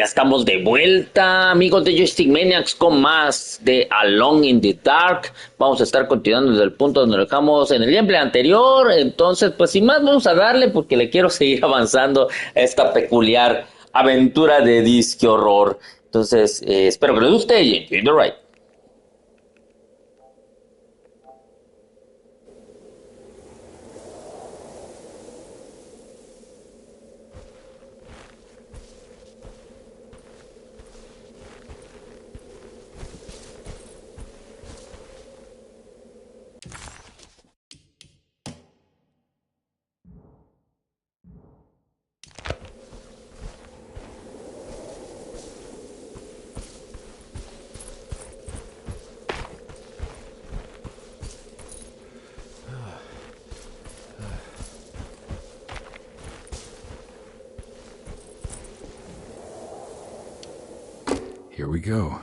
Ya estamos de vuelta, amigos de Joystick Maniacs, con más de Alone in the Dark. Vamos a estar continuando desde el punto donde lo dejamos en el gameplay anterior. Entonces, pues sin más, vamos a darle porque le quiero seguir avanzando a esta peculiar aventura de disque horror. Entonces, espero que les guste y enjoy the ride. Here we go.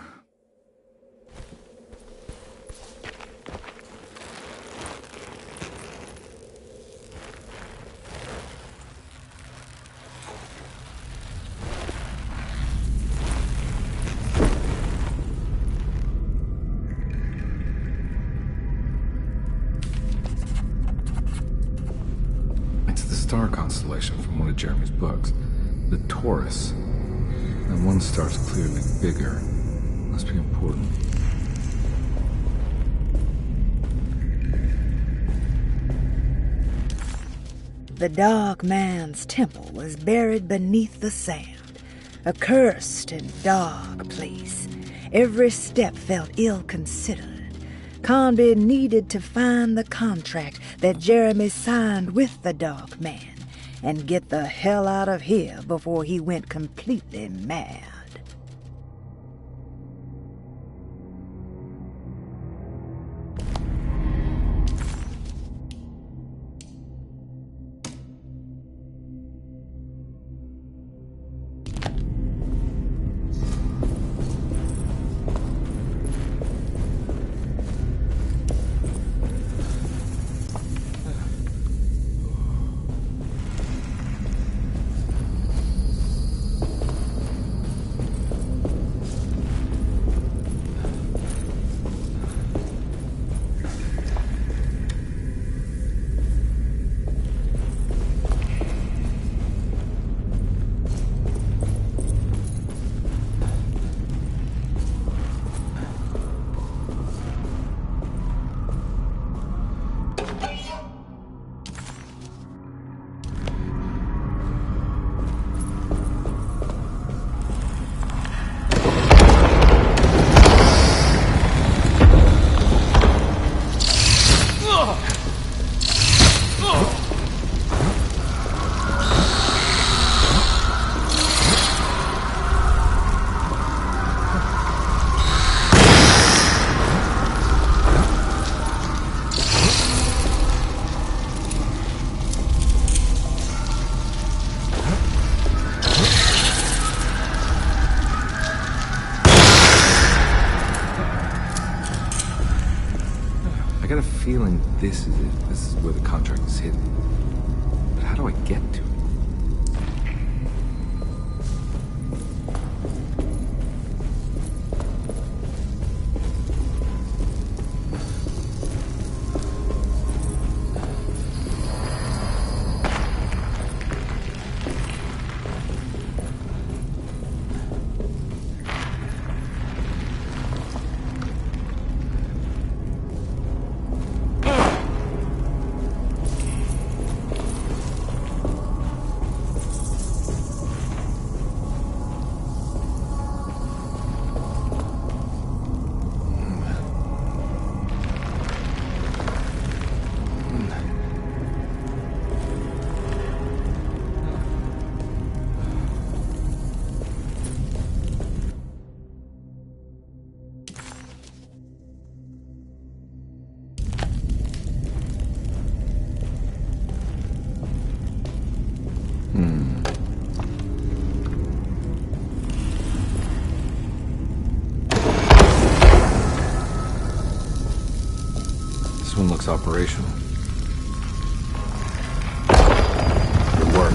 It's the star constellation from one of Jeremy's books, the Taurus. And one star's clearly bigger. Must be important. The Dark Man's temple was buried beneath the sand, a cursed and dark place. Every step felt ill-considered. Carnby needed to find the contract that Jeremy signed with the Dark Man and get the hell out of here before he went completely mad. I got a feeling this is it. This is where the contract is hidden. But how do I get to it? This one looks operational. Good work.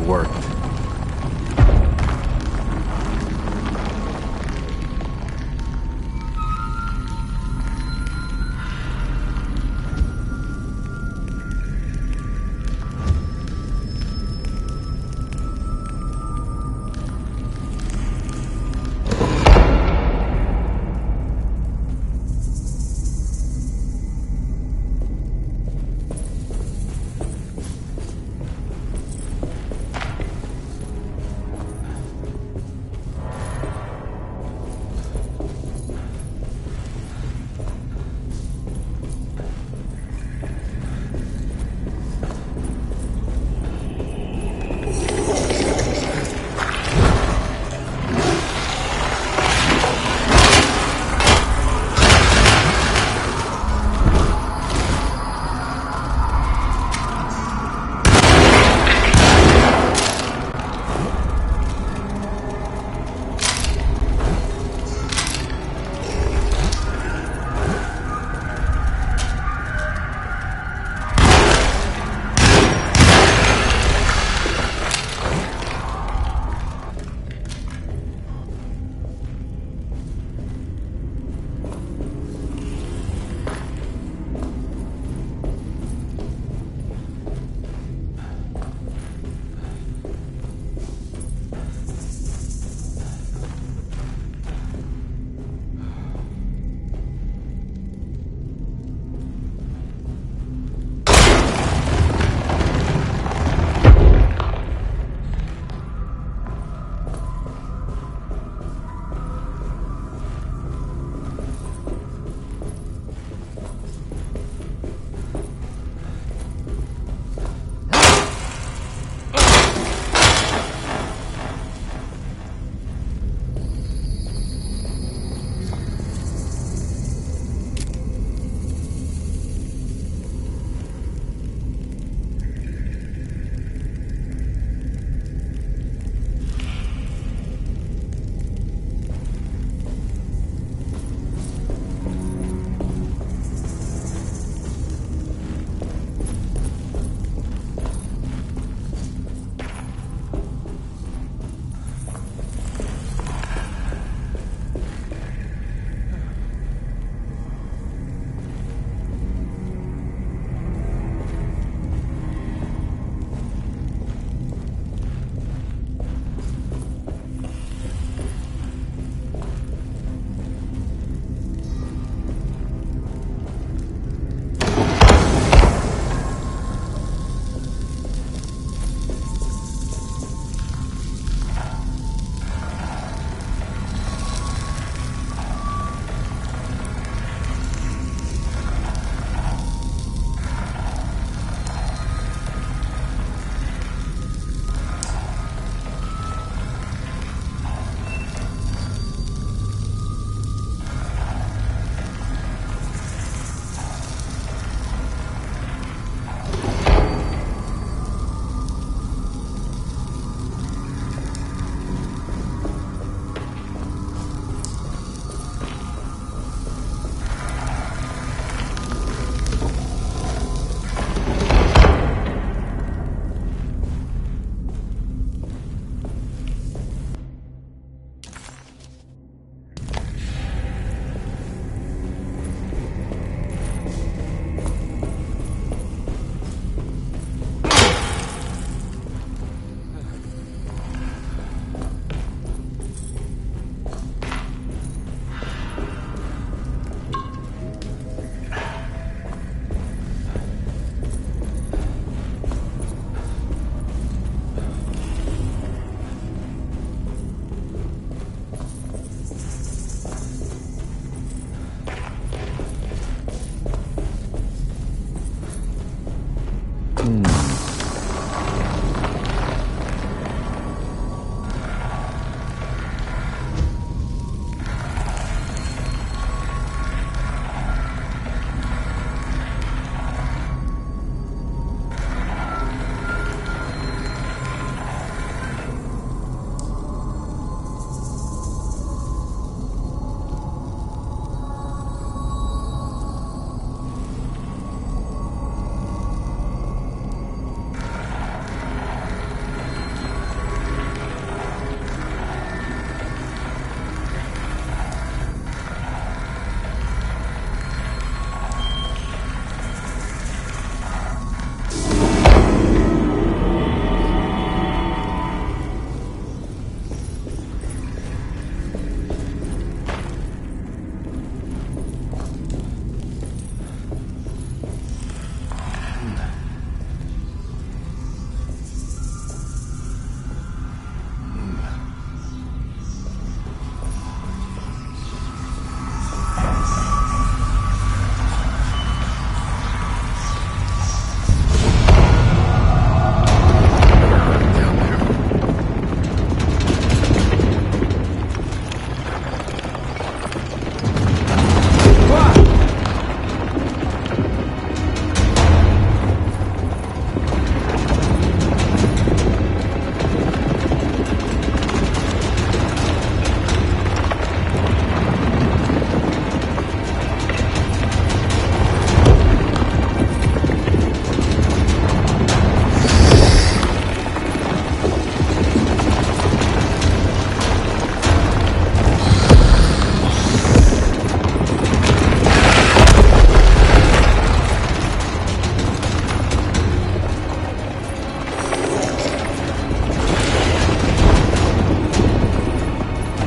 worked.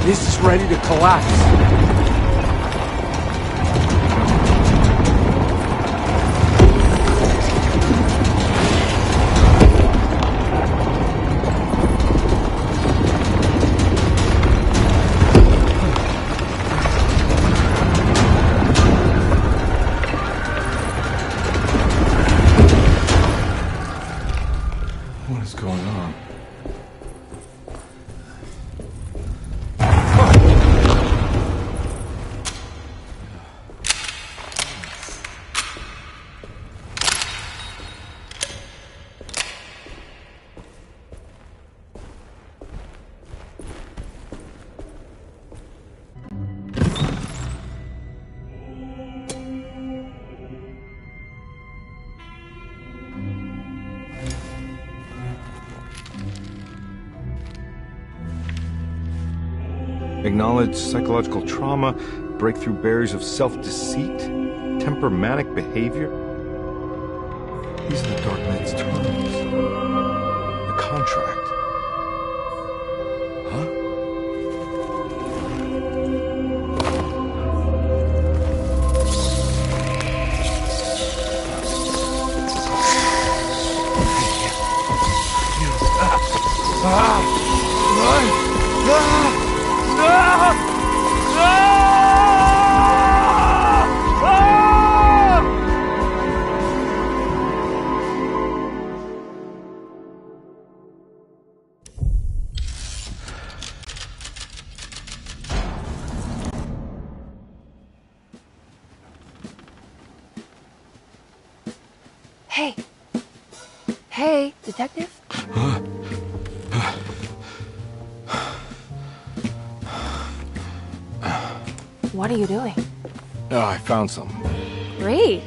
This is ready to collapse. What is going on? Acknowledge psychological trauma, break through barriers of self-deceit, temper manic behavior. These are the Dark Man's terms. The contract. Huh? Hey. Hey, detective? What are you doing? Oh, I found something. Great.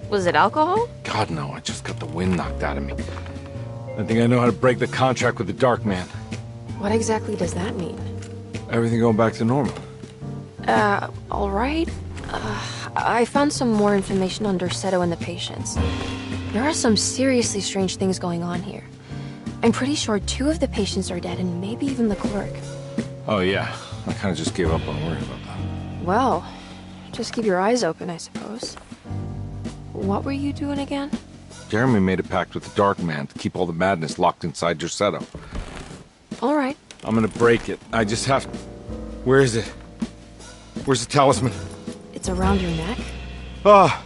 Was it alcohol? God, no, I just got the wind knocked out of me. I think I know how to break the contract with the Dark Man. What exactly does that mean? Everything going back to normal. All right. I found some more information on Dorsetto and the patients. There are some seriously strange things going on here. I'm pretty sure 2 of the patients are dead and maybe even the clerk. Oh, yeah. I kind of just gave up on worrying about that. Well, just keep your eyes open, I suppose. What were you doing again? Jeremy made a pact with the Dark Man to keep all the madness locked inside Dorsetto. All right. I'm gonna break it. I just have to... Where is it? Where's the talisman? It's around your neck? Ah!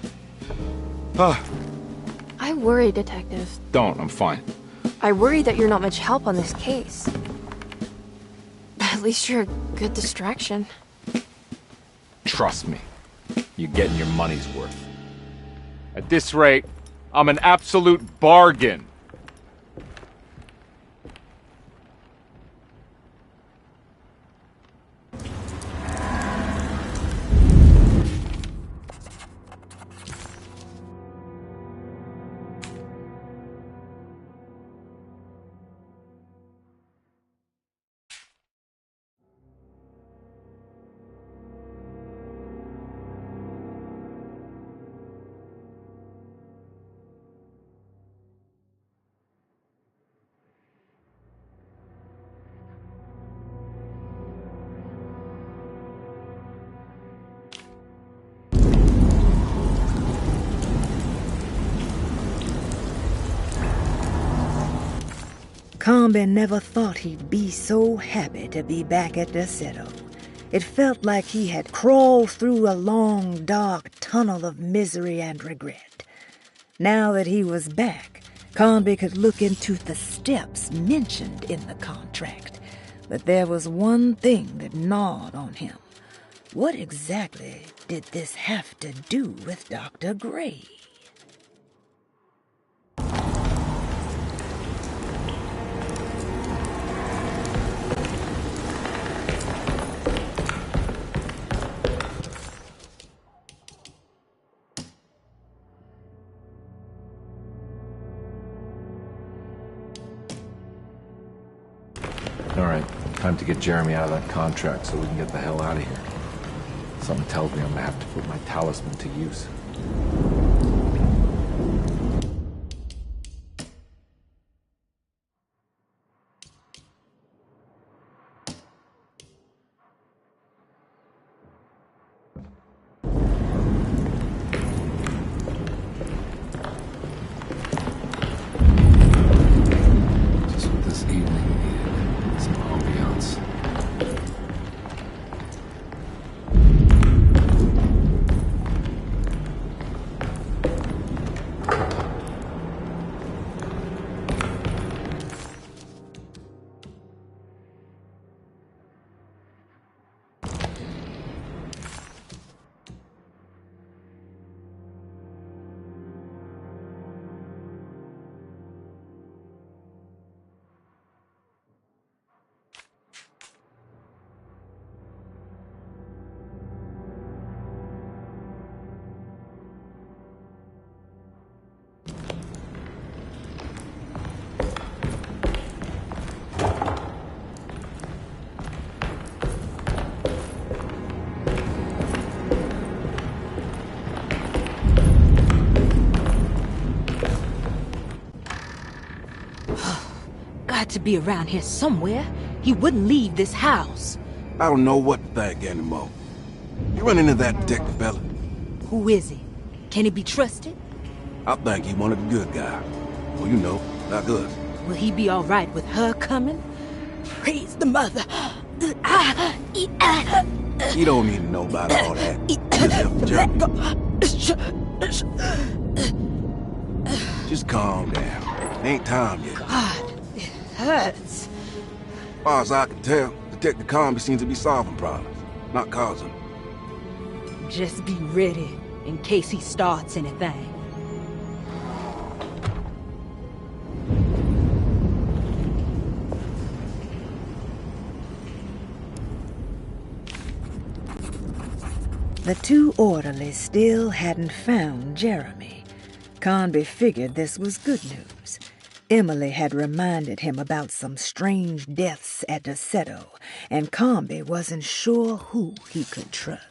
I worry, detective. Don't, I'm fine. I worry that you're not much help on this case. At least you're a good distraction. Trust me. You're getting your money's worth. At this rate, I'm an absolute bargain. Carnby never thought he'd be so happy to be back at Dorsetto. It felt like he had crawled through a long, dark tunnel of misery and regret. Now that he was back, Carnby could look into the steps mentioned in the contract. But there was one thing that gnawed on him. What exactly did this have to do with Dr. Gray? All right, time to get Jeremy out of that contract so we can get the hell out of here. Something tells me I'm gonna have to put my talisman to use. got to be around here somewhere. He wouldn't leave this house. I don't know what to think anymore. You run into that detective fella? Who is he? Can he be trusted? I think he one of the good guys. Well, you know, like us. Will he be all right with her coming? Praise the mother. You don't need to know about all that. Just help the journey. Just calm down. It ain't time yet. God, it hurts. As far as I can tell, Detective Carnby seems to be solving problems, not causing them. Just be ready in case he starts anything. The two orderlies still hadn't found Jeremy. Carnby figured this was good news. Emily had reminded him about some strange deaths at Deseto, and Carnby wasn't sure who he could trust.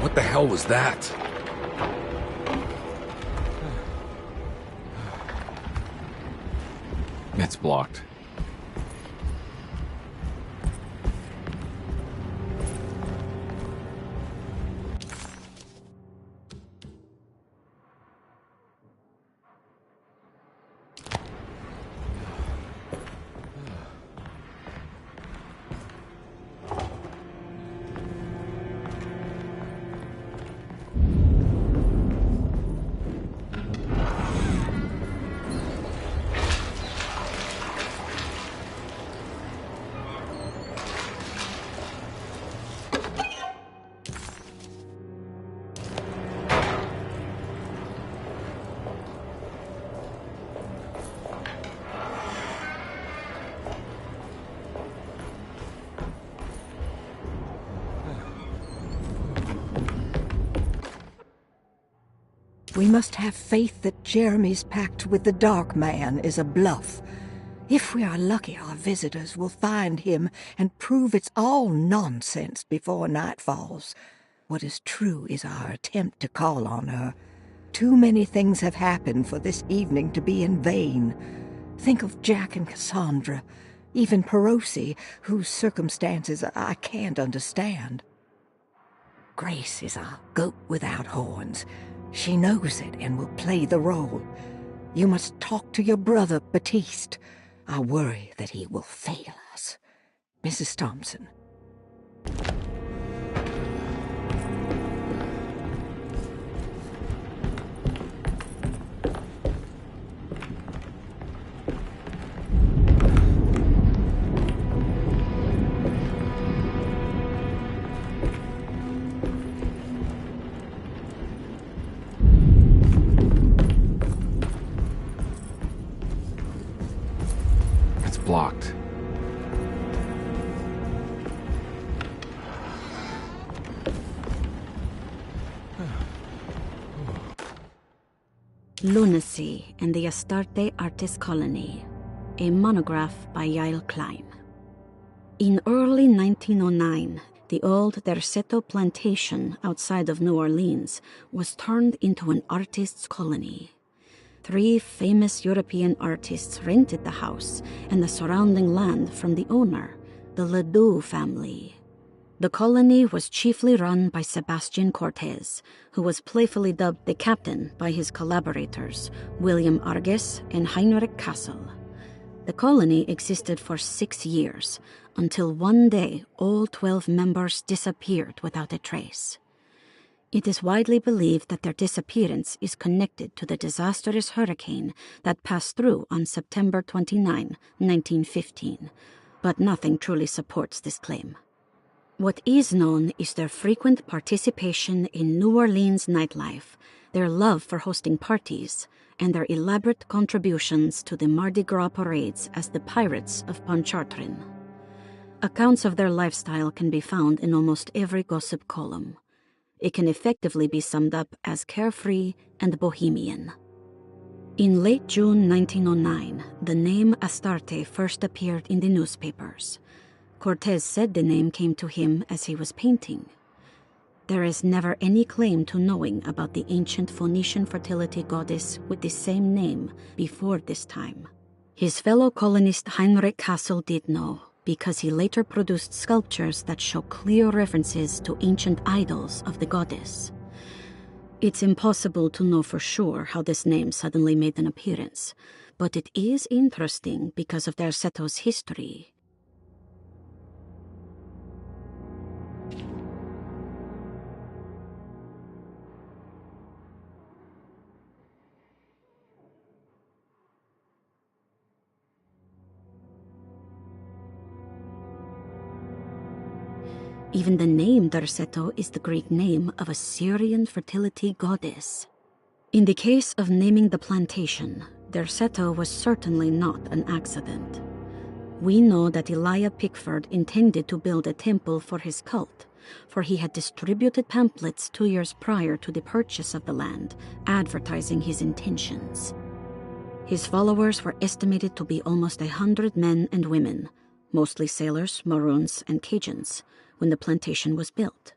What the hell was that? It's blocked. We must have faith that Jeremy's pact with the Dark Man is a bluff. If we are lucky, our visitors will find him and prove it's all nonsense before night falls. What is true is our attempt to call on her. Too many things have happened for this evening to be in vain. Think of Jack and Cassandra, even Perosi, whose circumstances I can't understand. Grace is our goat without horns. She knows it and will play the role. You must talk to your brother, Batiste. I worry that he will fail us. Mrs. Thompson. It's blocked. Lunacy and the Astarte Artist Colony, a monograph by Yael Klein. In early 1909, the old Derceto plantation outside of New Orleans was turned into an artist's colony. 3 famous European artists rented the house and the surrounding land from the owner, the Ledoux family. The colony was chiefly run by Sebastian Cortez, who was playfully dubbed the captain by his collaborators, William Arges and Heinrich Kassel. The colony existed for 6 years, until one day all 12 members disappeared without a trace. It is widely believed that their disappearance is connected to the disastrous hurricane that passed through on September 29, 1915, but nothing truly supports this claim. What is known is their frequent participation in New Orleans nightlife, their love for hosting parties, and their elaborate contributions to the Mardi Gras parades as the Pirates of Pontchartrain. Accounts of their lifestyle can be found in almost every gossip column. It can effectively be summed up as carefree and bohemian. In late June 1909, the name Astarte first appeared in the newspapers. Cortez said the name came to him as he was painting. There is never any claim to knowing about the ancient Phoenician fertility goddess with the same name before this time. His fellow colonist Heinrich Kassel did know, because he later produced sculptures that show clear references to ancient idols of the goddess. It's impossible to know for sure how this name suddenly made an appearance, but it is interesting because of Derceto's history. Even the name Derceto is the Greek name of a Syrian fertility goddess. In the case of naming the plantation, Derceto was certainly not an accident. We know that Elijah Pickford intended to build a temple for his cult, for he had distributed pamphlets 2 years prior to the purchase of the land, advertising his intentions. His followers were estimated to be almost 100 men and women, mostly sailors, Maroons, and Cajuns, when the plantation was built.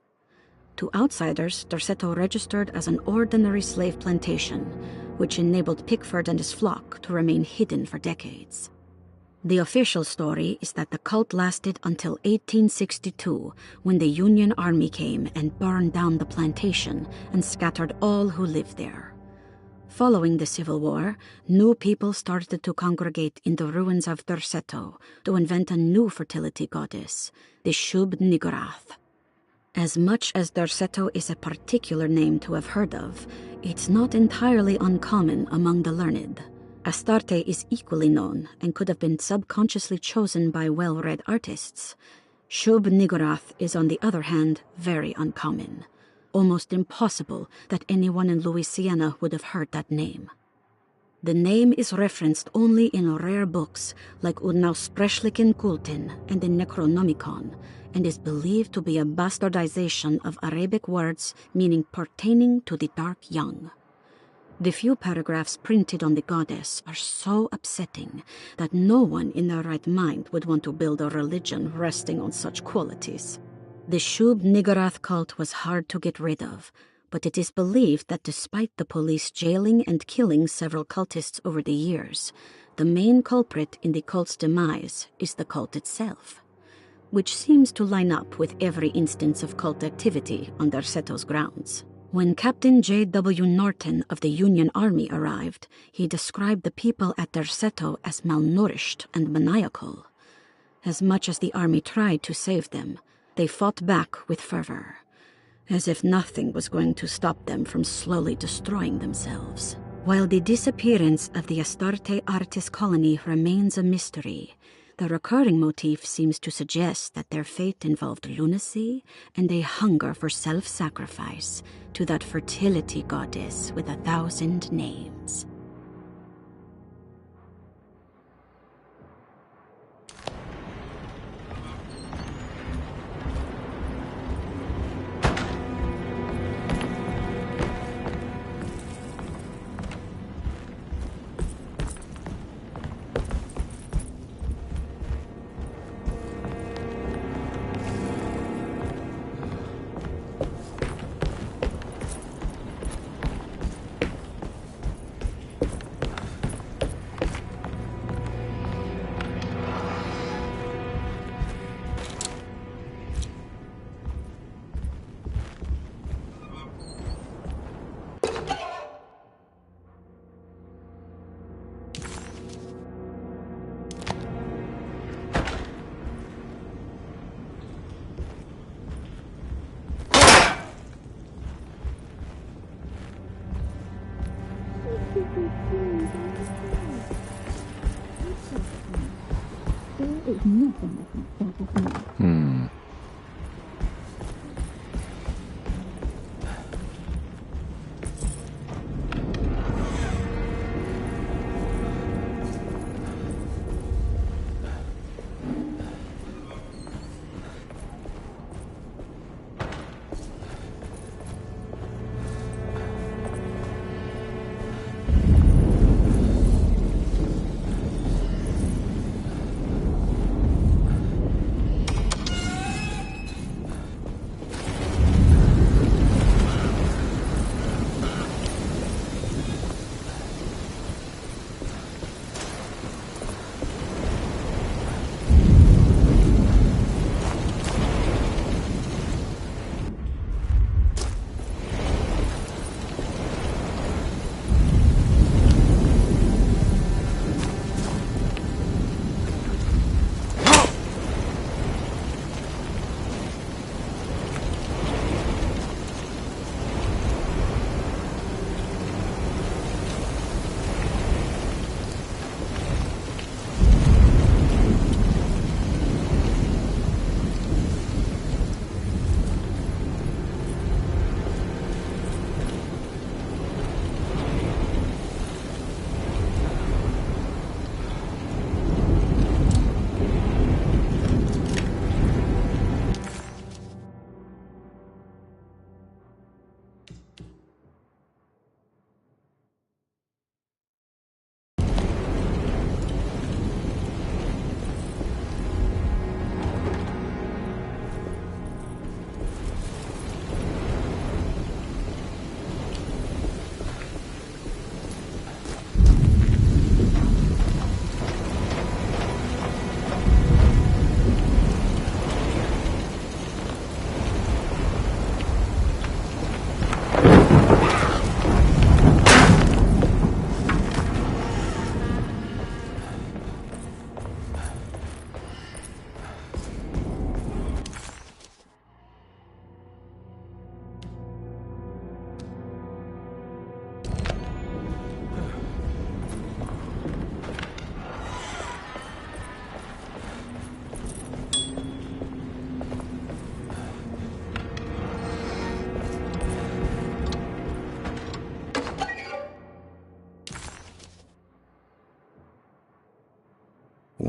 To outsiders, Derceto registered as an ordinary slave plantation, which enabled Pickford and his flock to remain hidden for decades. The official story is that the cult lasted until 1862, when the Union Army came and burned down the plantation and scattered all who lived there. Following the Civil War, new people started to congregate in the ruins of Derceto to invent a new fertility goddess, the Shub Niggurath. As much as Derceto is a particular name to have heard of, it's not entirely uncommon among the learned. Astarte is equally known and could have been subconsciously chosen by well-read artists. Shub Niggurath is, on the other hand, very uncommon. Almost impossible that anyone in Louisiana would have heard that name. The name is referenced only in rare books like Unaussprechlichen Kulten and the Necronomicon, and is believed to be a bastardization of Arabic words meaning pertaining to the dark young. The few paragraphs printed on the goddess are so upsetting that no one in their right mind would want to build a religion resting on such qualities. The Shub Niggurath cult was hard to get rid of, but it is believed that despite the police jailing and killing several cultists over the years, the main culprit in the cult's demise is the cult itself, which seems to line up with every instance of cult activity on Derceto's grounds. When Captain J.W. Norton of the Union Army arrived, he described the people at Derceto as malnourished and maniacal. As much as the army tried to save them, they fought back with fervor, as if nothing was going to stop them from slowly destroying themselves. While the disappearance of the Astarte Artist Colony remains a mystery, the recurring motif seems to suggest that their fate involved lunacy and a hunger for self-sacrifice to that fertility goddess with 1,000 names.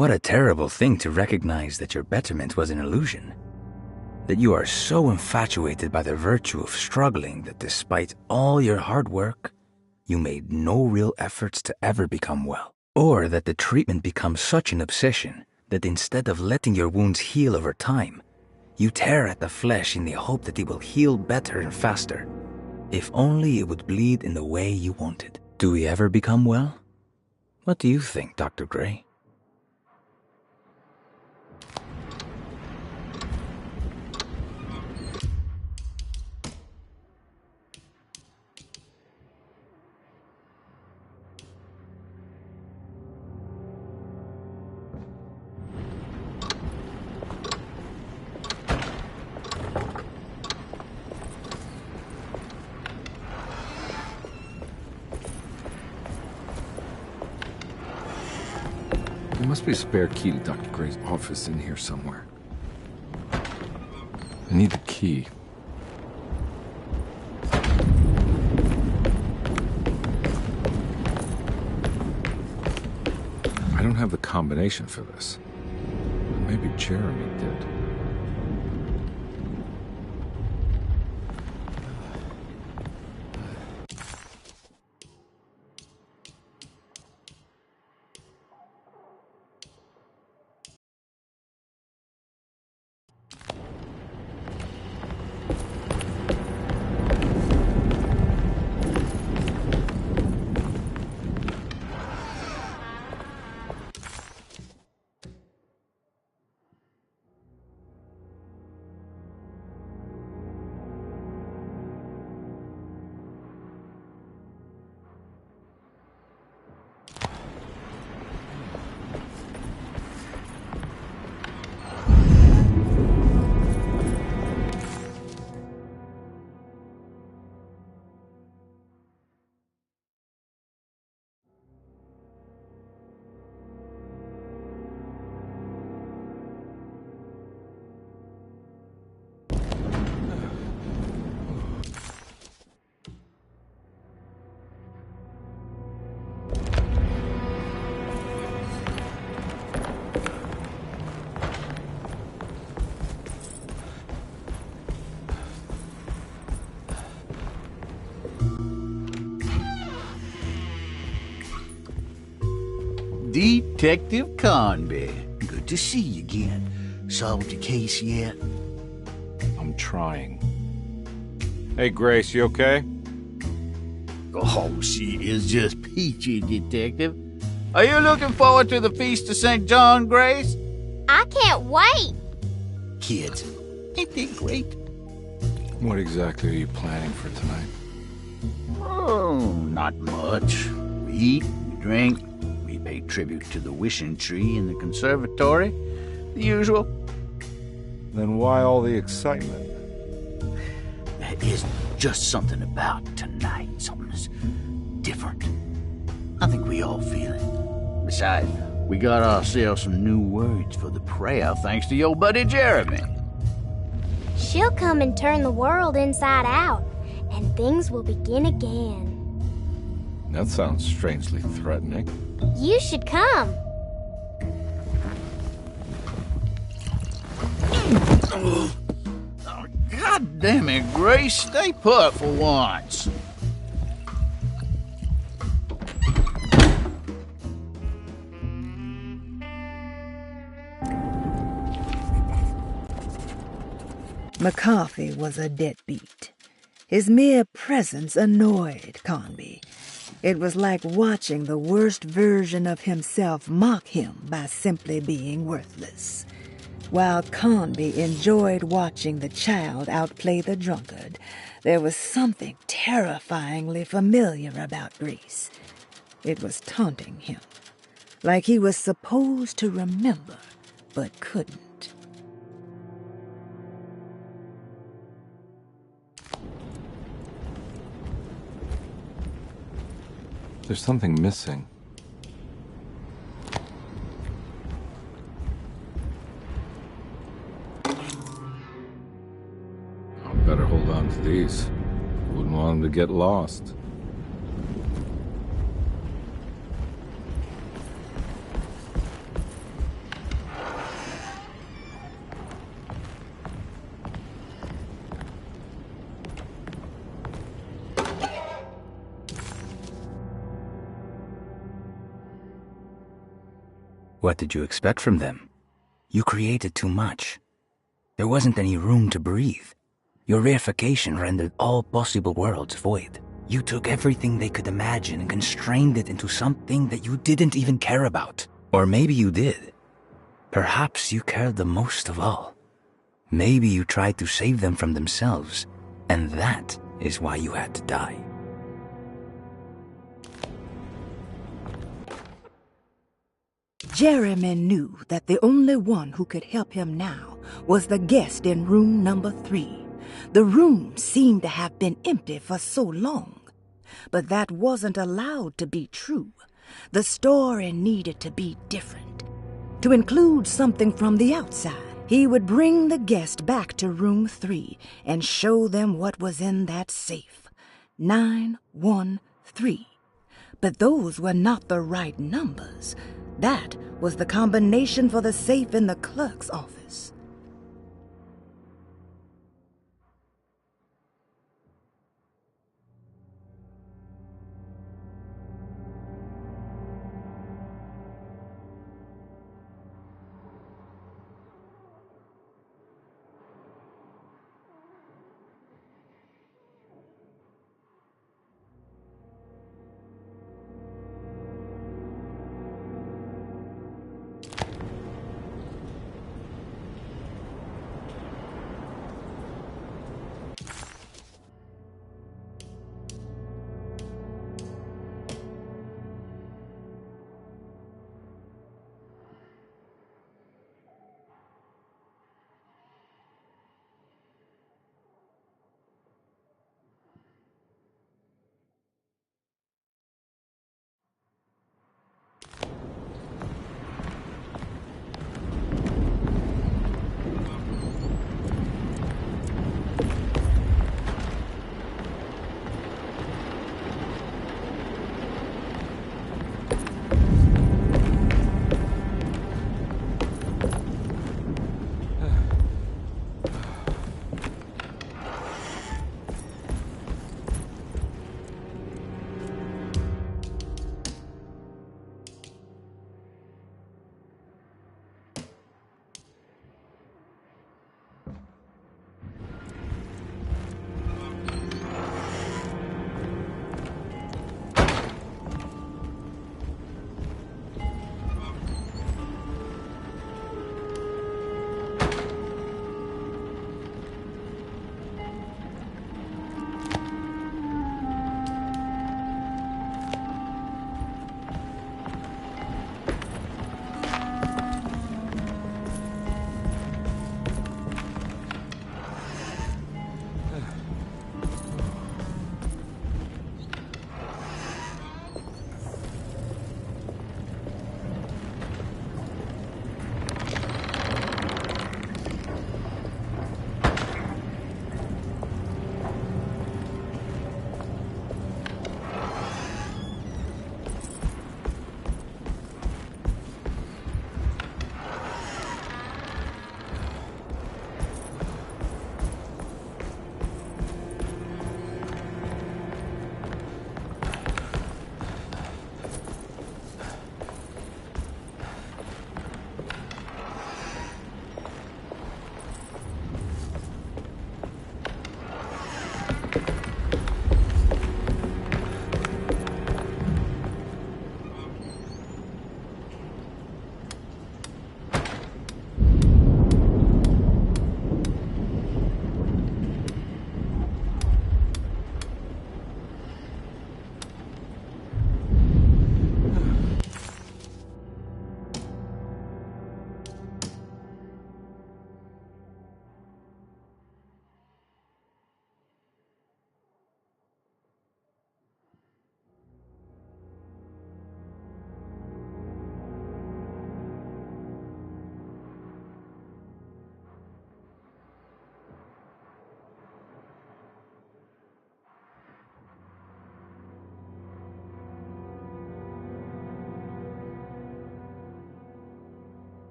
What a terrible thing to recognize that your betterment was an illusion. That you are so infatuated by the virtue of struggling that despite all your hard work, you made no real efforts to ever become well. Or that the treatment becomes such an obsession that instead of letting your wounds heal over time, you tear at the flesh in the hope that it will heal better and faster. If only it would bleed in the way you wanted. Do we ever become well? What do you think, Dr. Gray? There must be a spare key to Dr. Gray's office in here somewhere. I need the key. I don't have the combination for this. Maybe Jeremy did. Detective Carnby. Good to see you again. Solved your case yet? I'm trying. Hey, Grace, you okay? Oh, she is just peachy, Detective. Are you looking forward to the Feast of St. John, Grace? I can't wait. Kids, ain't they great? What exactly are you planning for tonight? Oh, not much. We eat, we drink, we pay tribute to the wishing tree in the conservatory. The usual. Then why all the excitement? There is just something about tonight. Something's different. I think we all feel it. Besides, we got ourselves some new words for the prayer thanks to your buddy Jeremy. She'll come and turn the world inside out, and things will begin again. That sounds strangely threatening. You should come. God damn it, Grace. Stay put for once. McCarthy was a deadbeat. His mere presence annoyed Carnby. It was like watching the worst version of himself mock him by simply being worthless. While Carnby enjoyed watching the child outplay the drunkard, there was something terrifyingly familiar about Grace. It was taunting him, like he was supposed to remember, but couldn't. There's something missing. I'd better hold on to these. Wouldn't want them to get lost. What did you expect from them? You created too much. There wasn't any room to breathe. Your reification rendered all possible worlds void. You took everything they could imagine and constrained it into something that you didn't even care about. Or maybe you did. Perhaps you cared the most of all. Maybe you tried to save them from themselves, and that is why you had to die. Jeremy knew that the only one who could help him now was the guest in room number 3. The room seemed to have been empty for so long. But that wasn't allowed to be true. The story needed to be different. To include something from the outside, he would bring the guest back to room 3 and show them what was in that safe. 913. But those were not the right numbers. That was the combination for the safe in the clerk's office.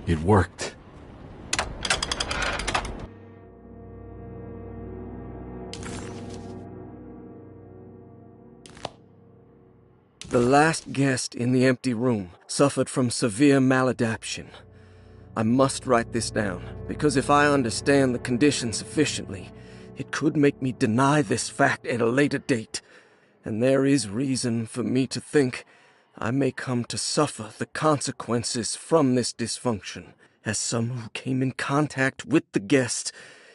It worked. The last guest in the empty room suffered from severe maladaptation. I must write this down, because if I understand the condition sufficiently, it could make me deny this fact at a later date, and there is reason for me to think I may come to suffer the consequences from this dysfunction, as some who came in contact with the guest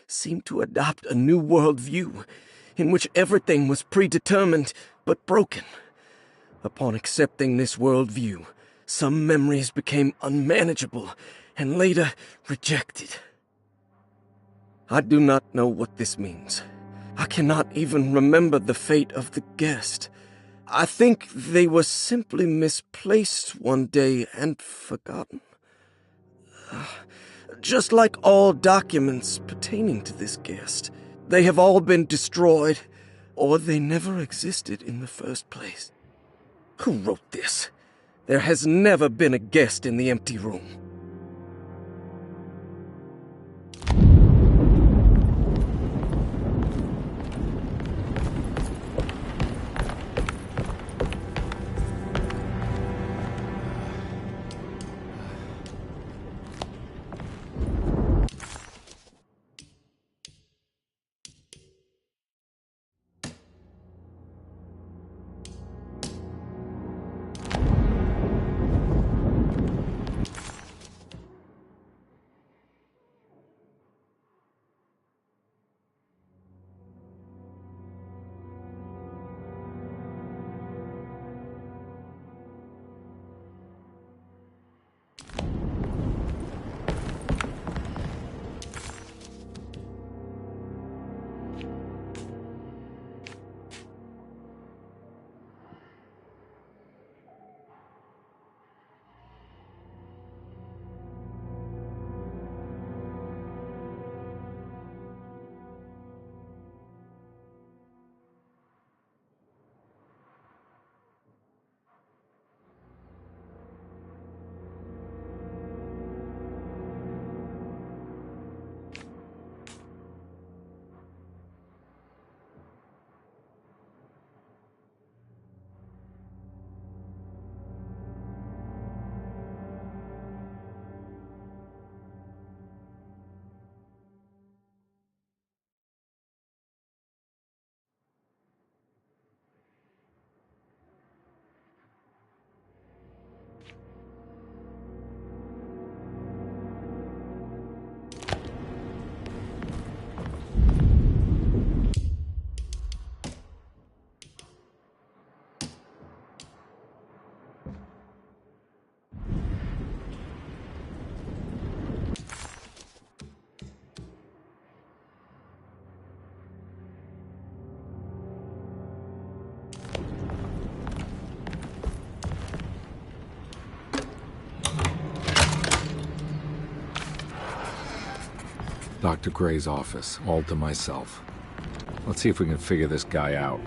seemed to adopt a new worldview in which everything was predetermined but broken. Upon accepting this worldview, some memories became unmanageable and later rejected. I do not know what this means. I cannot even remember the fate of the guest. I think they were simply misplaced one day and forgotten. Just like all documents pertaining to this guest, they have all been destroyed, or they never existed in the first place. Who wrote this? There has never been a guest in the empty room. Dr. Gray's office, all to myself. Let's see if we can figure this guy out.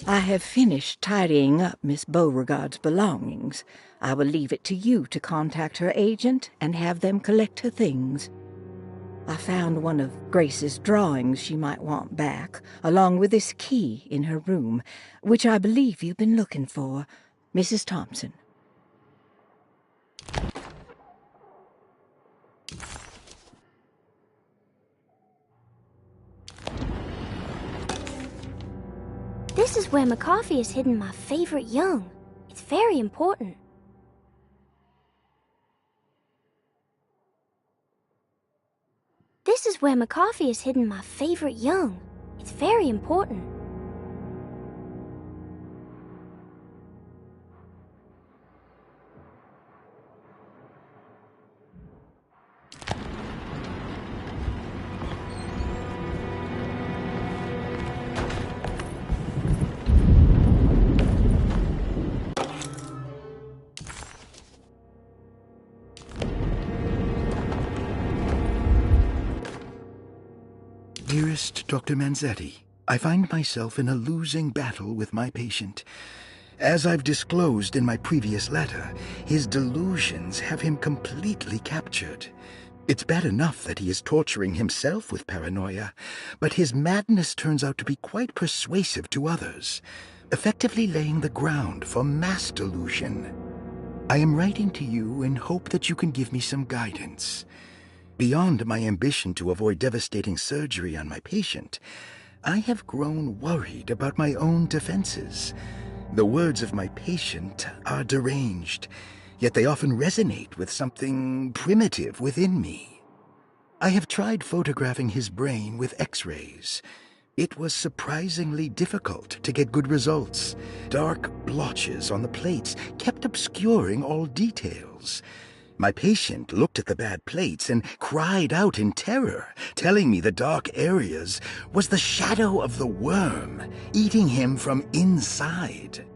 I have finished tidying up Miss Beauregard's belongings. I will leave it to you to contact her agent and have them collect her things. I found one of Grace's drawings she might want back, along with this key in her room, which I believe you've been looking for. Mrs. Thompson. This is where McCoffey has hidden my favorite young. It's very important. This is where McCoffey has hidden my favorite young. It's very important. Dearest Dr. Manzetti, I find myself in a losing battle with my patient. As I've disclosed in my previous letter, his delusions have him completely captured. It's bad enough that he is torturing himself with paranoia, but his madness turns out to be quite persuasive to others, effectively laying the ground for mass delusion. I am writing to you in hope that you can give me some guidance. Beyond my ambition to avoid devastating surgery on my patient, I have grown worried about my own defenses. The words of my patient are deranged, yet they often resonate with something primitive within me. I have tried photographing his brain with X-rays. It was surprisingly difficult to get good results. Dark blotches on the plates kept obscuring all details. My patient looked at the bad plates and cried out in terror, telling me the dark areas was the shadow of the worm eating him from inside.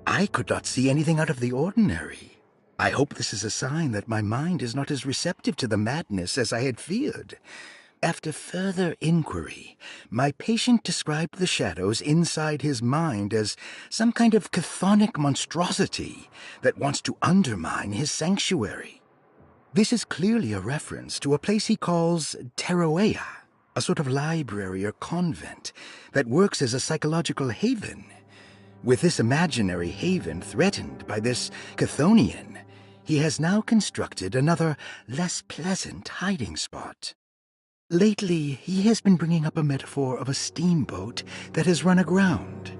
I could not see anything out of the ordinary. I hope this is a sign that my mind is not as receptive to the madness as I had feared. After further inquiry, my patient described the shadows inside his mind as some kind of chthonic monstrosity that wants to undermine his sanctuary. This is clearly a reference to a place he calls Teroea, a sort of library or convent that works as a psychological haven. With this imaginary haven threatened by this Chthonian, he has now constructed another, less pleasant hiding spot. Lately, he has been bringing up a metaphor of a steamboat that has run aground,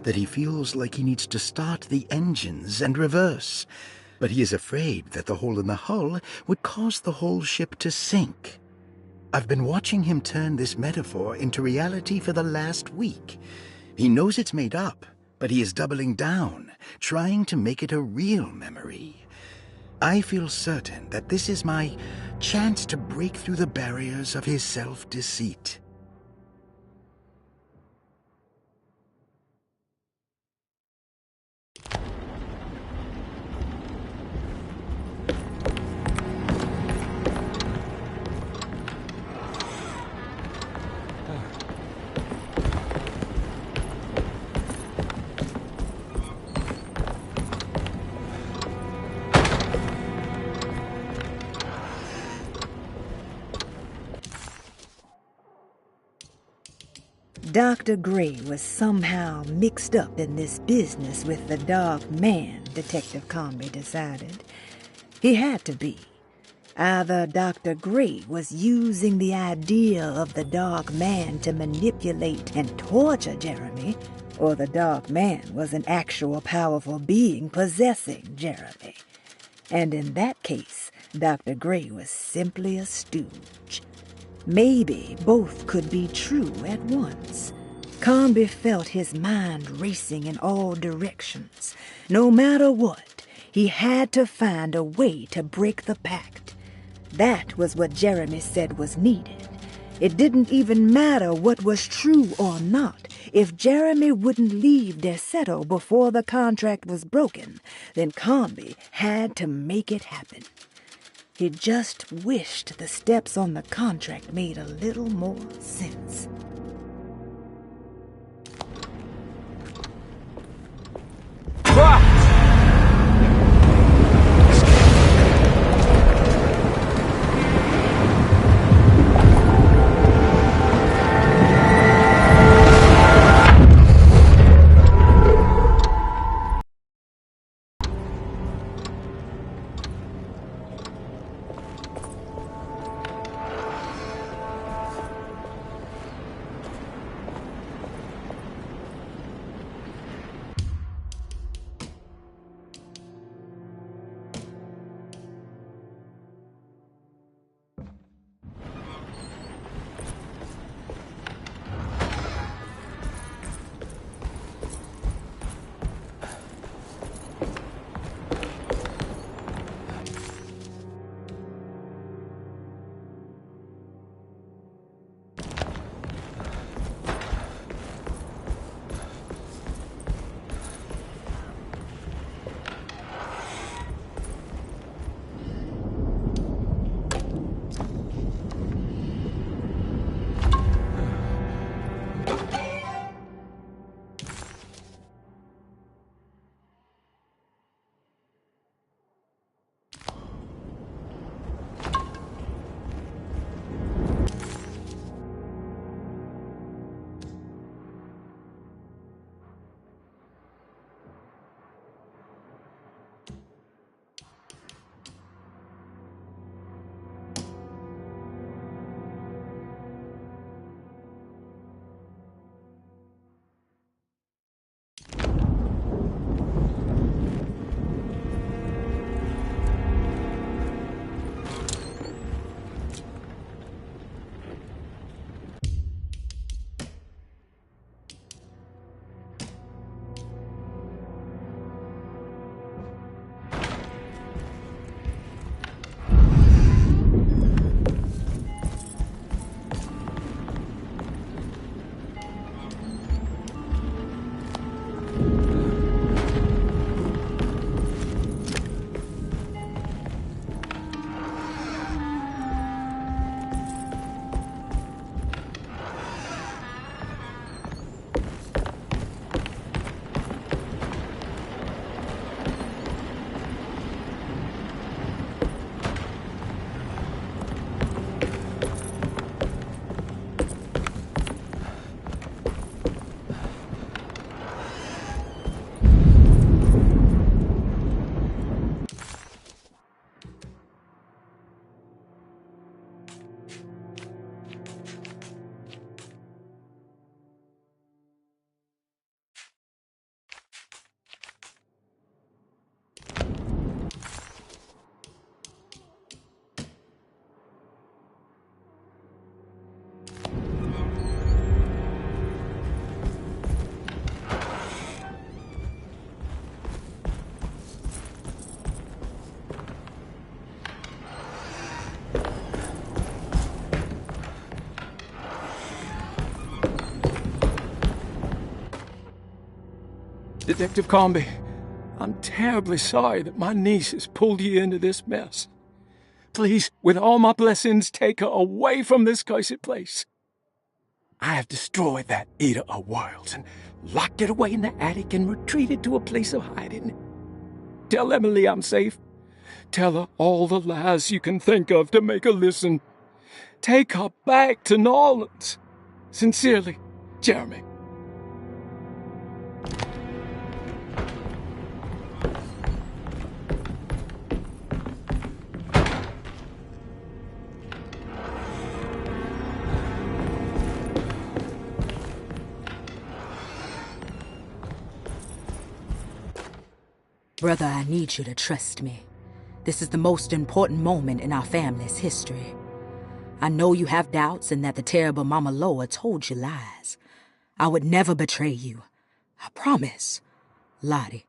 that he feels like he needs to start the engines and reverse, but he is afraid that the hole in the hull would cause the whole ship to sink. I've been watching him turn this metaphor into reality for the last week. He knows it's made up, but he is doubling down, trying to make it a real memory. I feel certain that this is my chance to break through the barriers of his self-deceit. Dr. Gray was somehow mixed up in this business with the Dark Man, Detective Carnby decided. He had to be. Either Dr. Gray was using the idea of the Dark Man to manipulate and torture Jeremy, or the Dark Man was an actual powerful being possessing Jeremy. And in that case, Dr. Gray was simply a stooge. Maybe both could be true at once. Carnby felt his mind racing in all directions. No matter what, he had to find a way to break the pact. That was what Jeremy said was needed. It didn't even matter what was true or not. If Jeremy wouldn't leave Derceto before the contract was broken, then Carnby had to make it happen. He just wished the steps on the contract made a little more sense. Detective Carnby, I'm terribly sorry that my niece has pulled you into this mess. Please, with all my blessings, take her away from this cursed place. I have destroyed that eater of worlds and locked it away in the attic and retreated to a place of hiding. Tell Emily I'm safe. Tell her all the lies you can think of to make her listen. Take her back to New Orleans. Sincerely, Jeremy. Brother, I need you to trust me. This is the most important moment in our family's history. I know you have doubts and that the terrible Mama Loa told you lies. I would never betray you. I promise. Lottie.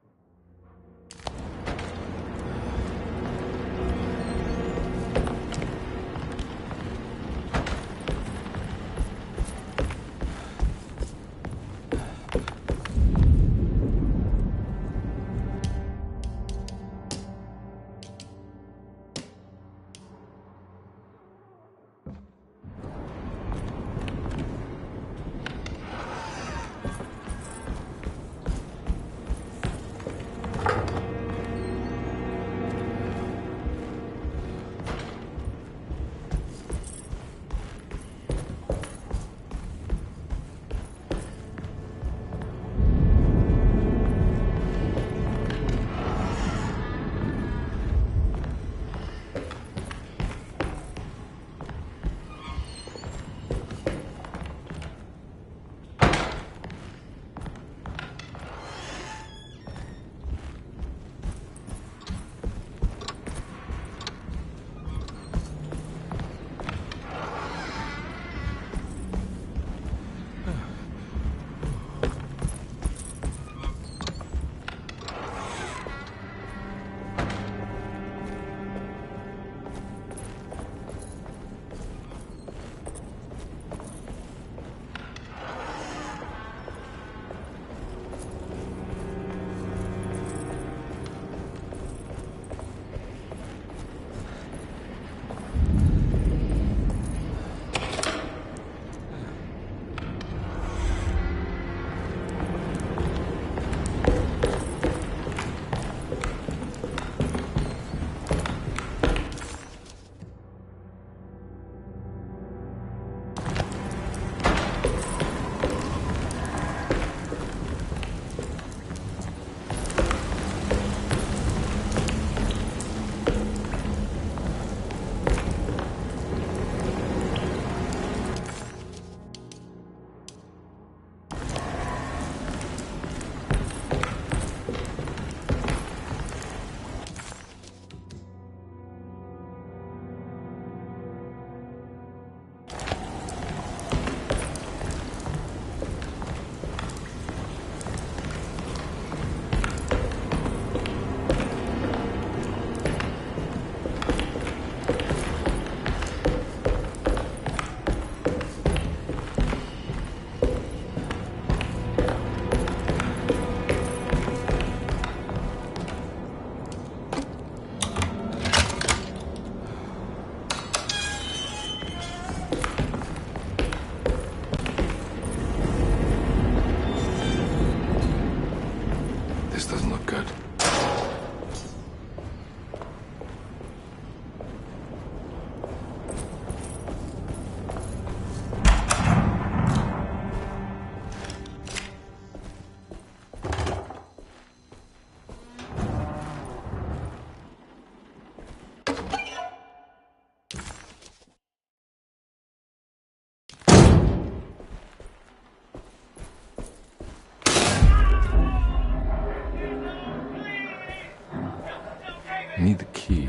I need the key.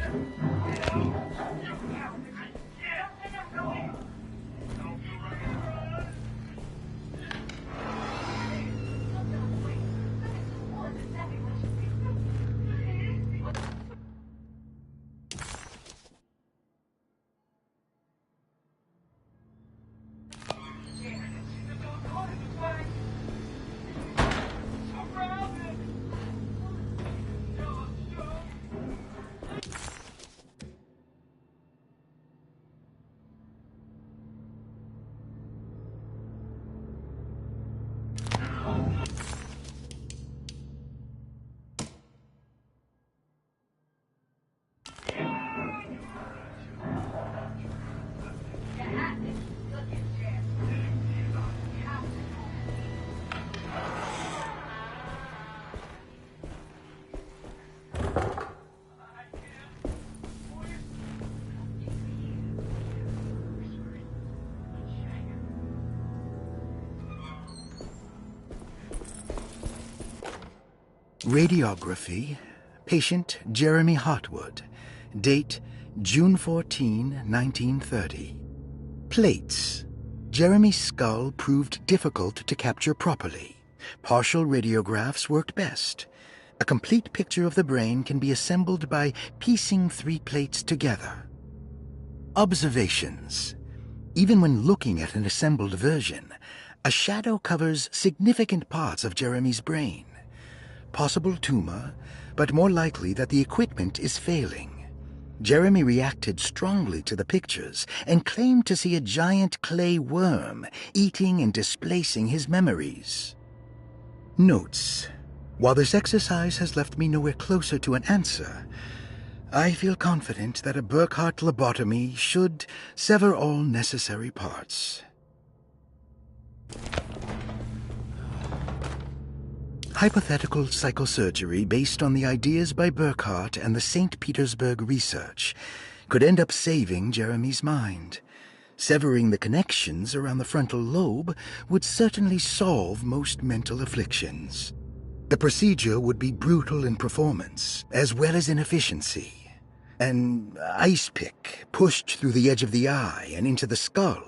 Radiography. Patient Jeremy Hartwood. Date June 14, 1930. Plates. Jeremy's skull proved difficult to capture properly. Partial radiographs worked best. A complete picture of the brain can be assembled by piecing 3 plates together. Observations. Even when looking at an assembled version, a shadow covers significant parts of Jeremy's brain. Possible tumor, but more likely that the equipment is failing. Jeremy reacted strongly to the pictures and claimed to see a giant clay worm eating and displacing his memories. Notes. While this exercise has left me nowhere closer to an answer, I feel confident that a Burkhardt lobotomy should sever all necessary parts. Hypothetical psychosurgery based on the ideas by Burkhardt and the St. Petersburg research could end up saving Jeremy's mind. Severing the connections around the frontal lobe would certainly solve most mental afflictions. The procedure would be brutal in performance, as well as in efficiency. An ice pick pushed through the edge of the eye and into the skull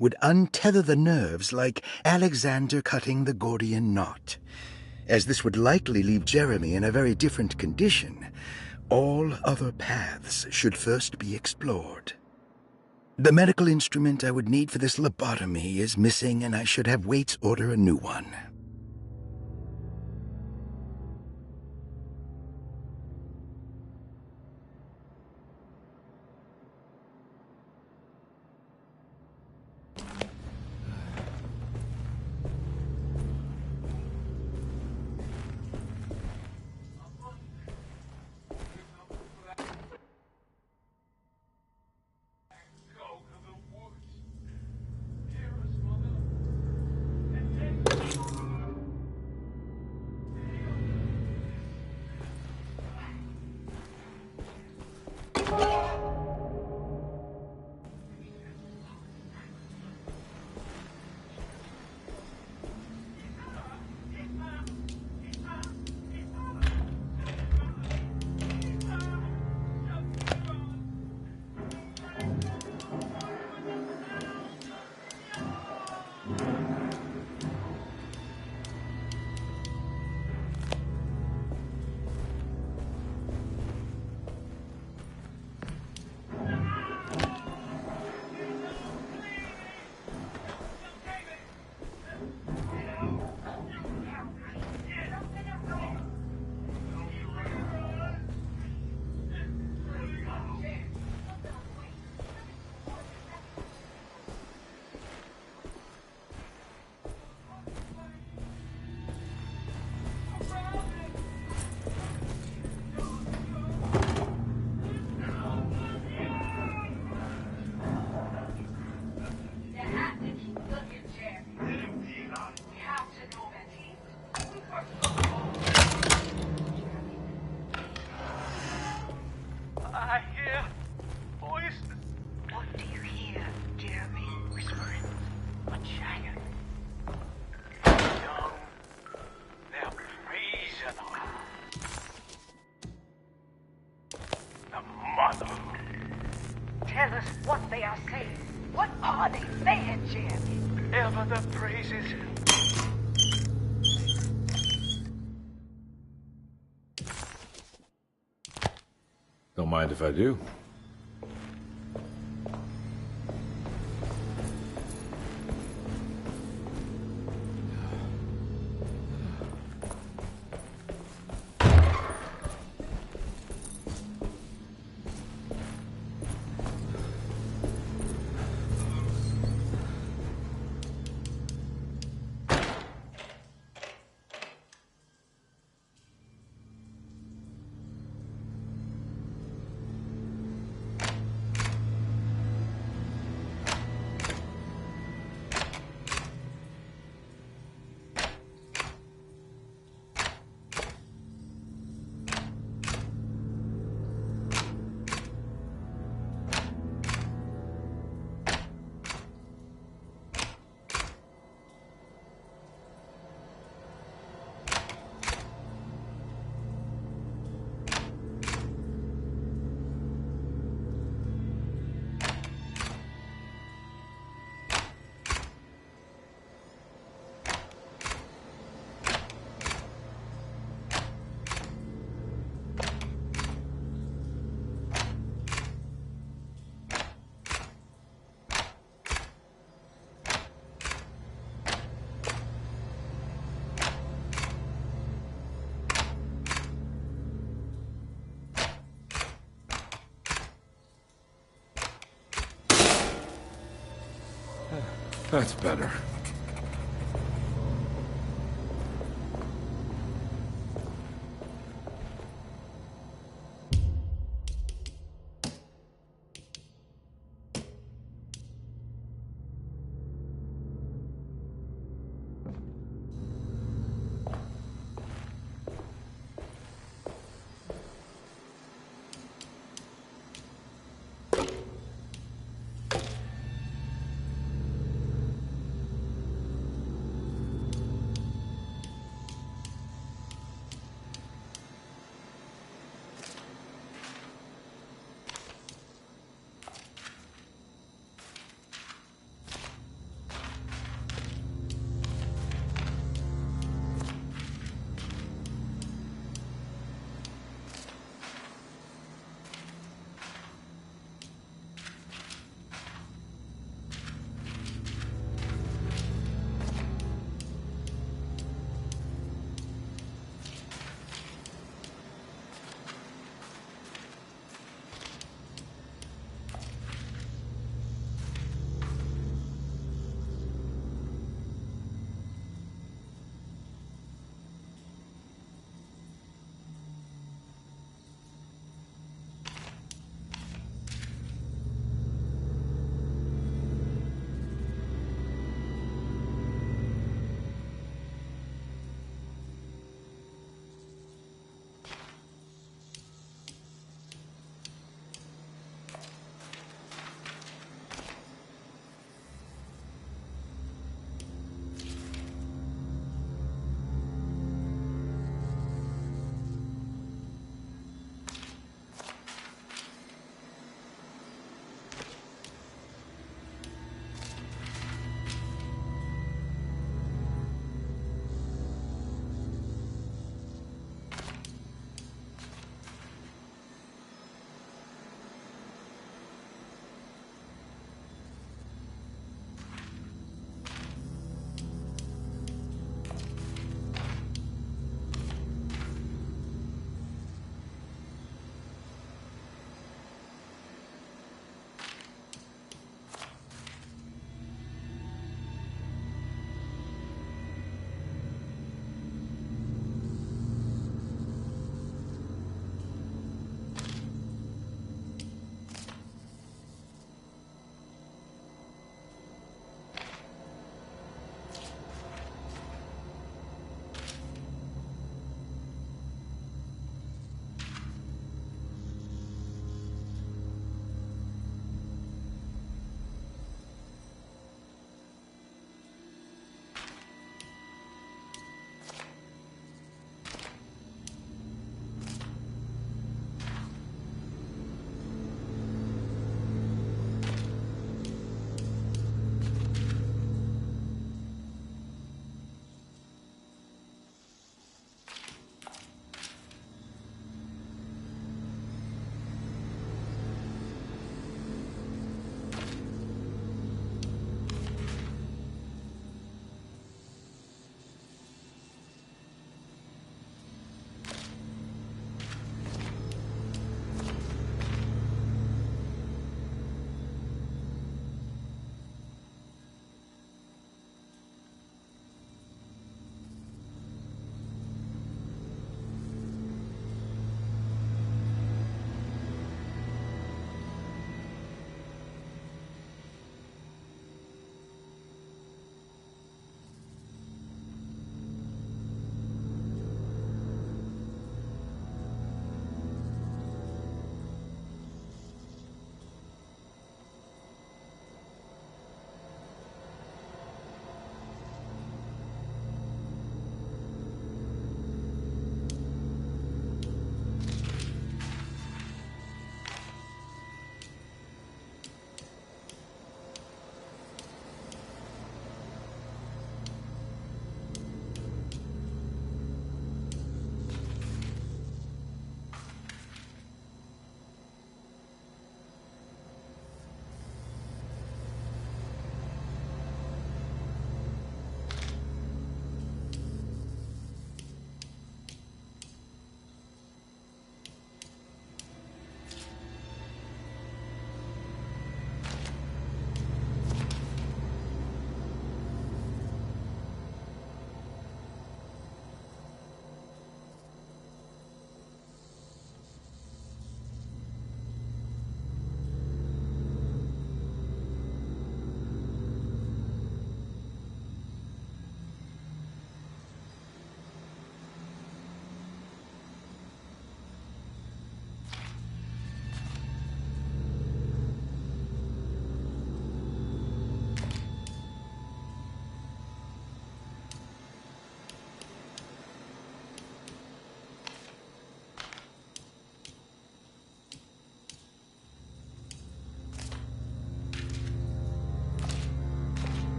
would untether the nerves like Alexander cutting the Gordian knot. As this would likely leave Jeremy in a very different condition, all other paths should first be explored. The medical instrument I would need for this lobotomy is missing, and I should have Waits order a new one. Tell us what they are saying. What are they saying, Jeremy? Ever the praises. Don't mind if I do. That's better.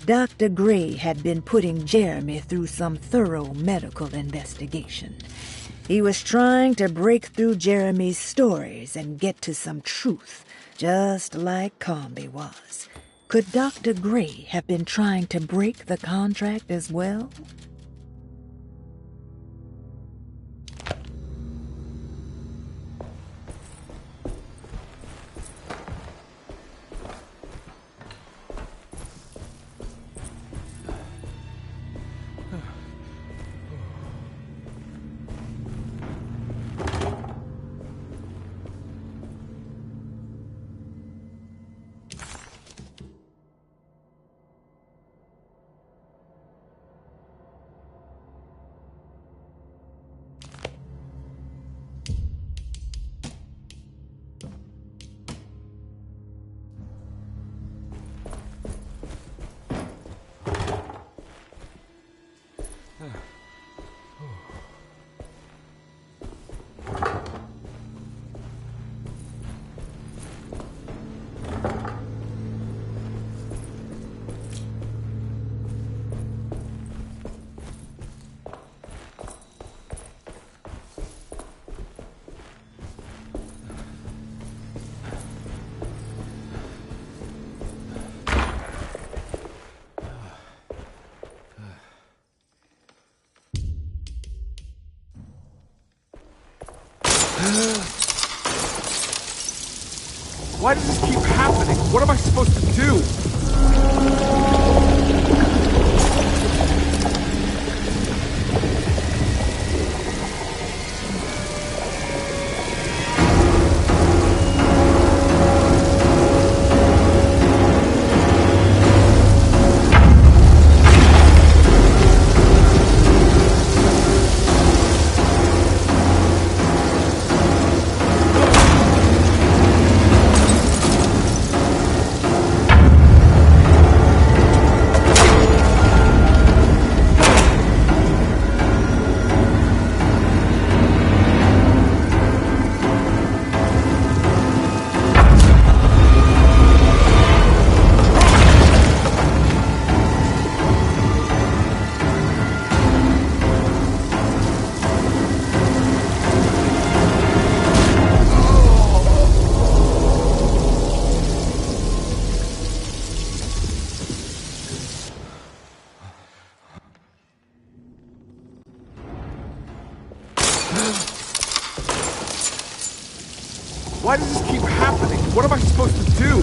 Dr. Gray had been putting Jeremy through some thorough medical investigation. He was trying to break through Jeremy's stories and get to some truth, just like Carnby was. Could Dr. Gray have been trying to break the contract as well? Why does this keep happening? What am I supposed to do? Why does this keep happening? What am I supposed to do?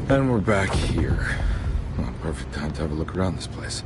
And we're back here. Well, perfect time to have a look around this place.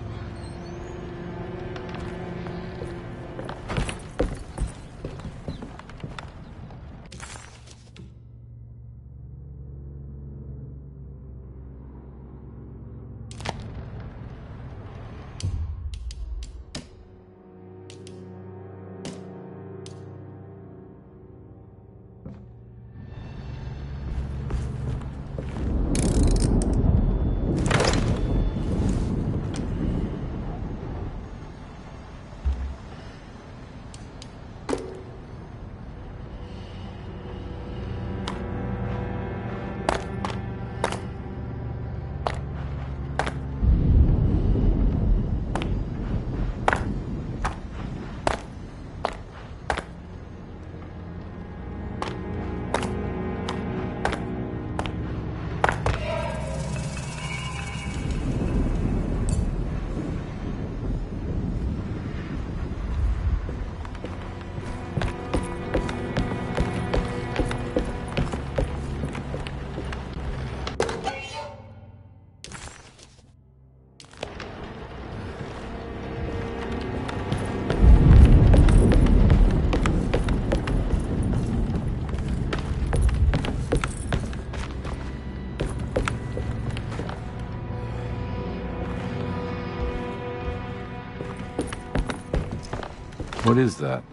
What is that?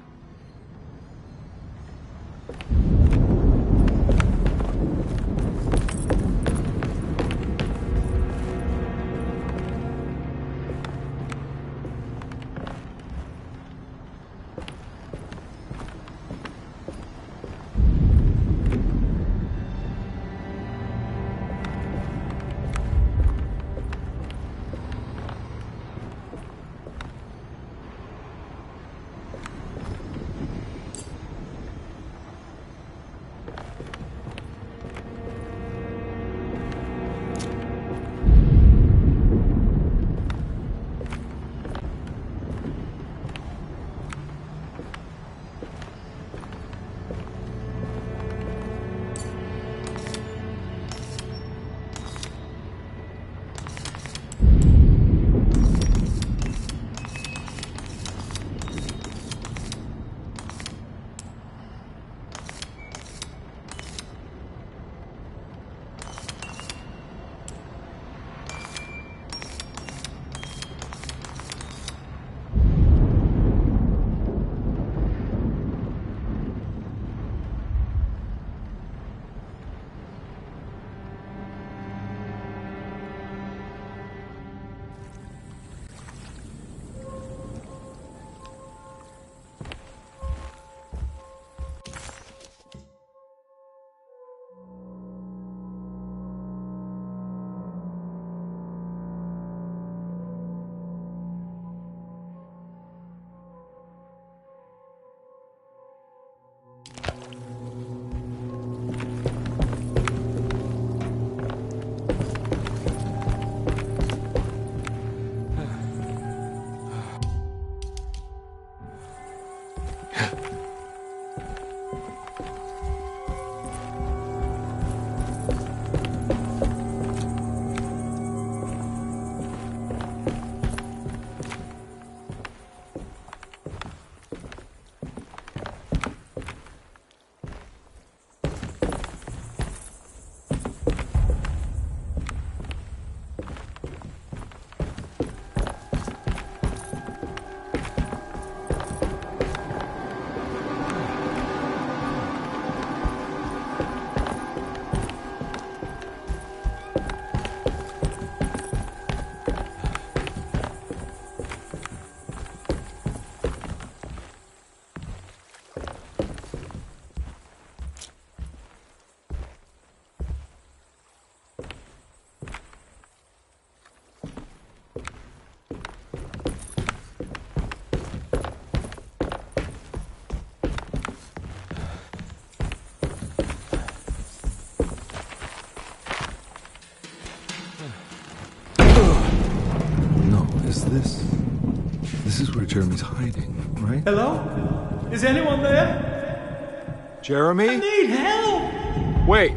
This is where Jeremy's hiding, right? Hello? Is anyone there? Jeremy? I need help! Wait.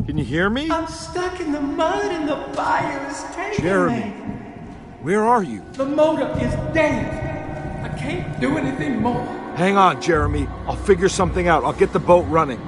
Can you hear me? I'm stuck in the mud and the fire is taking Jeremy, me. where are you? The motor is dead. I can't do anything more. Hang on, Jeremy. I'll figure something out. I'll get the boat running.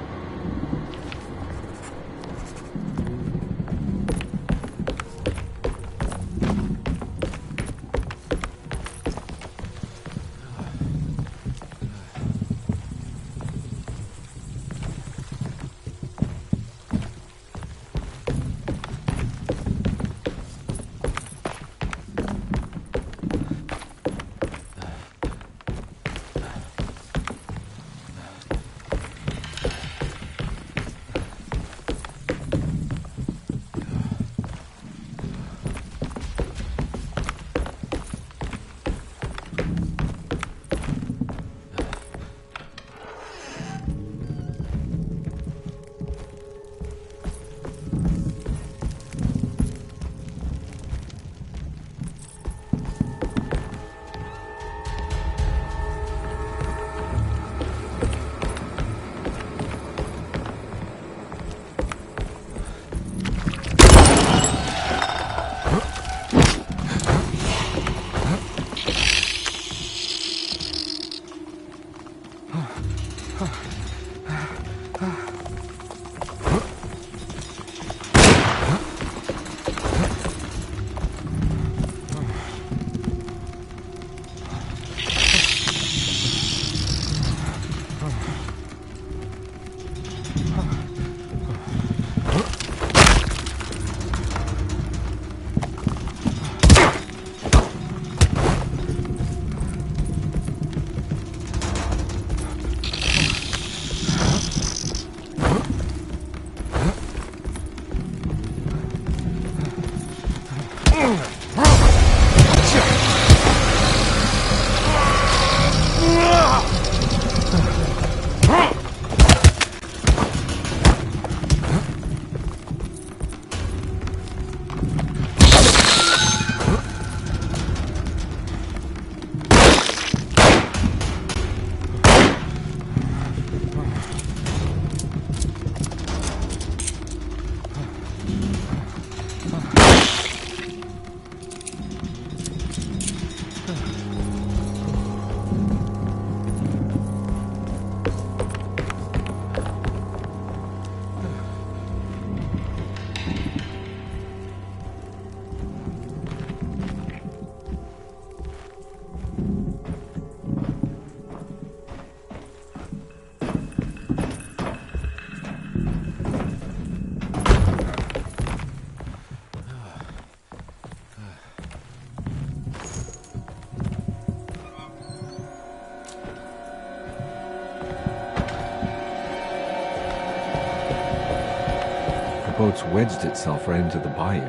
The boat's wedged itself right into the bayou.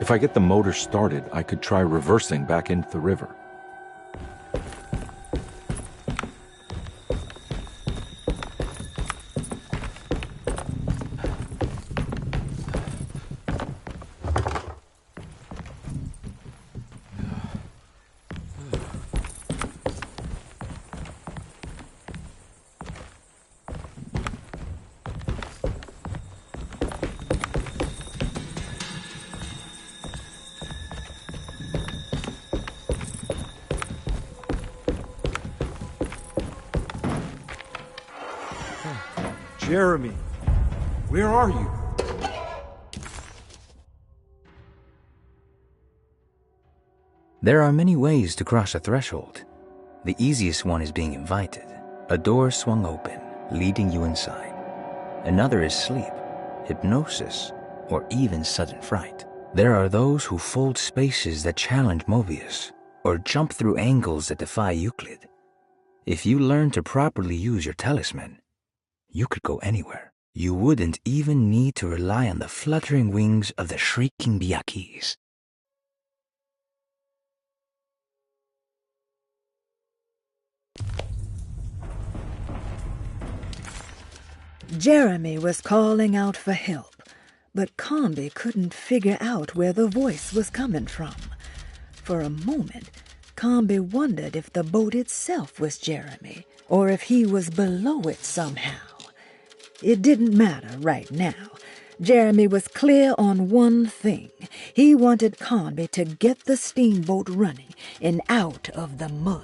If I get the motor started, I could try reversing back into the river. Jeremy, where are you? There are many ways to cross a threshold. The easiest one is being invited. A door swung open, leading you inside. Another is sleep, hypnosis, or even sudden fright. There are those who fold spaces that challenge Mobius, or jump through angles that defy Euclid. If you learn to properly use your talisman, you could go anywhere. You wouldn't even need to rely on the fluttering wings of the shrieking Biakis. Jeremy was calling out for help, but Carnby couldn't figure out where the voice was coming from. For a moment, Carnby wondered if the boat itself was Jeremy, or if he was below it somehow. It didn't matter right now. Jeremy was clear on one thing. He wanted Carnby to get the steamboat running and out of the mud.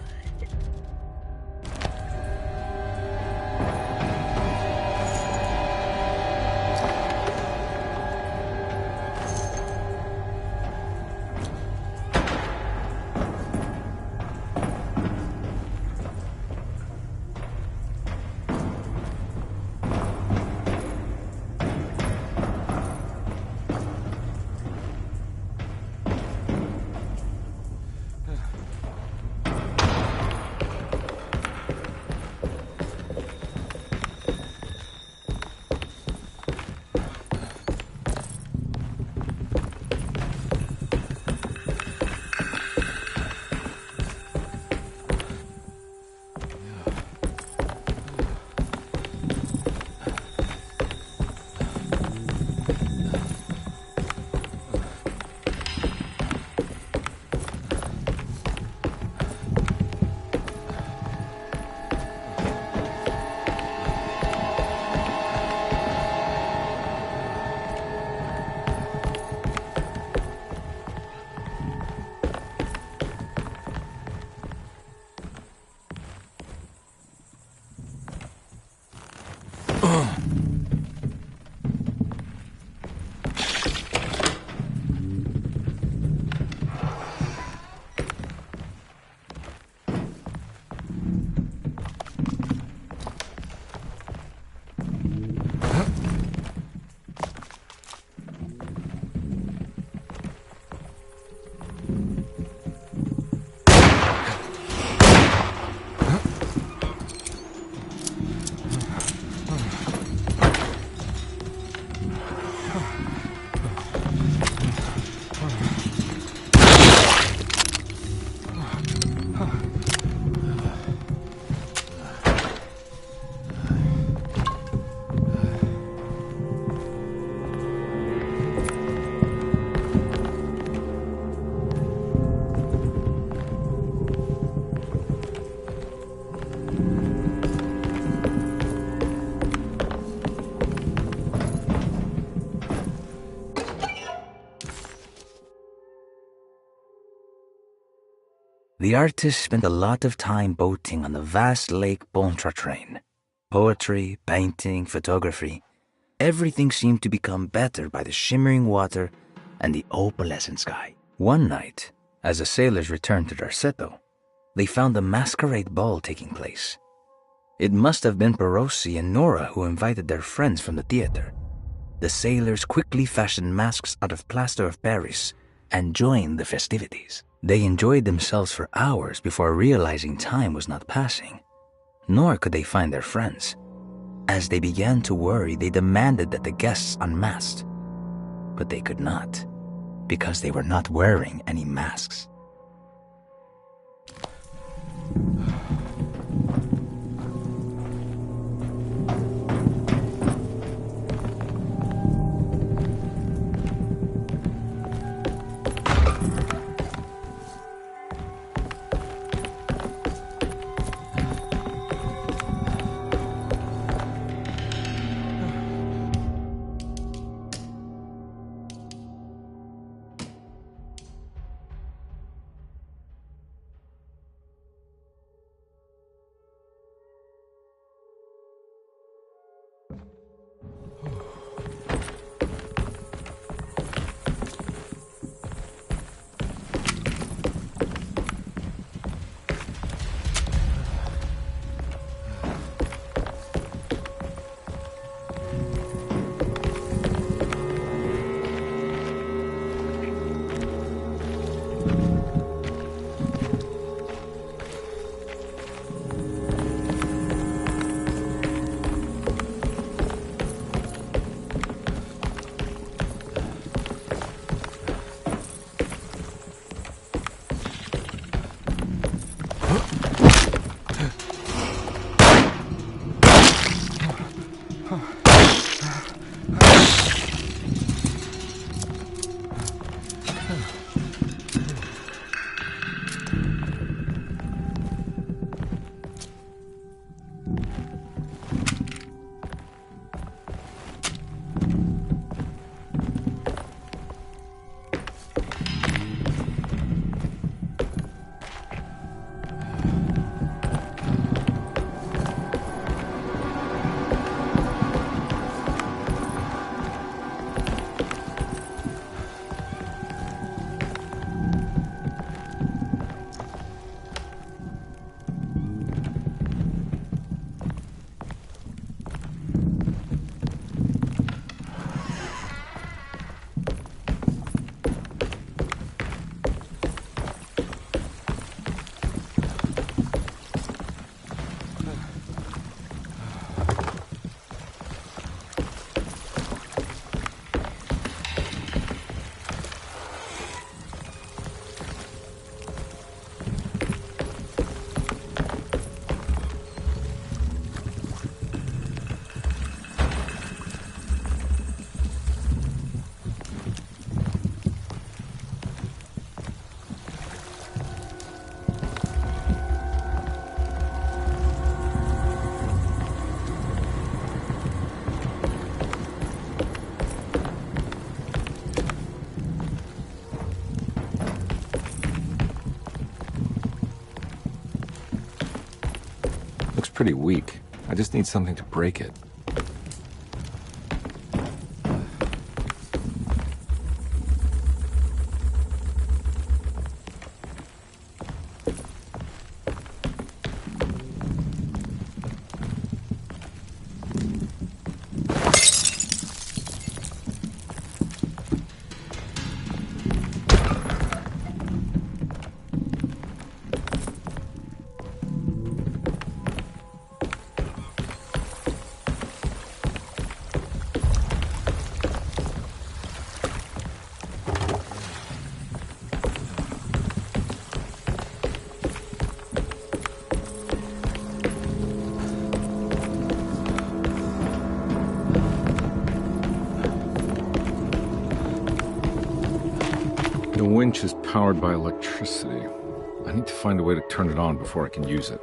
The artist spent a lot of time boating on the vast Lake Pontchartrain. Poetry, painting, photography. Everything seemed to become better by the shimmering water and the opalescent sky. One night, as the sailors returned to Darceto, they found a masquerade ball taking place. It must have been Perosi and Nora who invited their friends from the theater. The sailors quickly fashioned masks out of plaster of Paris and joined the festivities. They enjoyed themselves for hours before realizing time was not passing. Nor could they find their friends. As they began to worry, they demanded that the guests unmasked. But they could not, because they were not wearing any masks. Looks pretty weak. I just need something to break it. The winch is powered by electricity. I need to find a way to turn it on before I can use it.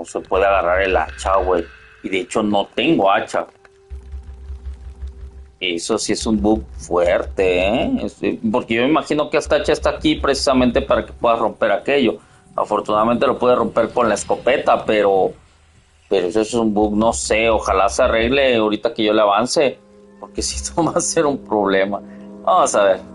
no se puede agarrar el hacha, güey. Y de hecho no tengo hacha. Eso sí es un bug fuerte, ¿eh? Porque yo me imagino que esta hacha está aquí precisamente para que puedas romper aquello. Afortunadamente lo puede romper con la escopeta, pero eso es un bug, no sé. Ojalá se arregle ahorita que yo le avance, porque si esto va a ser un problema. Vamos a ver.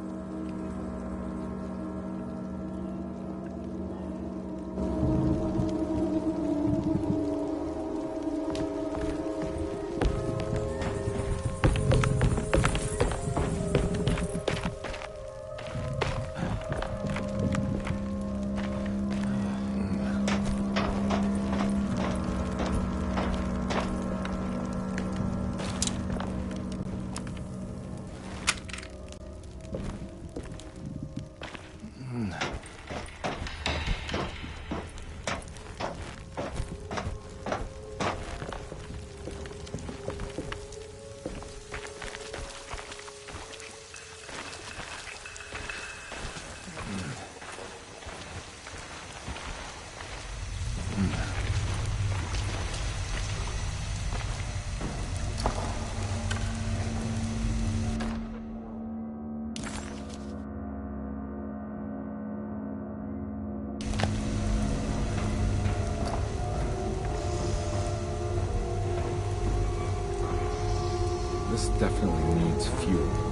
This definitely needs fuel.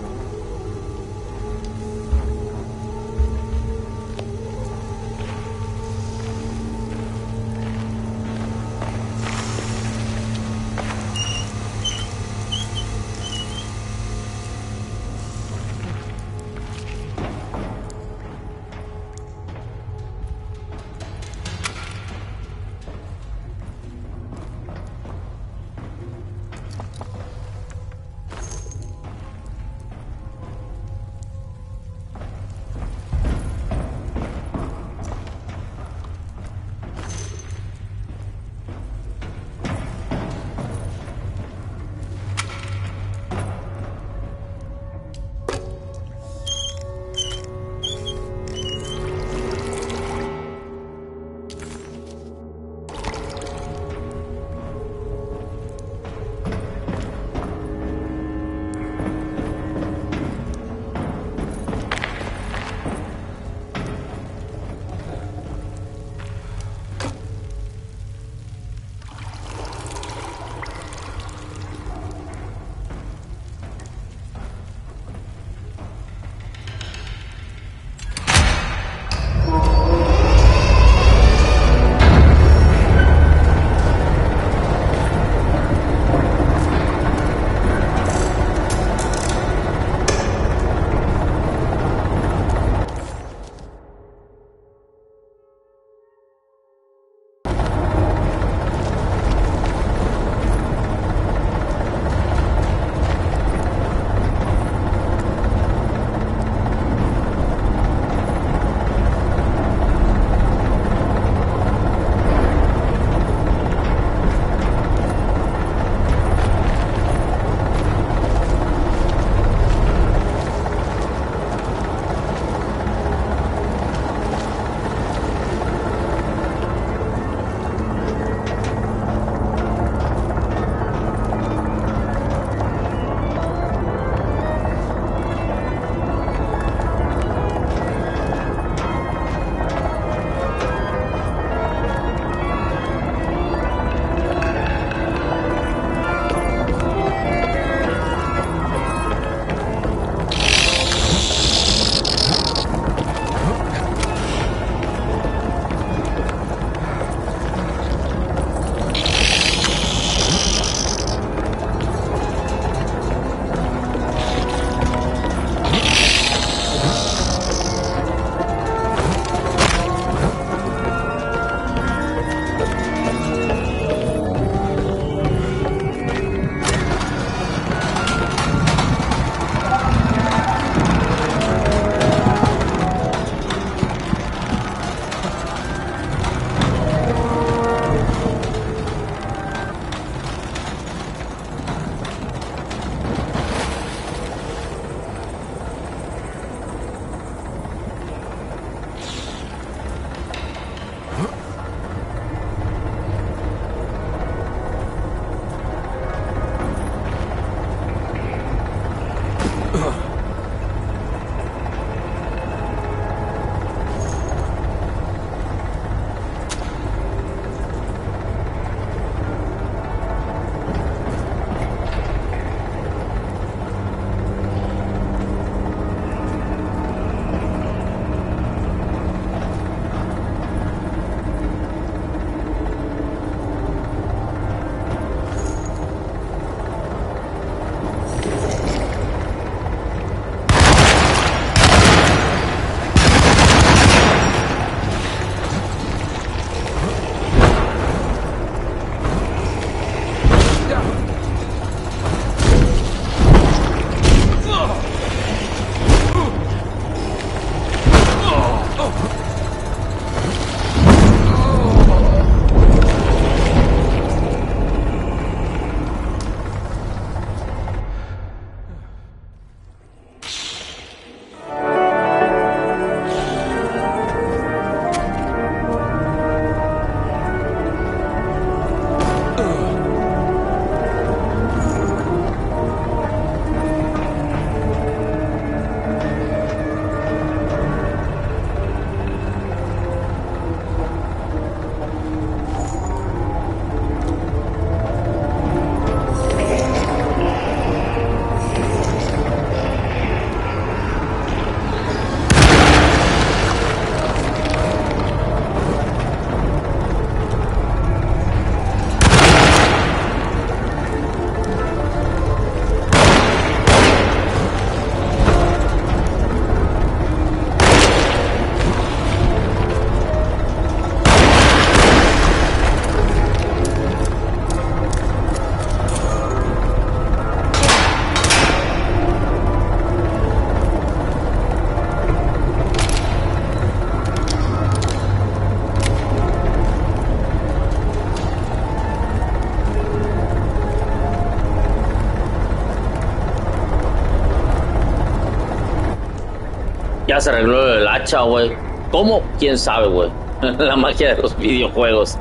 Ya se arregló el hacha, güey. ¿Cómo? ¿Quién sabe, güey? La magia de los videojuegos.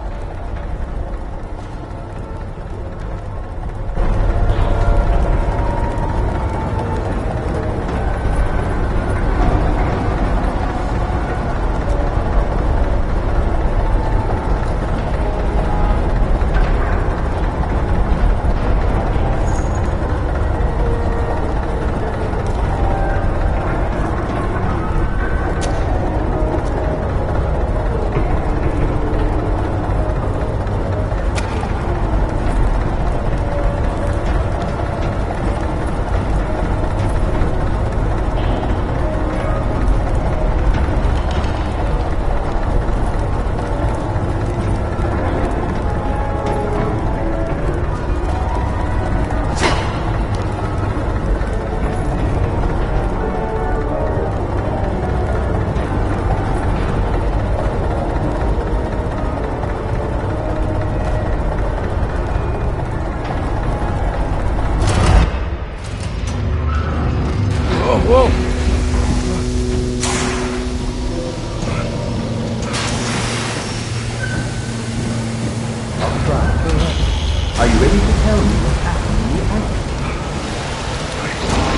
Are you ready to tell me what happened in the attic?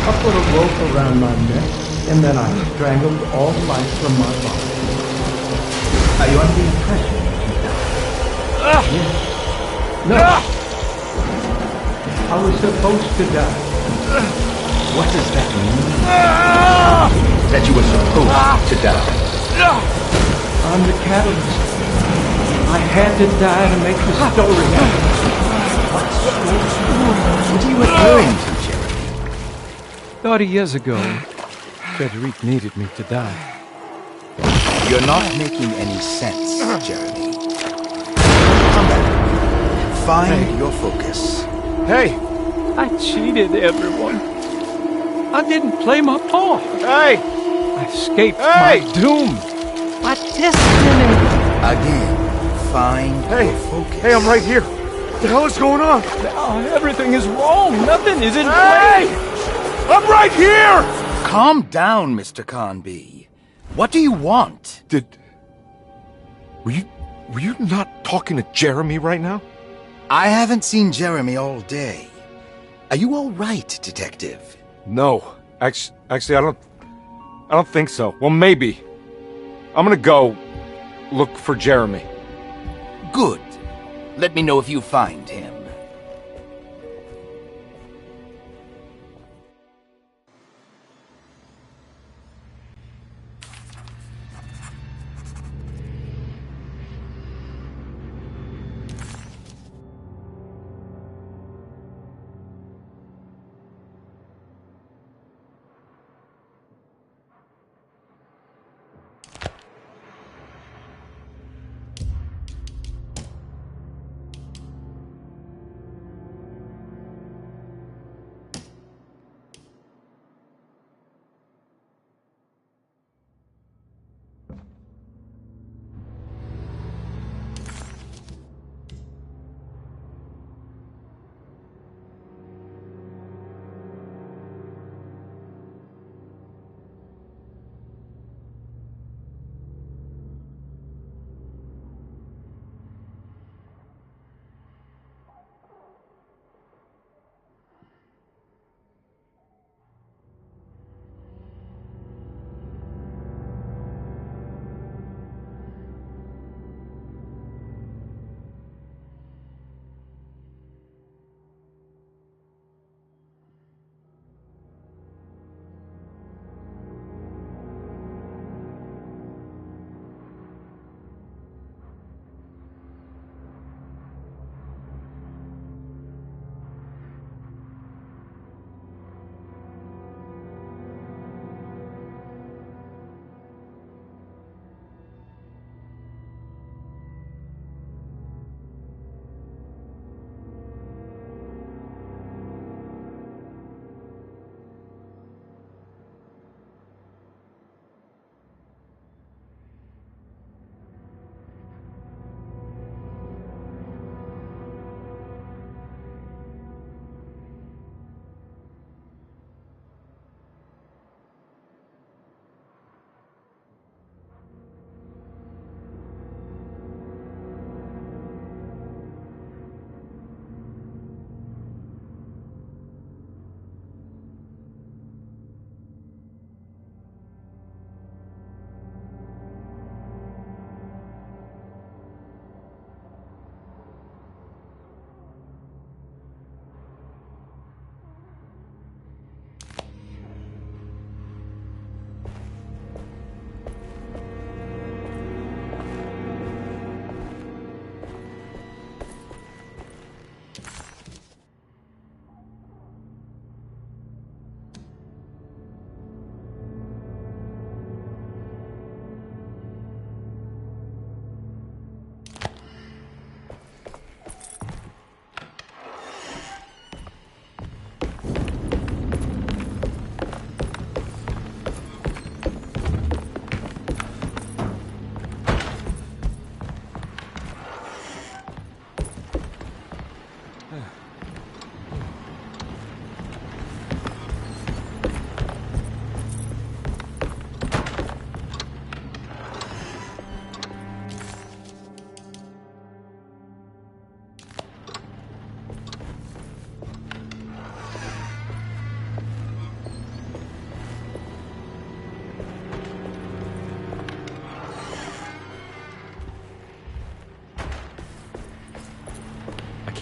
I put a rope around my neck, and then I strangled all life from my body. Are you under the impression that you died? Yes. No. I was supposed to die. What does that mean? That you were supposed to die? I'm the catalyst. I had to die to make the story happen. What are you referring to, Jeremy? 30 years ago, Frederic needed me to die. You're not making any sense, Jeremy. Come back. Find your focus. Hey! I cheated everyone. I didn't play my part. Hey! I escaped my doom. My destiny. Again, find your focus. Hey, I'm right here. What the hell is going on? Now everything is wrong. Nothing is in Hey! place. I'm right here! Calm down, Mr. Carnby. What do you want? Were you not talking to Jeremy right now? I haven't seen Jeremy all day. Are you all right, Detective? No. Actually, I don't think so. Well, maybe. I'm gonna go look for Jeremy. Good. Let me know if you find him.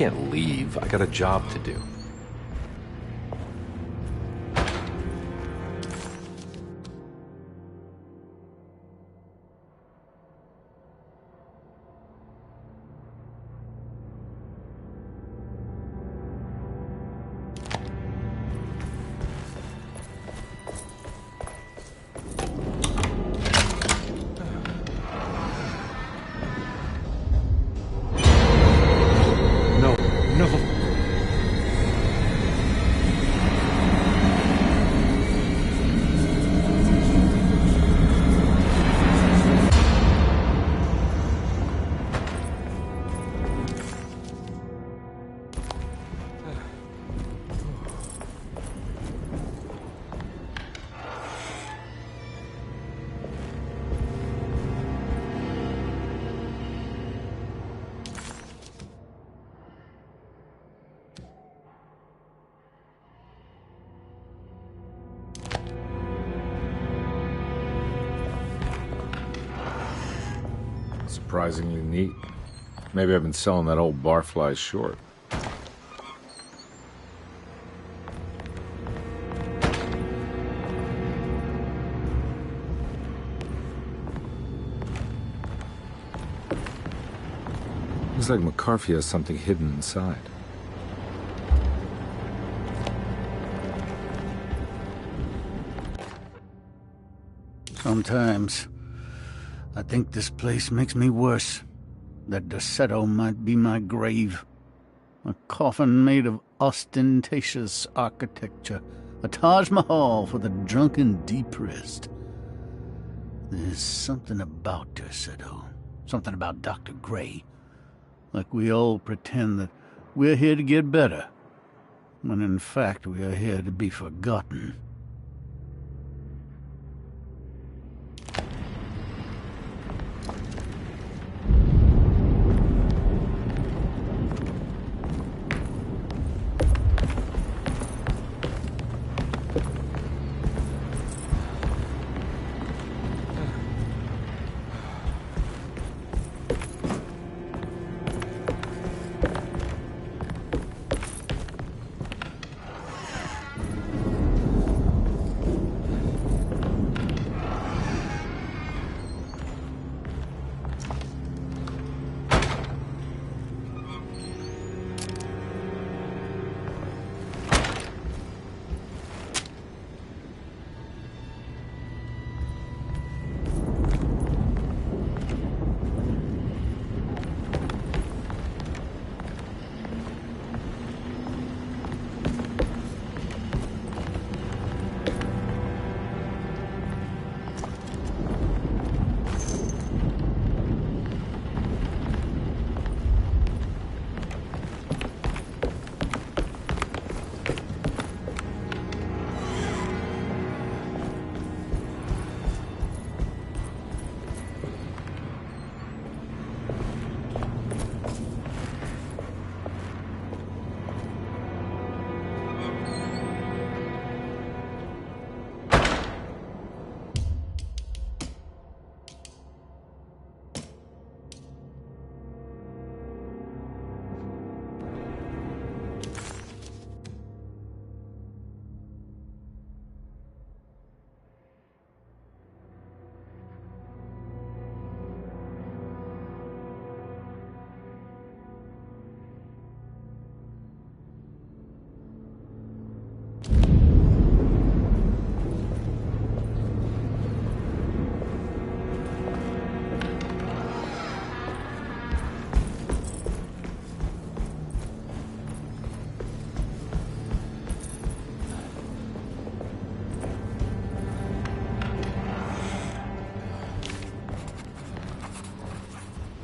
can't leave. I got a job to do. Surprisingly neat. Maybe I've been selling that old barfly short. Looks like McCarthy has something hidden inside. Sometimes I think this place makes me worse. That Dorsetto might be my grave. A coffin made of ostentatious architecture. A Taj Mahal for the drunken depressed. There's something about Dorsetto. Something about Dr. Gray. Like we all pretend that we're here to get better. When in fact we are here to be forgotten.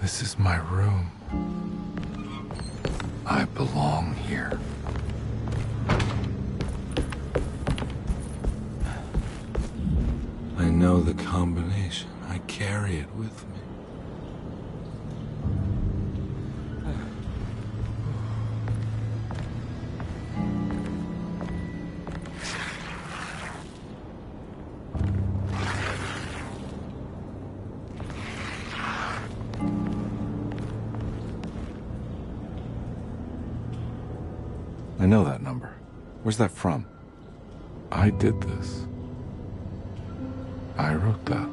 This is my room. I belong here. I know the combination. I carry it with me. I know that number. Where's that from? I did this. I wrote that.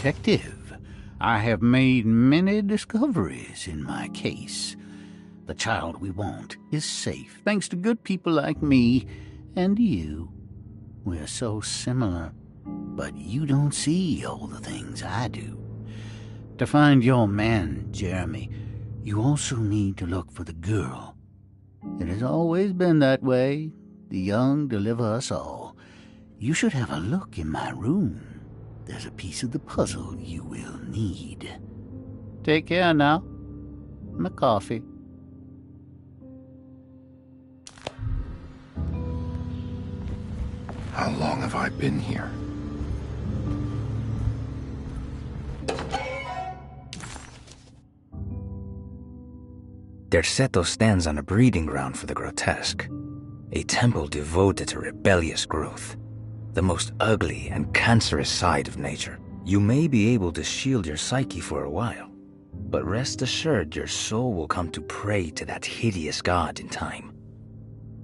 Detective, I have made many discoveries in my case. The child we want is safe, thanks to good people like me and you. We're so similar, but you don't see all the things I do. To find your man, Jeremy, you also need to look for the girl. It has always been that way. The young deliver us all. You should have a look in my room. There's a piece of the puzzle you will need. Take care now. My coffee. How long have I been here? Derceto stands on a breeding ground for the grotesque, a temple devoted to rebellious growth, the most ugly and cancerous side of nature. You may be able to shield your psyche for a while, but rest assured your soul will come to pray to that hideous god in time.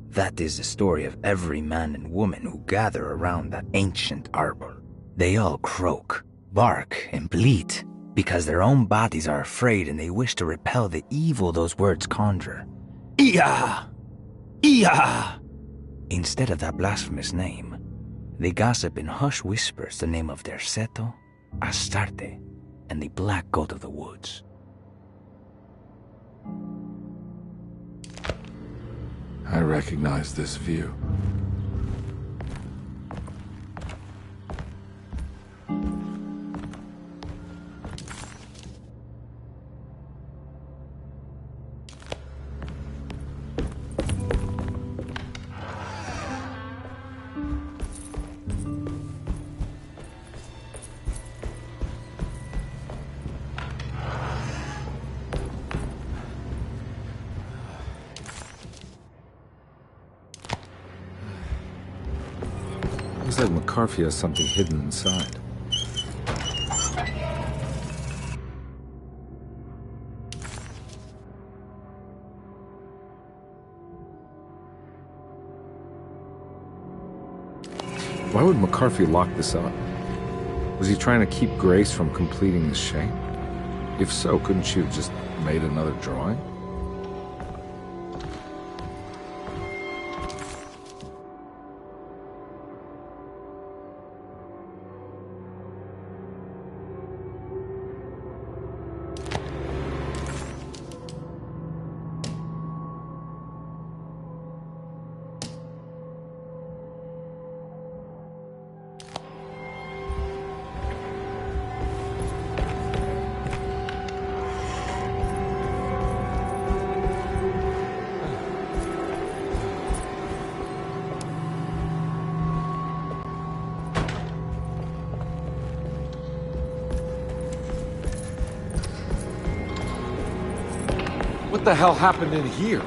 That is the story of every man and woman who gather around that ancient arbor. They all croak, bark, and bleat because their own bodies are afraid and they wish to repel the evil those words conjure. Iya! Iya! Instead of that blasphemous name, they gossip in hushed whispers the name of their Seto, Astarte, and the Black Goat of the Woods. I recognize this view. Looks like McCarthy has something hidden inside. Why would McCarthy lock this up? Was he trying to keep Grace from completing the shape? If so, couldn't she have just made another drawing? What the hell happened in here?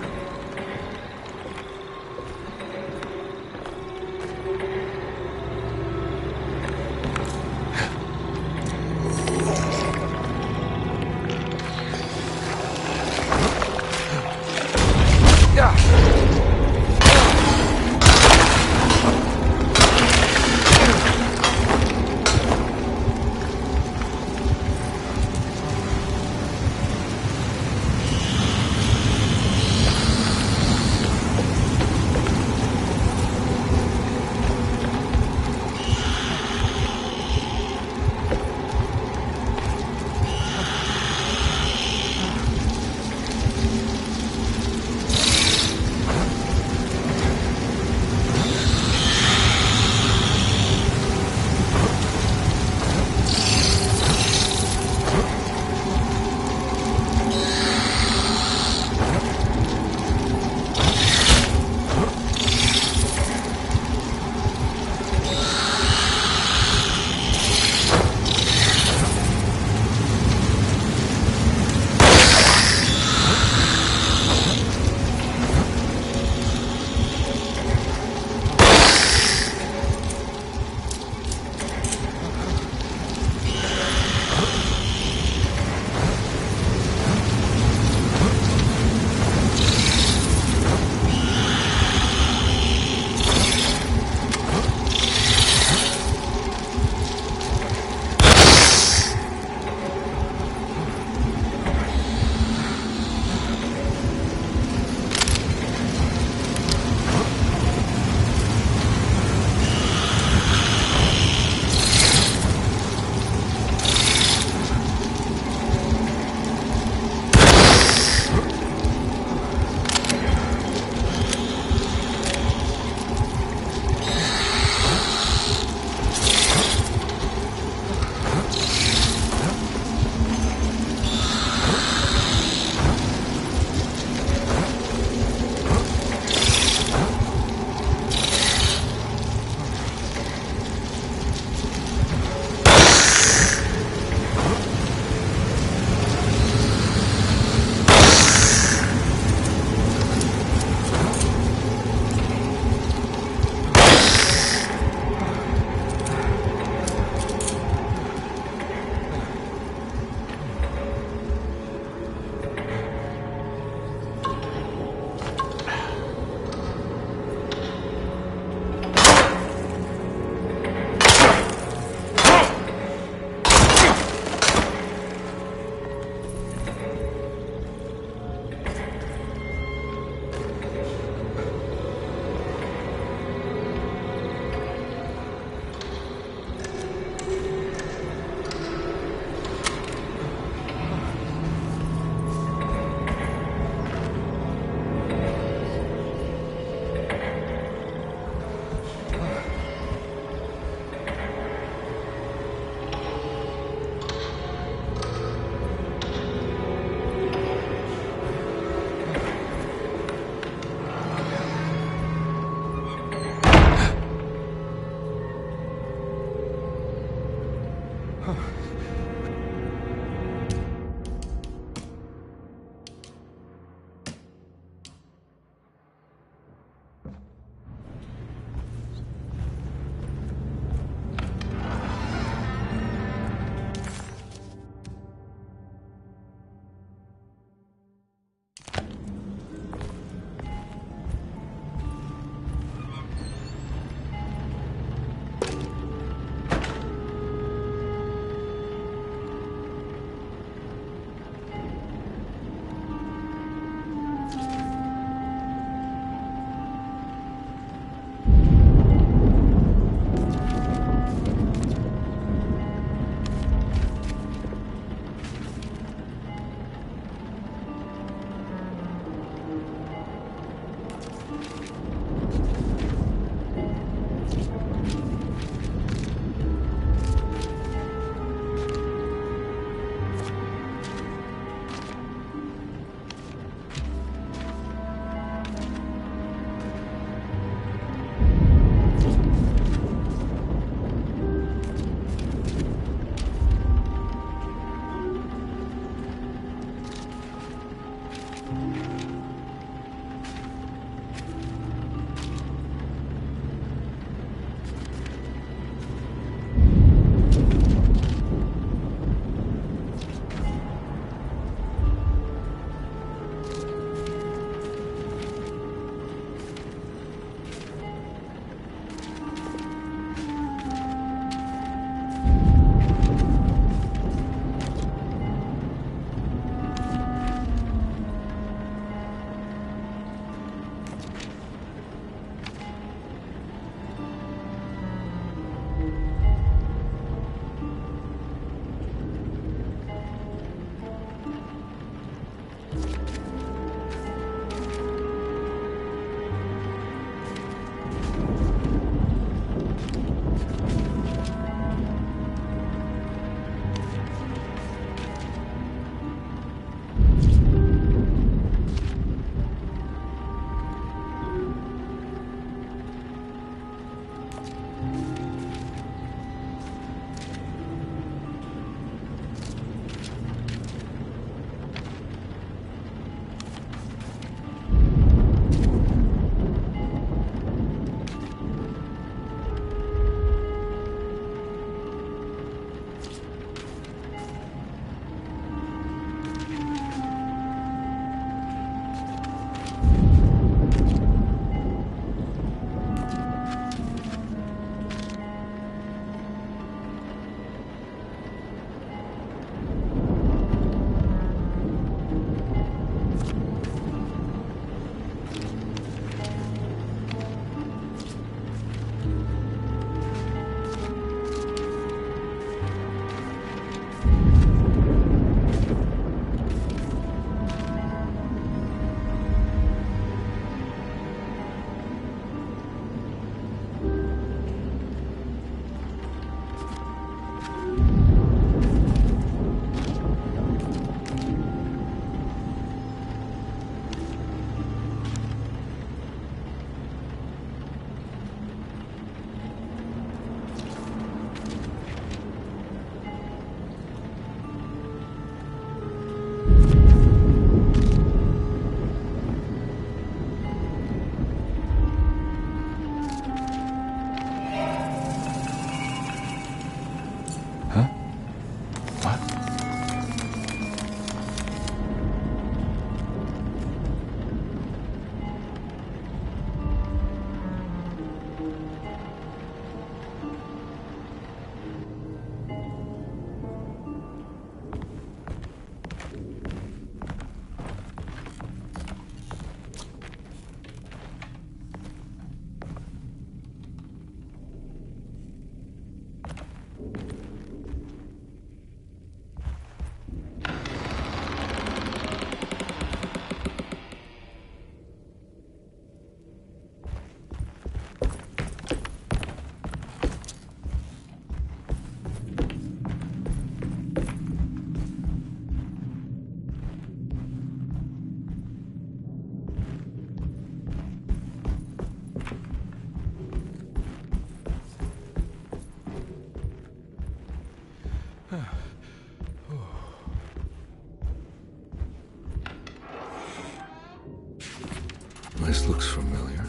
This looks familiar.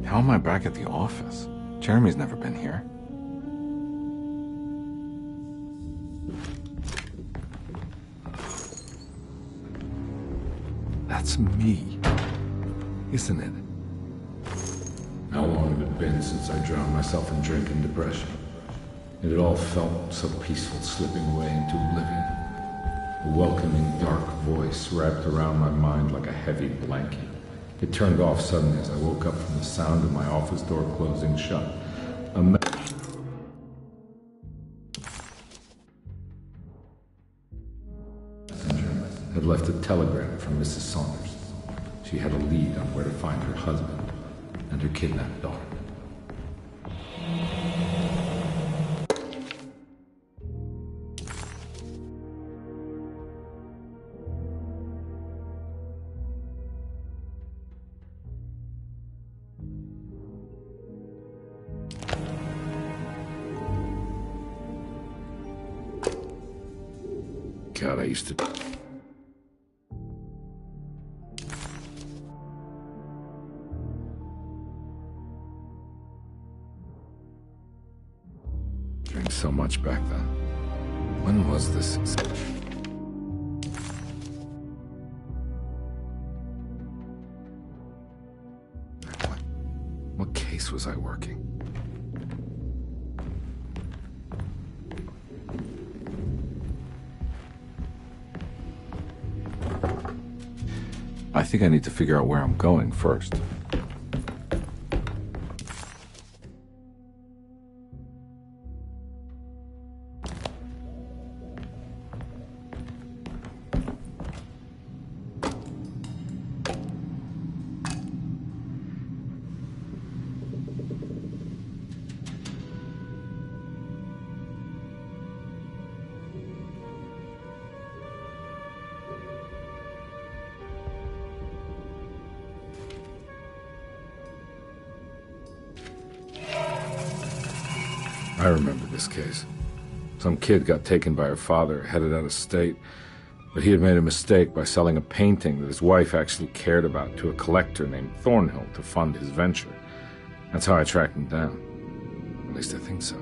How am I back at the office? Jeremy's never been here. That's me, isn't it? How long had it been since I drowned myself in drink and depression? It had all felt so peaceful, slipping away into oblivion. A welcoming, dark voice wrapped around my mind like a heavy blanket. It turned off suddenly as I woke up from the sound of my office door closing shut. A messenger had left a telegram from Mrs. Saunders. She had a lead on where to find her husband and her kidnapped daughter. God, I used to... drink so much back then. When was this? What case was I working? I think I need to figure out where I'm going first. I remember this case. Some kid got taken by her father, headed out of state, but he had made a mistake by selling a painting that his wife actually cared about to a collector named Thornhill to fund his venture. That's how I tracked him down. At least I think so.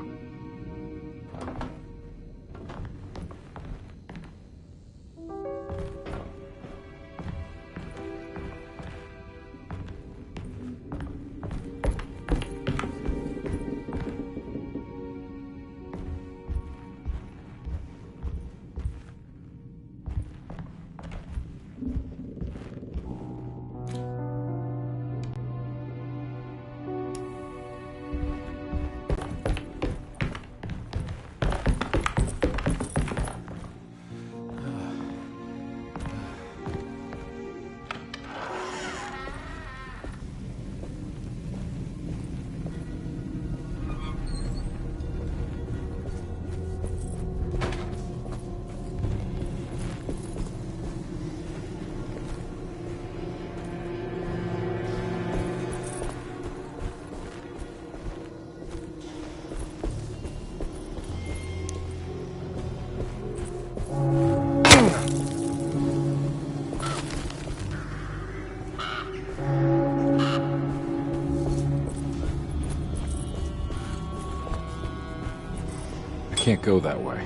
Can't go that way.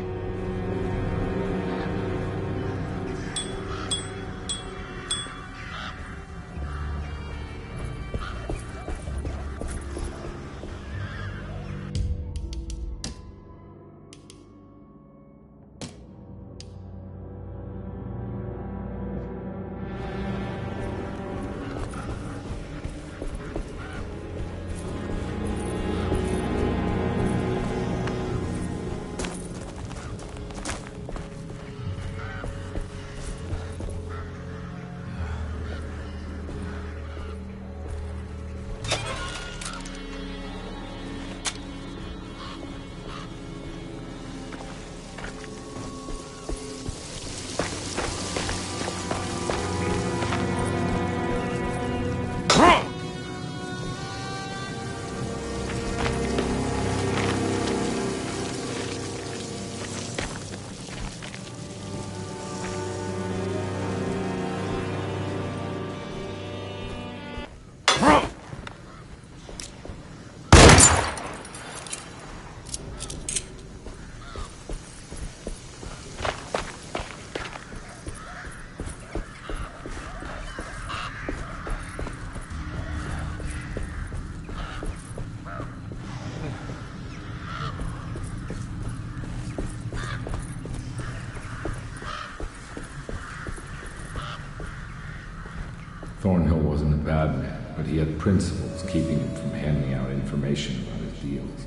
bad man, but he had principles keeping him from handing out information about his deals.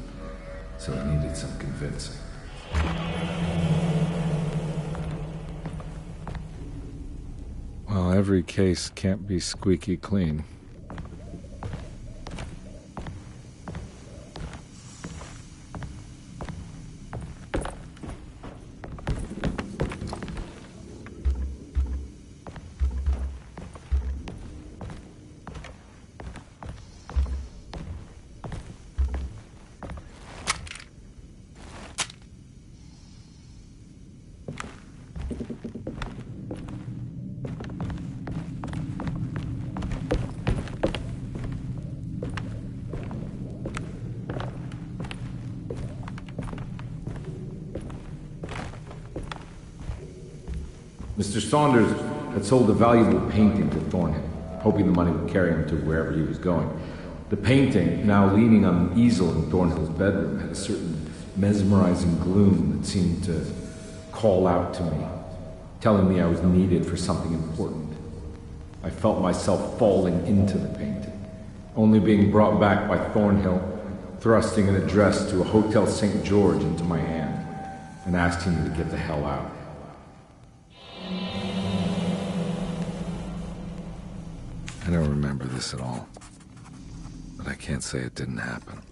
So it needed some convincing. Well, every case can't be squeaky clean. Mr. Saunders had sold a valuable painting to Thornhill, hoping the money would carry him to wherever he was going. The painting, now leaning on an easel in Thornhill's bedroom, had a certain mesmerizing gloom that seemed to call out to me, telling me I was needed for something important. I felt myself falling into the painting, only being brought back by Thornhill, thrusting an address to a Hotel St. George into my hand and asking me to get the hell out. I don't remember this at all, but I can't say it didn't happen.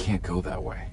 can't go that way.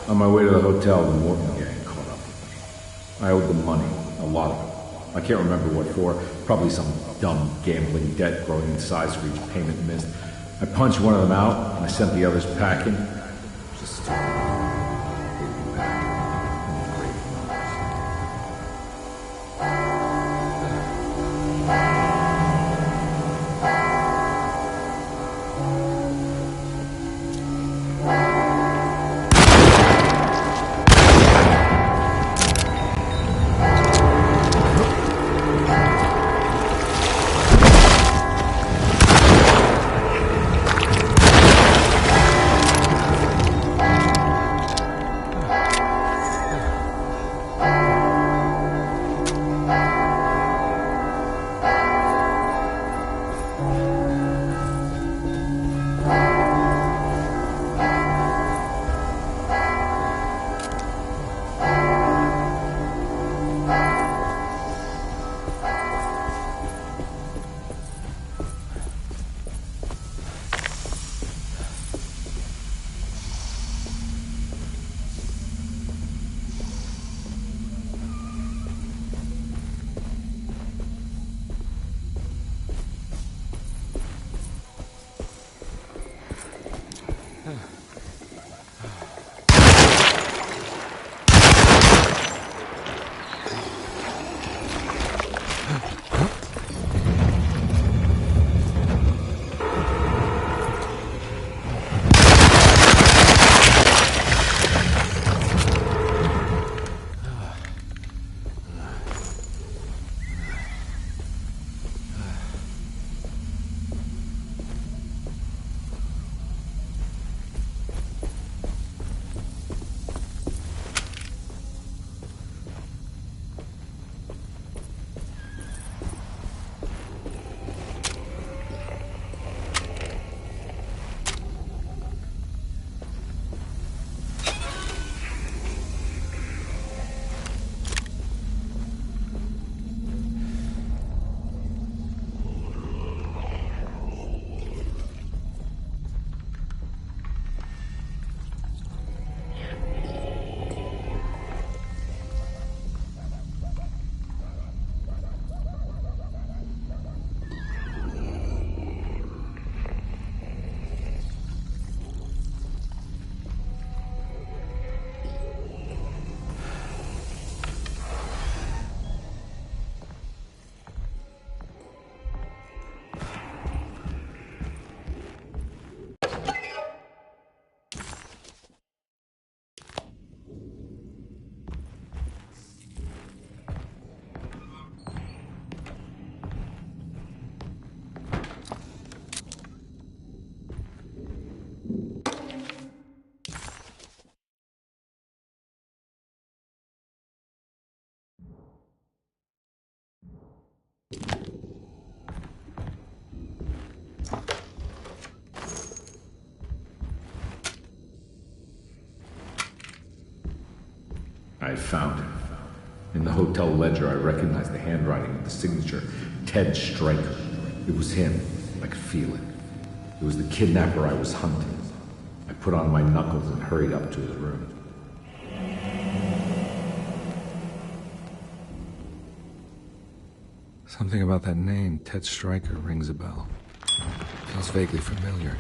On my way to the hotel, the Morton gang caught up with me. I owed them money, a lot of it. I can't remember what for, probably some dumb gambling debt growing in size for each payment missed. I punched one of them out, and I sent the others packing. Just they'd be back in the great months. found him. In the hotel ledger, I recognized the handwriting of the signature, Ted Stryker. It was him. I could feel it. It was the kidnapper I was hunting. I put on my knuckles and hurried up to his room. Something about that name, Ted Stryker, rings a bell. Feels vaguely familiar.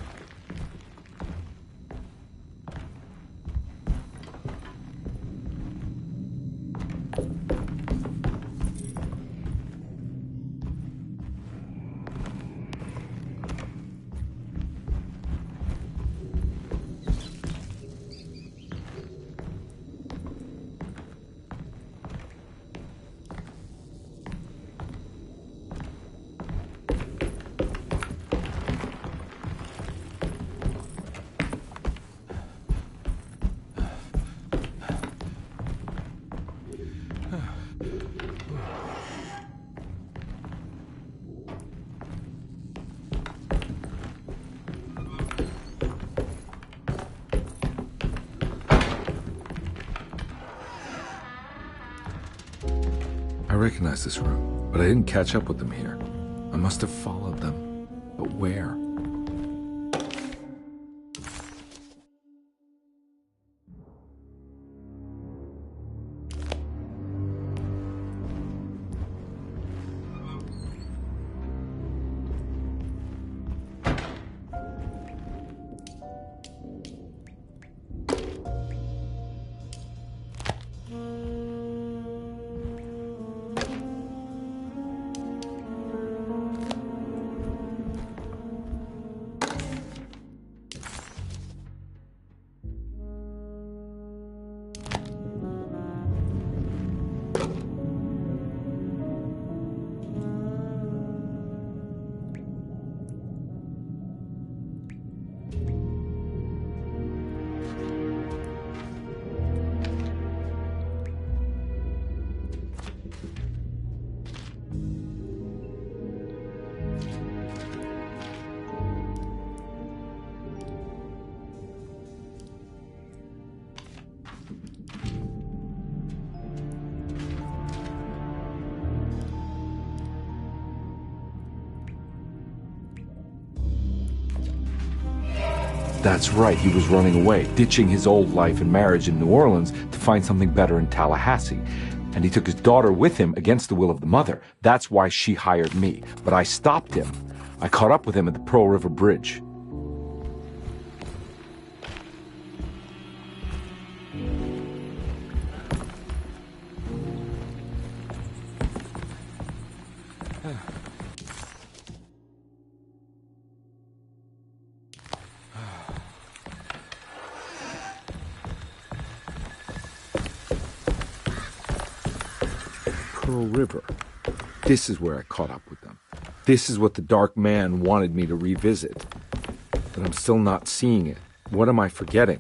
I recognize this room, but I didn't catch up with them here. I must have followed them. But where? That's right, he was running away, ditching his old life and marriage in New Orleans to find something better in Tallahassee. And he took his daughter with him against the will of the mother. That's why she hired me. But I stopped him. I caught up with him at the Pearl River Bridge. Pearl River. This is where I caught up with them. This is what the Dark Man wanted me to revisit. But I'm still not seeing it. What am I forgetting?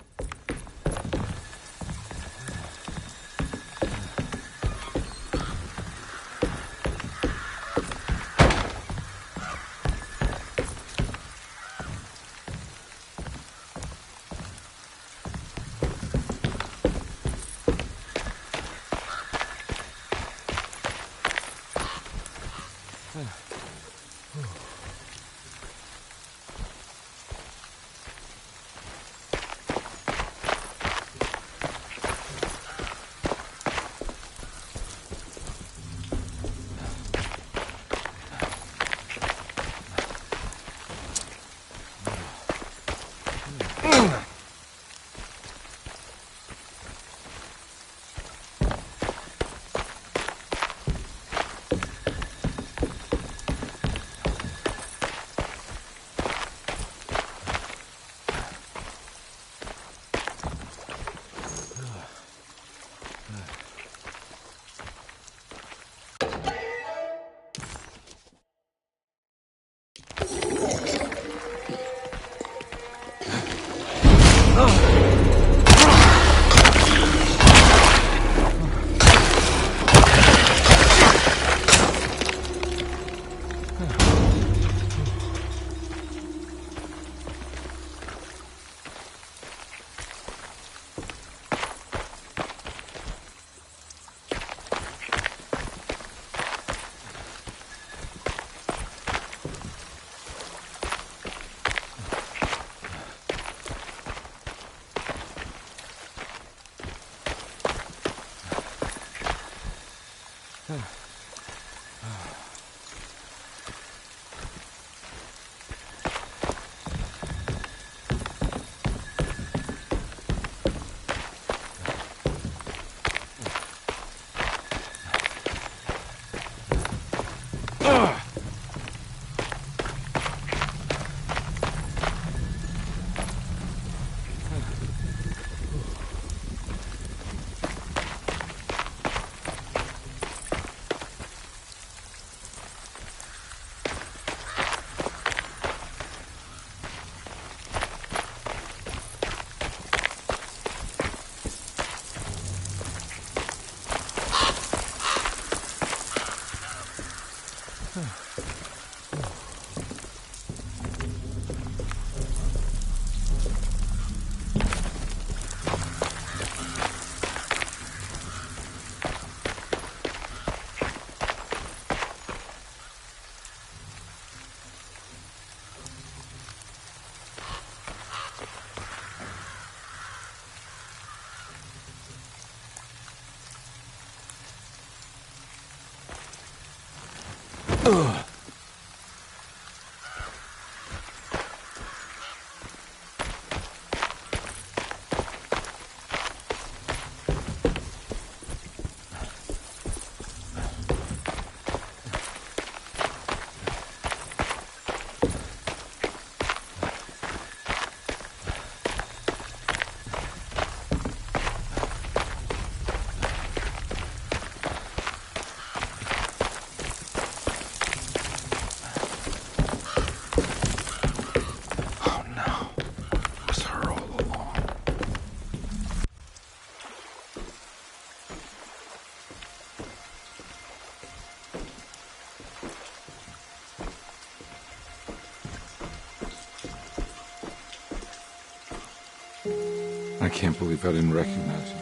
I can't believe I didn't recognize you.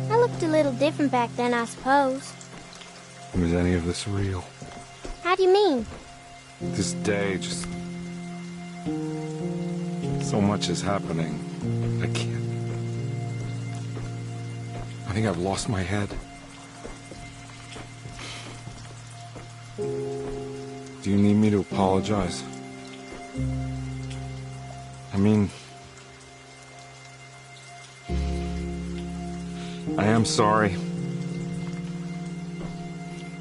I looked a little different back then, I suppose. Was any of this real? How do you mean? This day, just... so much is happening. I can't... I think I've lost my head. Do you need me to apologize? I mean... I am sorry.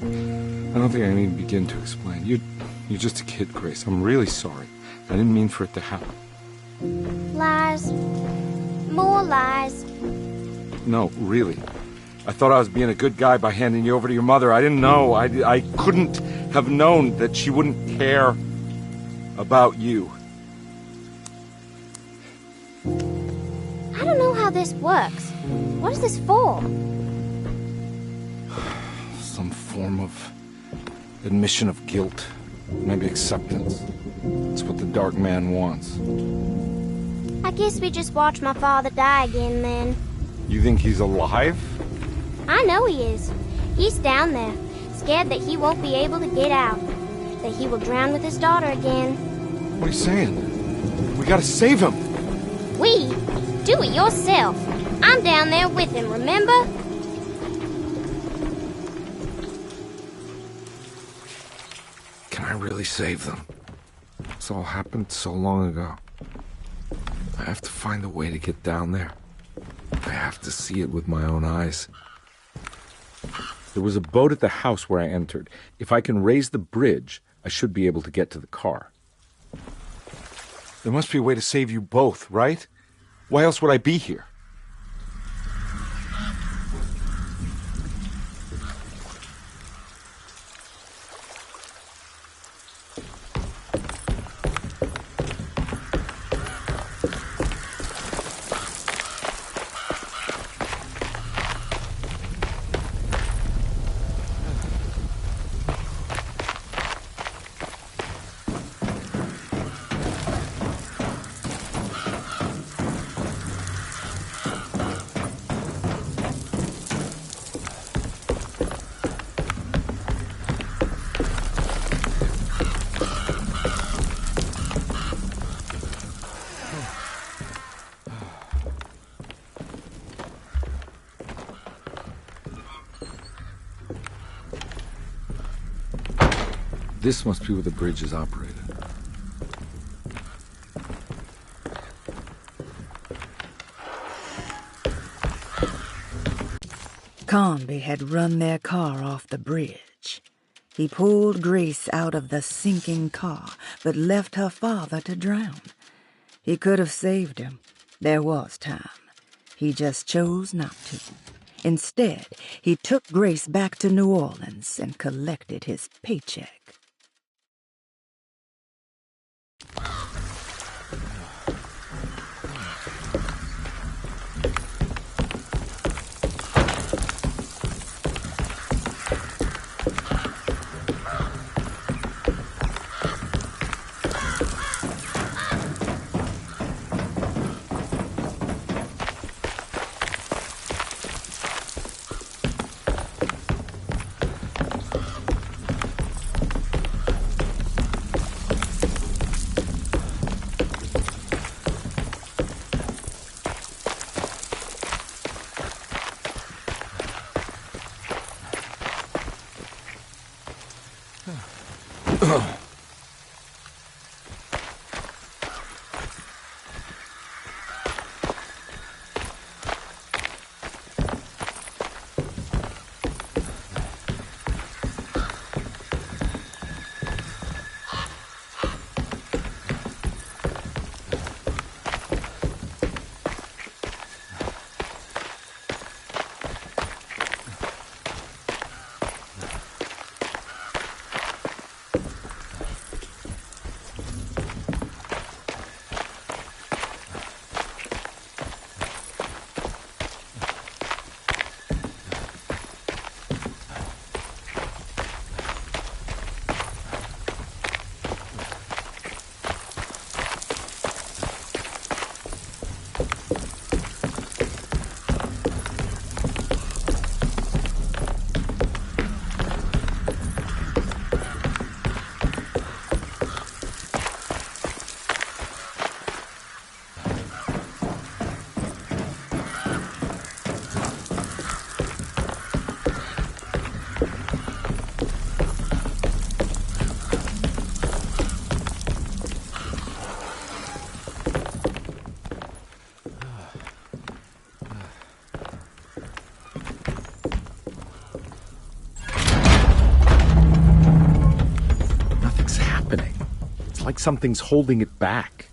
I don't think I need to begin to explain. You're just a kid, Grace. I'm really sorry. I didn't mean for it to happen. Lies. More lies. No, really. I thought I was being a good guy by handing you over to your mother. I didn't know. I couldn't have known that she wouldn't care about you. I don't know how this works. What is this for? Some form of admission of guilt. Maybe acceptance. It's what the Dark Man wants. I guess we just watch my father die again, then. You think he's alive? I know he is. He's down there, scared that he won't be able to get out. That he will drown with his daughter again. What are you saying? We gotta save him! We? Do it yourself. I'm down there with him, remember? Can I really save them? This all happened so long ago. I have to find a way to get down there. I have to see it with my own eyes. There was a boat at the house where I entered. If I can raise the bridge, I should be able to get to the car. There must be a way to save you both, right? Why else would I be here? This must be where the bridge is operated. Carnby had run their car off the bridge. He pulled Grace out of the sinking car, but left her father to drown. He could have saved him. There was time. He just chose not to. Instead, he took Grace back to New Orleans and collected his paycheck. Like something's holding it back.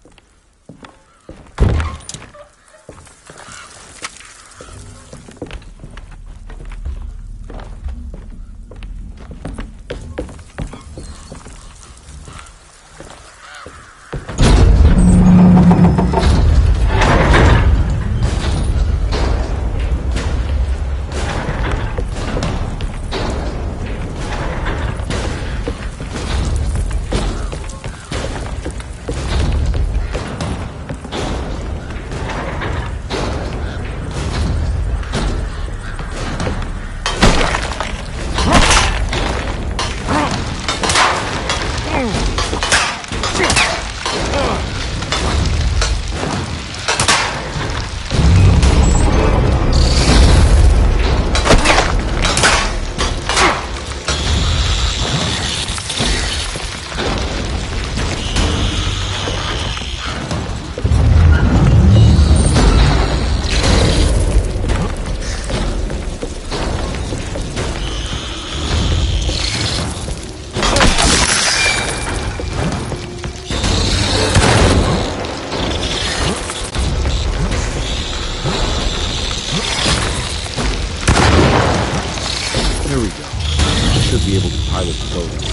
There we go. I should be able to pilot the boat.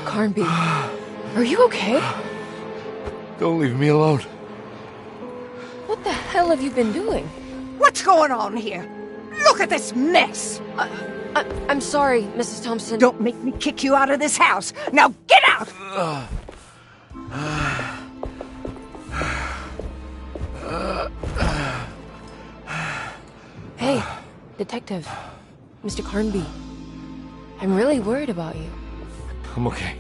Carnby, are you okay? Don't leave me alone. What the hell have you been doing? What's going on here? Look at this mess! I'm sorry, Mrs. Thompson. Don't make me kick you out of this house. Now get out! Hey, Detective. Mr. Carnby. I'm really worried about you. I'm okay.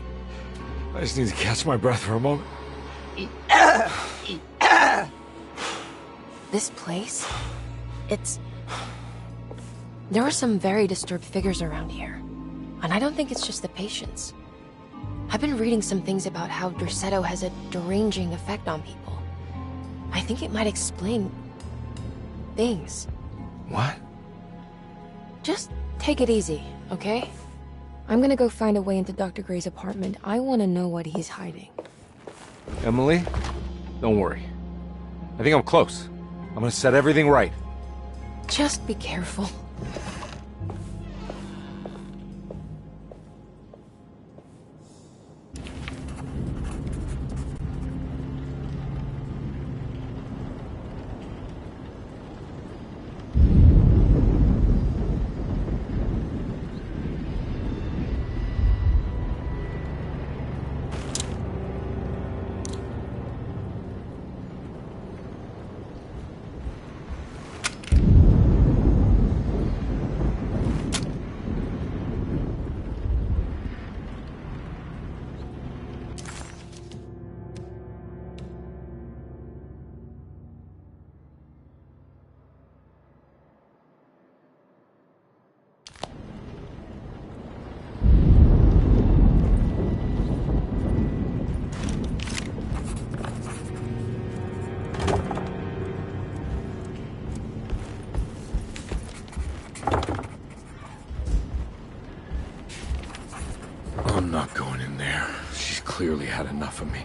I just need to catch my breath for a moment. This place? There are some very disturbed figures around here. And I don't think it's just the patients. I've been reading some things about how Derceto has a deranging effect on people. I think it might explain things. What? Just take it easy, okay? I'm gonna go find a way into Dr. Gray's apartment. I want to know what he's hiding. Emily, don't worry. I think I'm close. I'm gonna set everything right. Just be careful. clearly had enough of me.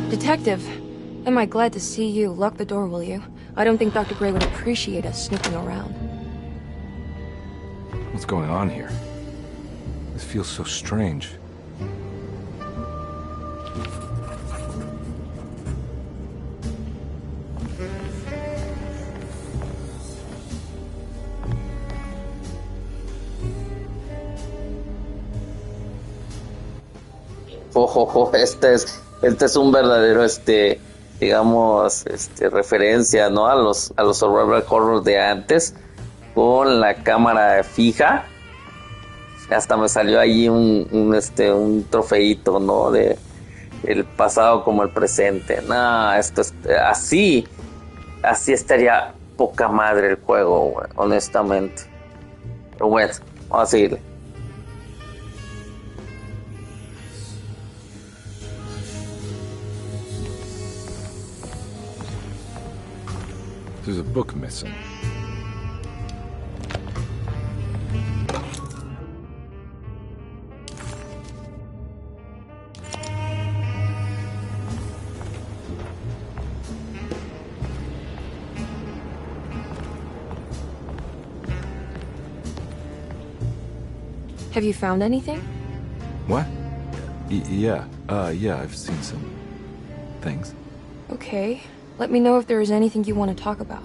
Detective, am I glad to see you. Lock the door, will you? I don't think Dr. Gray would appreciate us snooping around. What's going on here? This feels so strange. Este es un verdadero, digamos, referencia, ¿no? A los survival horror de antes, con la cámara fija. Hasta me salió allí un trofeito, ¿no? De el pasado como el presente. No, esto es así estaría poca madre el juego, güey, honestamente. Pero bueno, vamos a seguirle. There's a book missing. Have you found anything? What? Yeah, I've seen some things. Okay. Let me know if there is anything you want to talk about.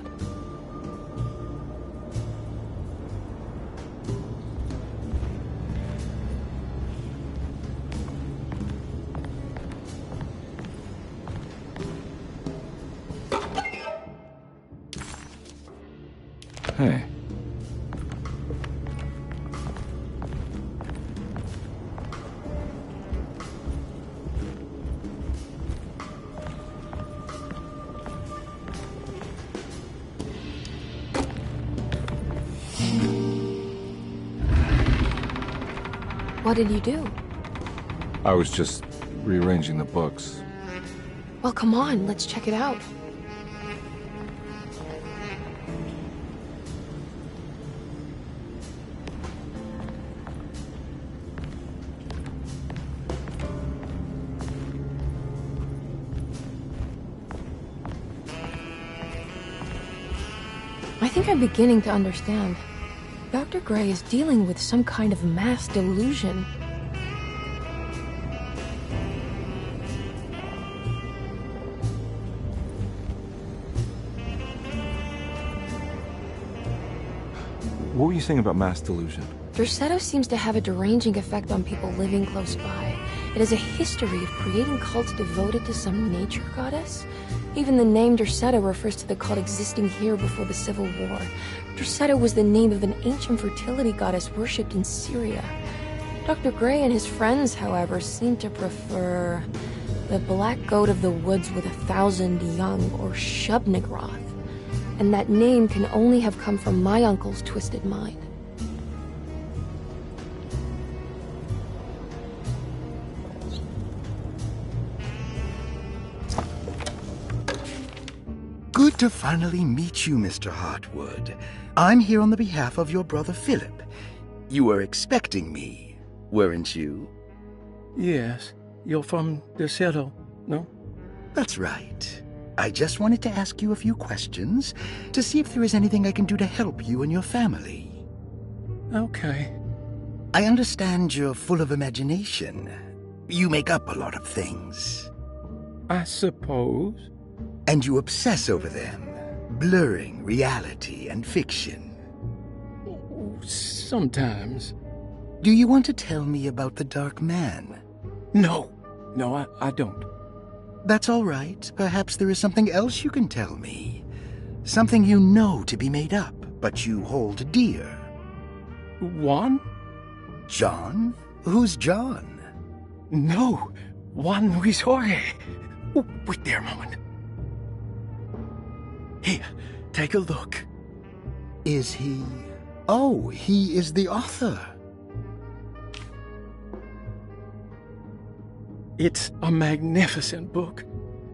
Hey. What did you do? I was just rearranging the books. Well, come on, let's check it out. I think I'm beginning to understand. Dr. Gray is dealing with some kind of mass delusion. What were you saying about mass delusion? Derceto seems to have a deranging effect on people living close by. It has a history of creating cults devoted to some nature goddess. Even the name Derceto refers to the cult existing here before the Civil War. Derceto was the name of an ancient fertility goddess worshipped in Syria. Dr. Gray and his friends, however, seem to prefer the black goat of the woods with 1,000 young, or Shub-Nigroth. And that name can only have come from my uncle's twisted mind. to finally meet you, Mr. Hartwood. I'm here on the behalf of your brother Philip. You were expecting me, weren't you? Yes. You're from Deseto, no? That's right. I just wanted to ask you a few questions to see if there is anything I can do to help you and your family. Okay. I understand you're full of imagination. You make up a lot of things. I suppose. And you obsess over them, blurring reality and fiction. Sometimes. Do you want to tell me about the Dark Man? No, I don't. That's all right. Perhaps there is something else you can tell me. Something you know to be made up, but you hold dear. Juan? John? Who's John? No, Juan Luis Jorge. Oh, wait there a moment. Here, take a look. Is he... Oh, he is the author. It's a magnificent book.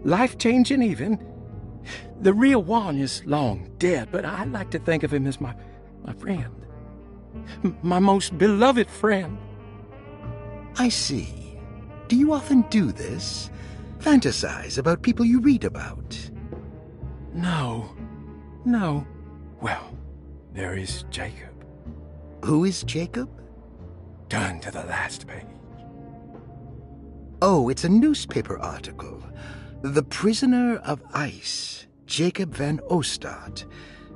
Life-changing even. The real Juan is long dead, but I like to think of him as my friend. My most beloved friend. I see. Do you often do this? Fantasize about people you read about? No. Well, there is Jacob. Who is Jacob? Turn to the last page. Oh, it's a newspaper article. The Prisoner of Ice, Jacob van Ostad.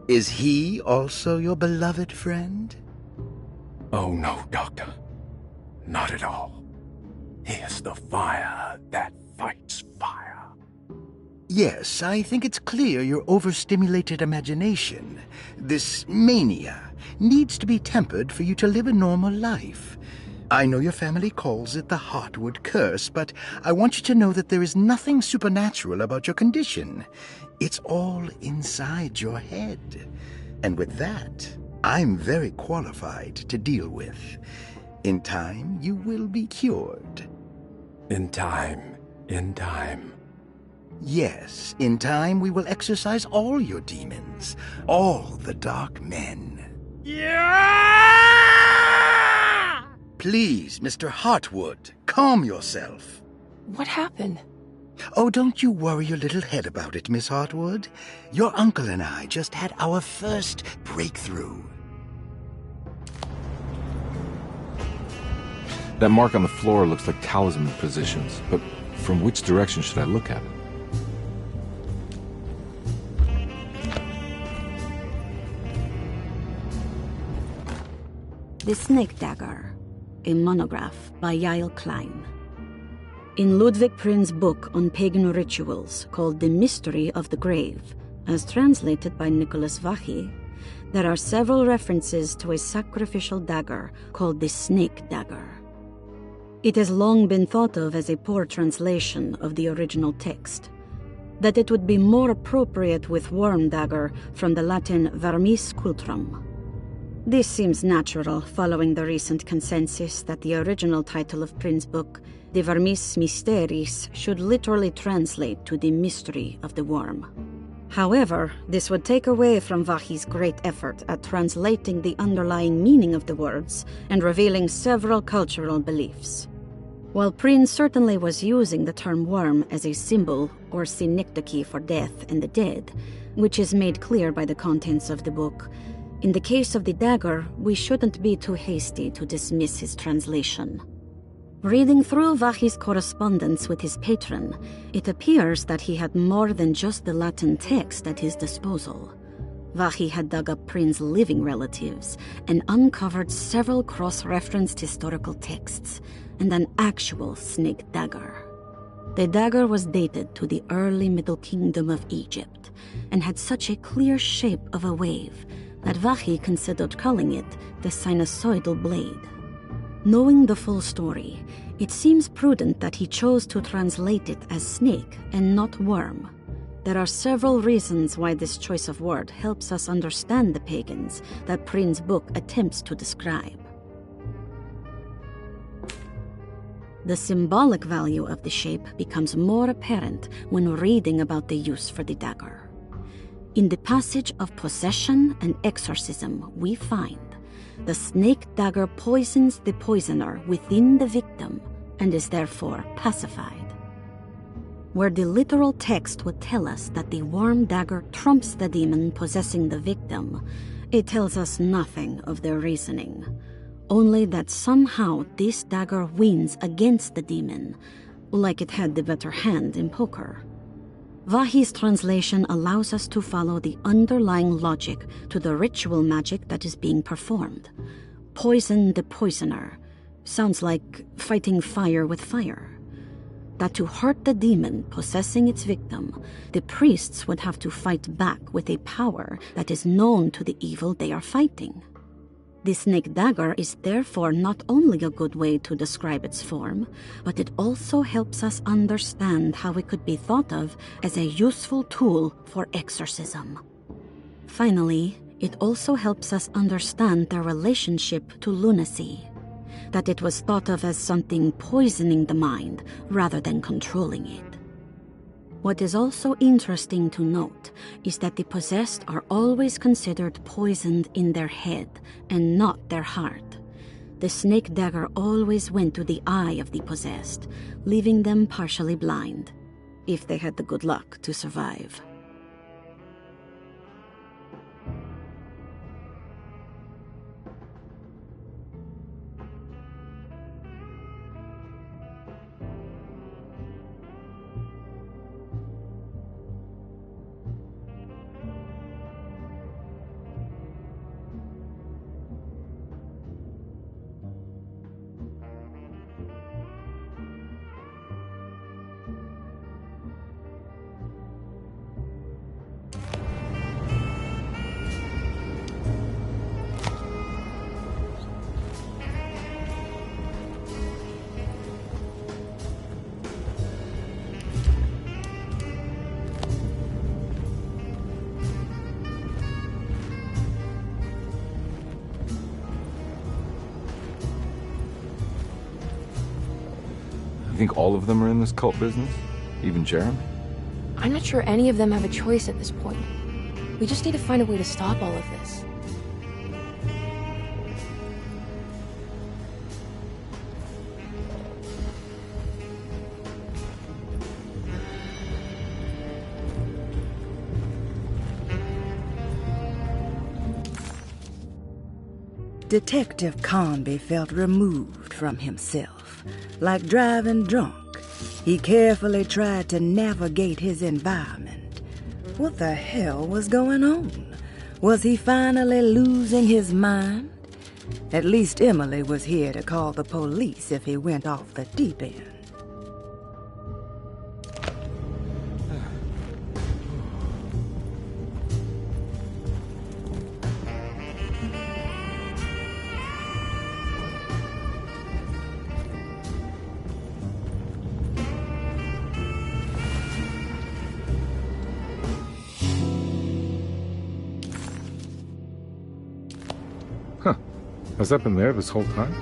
Is he also your beloved friend? Oh, no, Doctor. Not at all. He is the fire that fights fire. Yes, I think it's clear your overstimulated imagination, this mania, needs to be tempered for you to live a normal life. I know your family calls it the Hartwood curse, but I want you to know that there is nothing supernatural about your condition. It's all inside your head. And with that, I'm very qualified to deal with. In time, you will be cured. In time. Yes, in time we will exorcise all your demons, all the dark men. Yeah! Please, Mr. Hartwood, calm yourself. What happened? Oh, don't you worry your little head about it, Miss Hartwood. Your uncle and I just had our first breakthrough. That mark on the floor looks like talisman positions, but from which direction should I look at it? The Snake Dagger, a monograph by Yael Klein. In Ludwig Prin's book on pagan rituals called The Mystery of the Grave, as translated by Nicholas Vachy, there are several references to a sacrificial dagger called the Snake Dagger. It has long been thought of as a poor translation of the original text, that it would be more appropriate with worm dagger from the Latin vermis cultrum. This seems natural following the recent consensus that the original title of Prin's book, De Vermis Mysteris, should literally translate to the mystery of the worm. However, this would take away from Vachy's great effort at translating the underlying meaning of the words and revealing several cultural beliefs. While Prin certainly was using the term worm as a symbol or synecdoche for death and the dead, which is made clear by the contents of the book, in the case of the dagger, we shouldn't be too hasty to dismiss his translation. Reading through Vachy's correspondence with his patron, it appears that he had more than just the Latin text at his disposal. Vachy had dug up Prin's living relatives and uncovered several cross-referenced historical texts and an actual snake dagger. The dagger was dated to the early Middle Kingdom of Egypt and had such a clear shape of a wave that Vachy considered calling it the sinusoidal blade. Knowing the full story, it seems prudent that he chose to translate it as snake and not worm. There are several reasons why this choice of word helps us understand the pagans that Prin's book attempts to describe. The symbolic value of the shape becomes more apparent when reading about the use for the dagger. In the passage of possession and exorcism, we find the snake dagger poisons the poisoner within the victim and is therefore pacified. Where the literal text would tell us that the worm dagger trumps the demon possessing the victim, it tells us nothing of their reasoning, only that somehow this dagger wins against the demon, like it had the better hand in poker. Vahi's translation allows us to follow the underlying logic to the ritual magic that is being performed. Poison the poisoner sounds like fighting fire with fire. That to hurt the demon possessing its victim, the priests would have to fight back with a power that is known to the evil they are fighting. The snake dagger is therefore not only a good way to describe its form, but it also helps us understand how it could be thought of as a useful tool for exorcism. Finally, it also helps us understand their relationship to lunacy, that it was thought of as something poisoning the mind rather than controlling it. What is also interesting to note is that the possessed are always considered poisoned in their head and not their heart. The snake dagger always went to the eye of the possessed, leaving them partially blind, if they had the good luck to survive. You think all of them are in this cult business? Even Jeremy? I'm not sure any of them have a choice at this point. We just need to find a way to stop all of this. Detective Carnby felt removed from himself, like driving drunk. He carefully tried to navigate his environment. What the hell was going on? Was he finally losing his mind? At least Emily was here to call the police if he went off the deep end. Has that been there this whole time?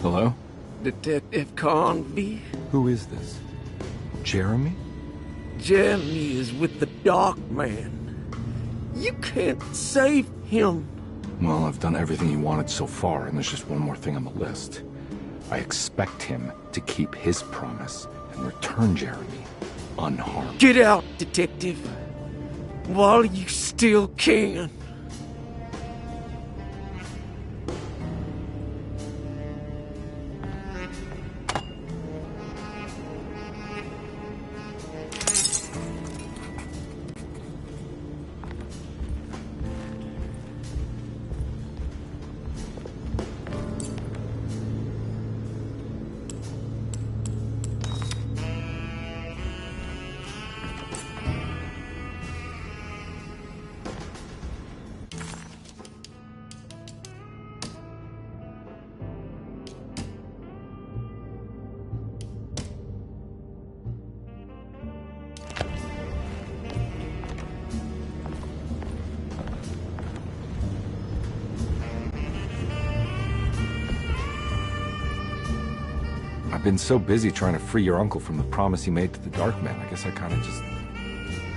Hello? Detective Carnby? Who is this? Jeremy? Jeremy is with the Dark Man. You can't save him. Well, I've done everything he wanted so far, and there's just one more thing on the list. I expect him to keep his promise and return Jeremy unharmed. Get out, Detective, while you still can. been so busy trying to free your uncle from the promise he made to the Dark Man, I guess I kind of just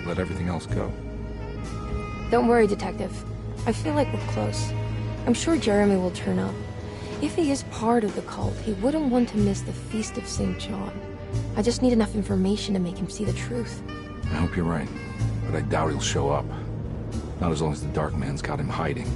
let everything else go. Don't worry, Detective. I feel like we're close. I'm sure Jeremy will turn up. If he is part of the cult, he wouldn't want to miss the Feast of St. John. I just need enough information to make him see the truth. I hope you're right, but I doubt he'll show up. Not as long as the Dark Man's got him hiding.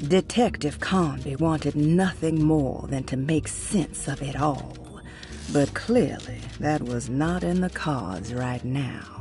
Detective Carnby wanted nothing more than to make sense of it all. But clearly, that was not in the cards right now.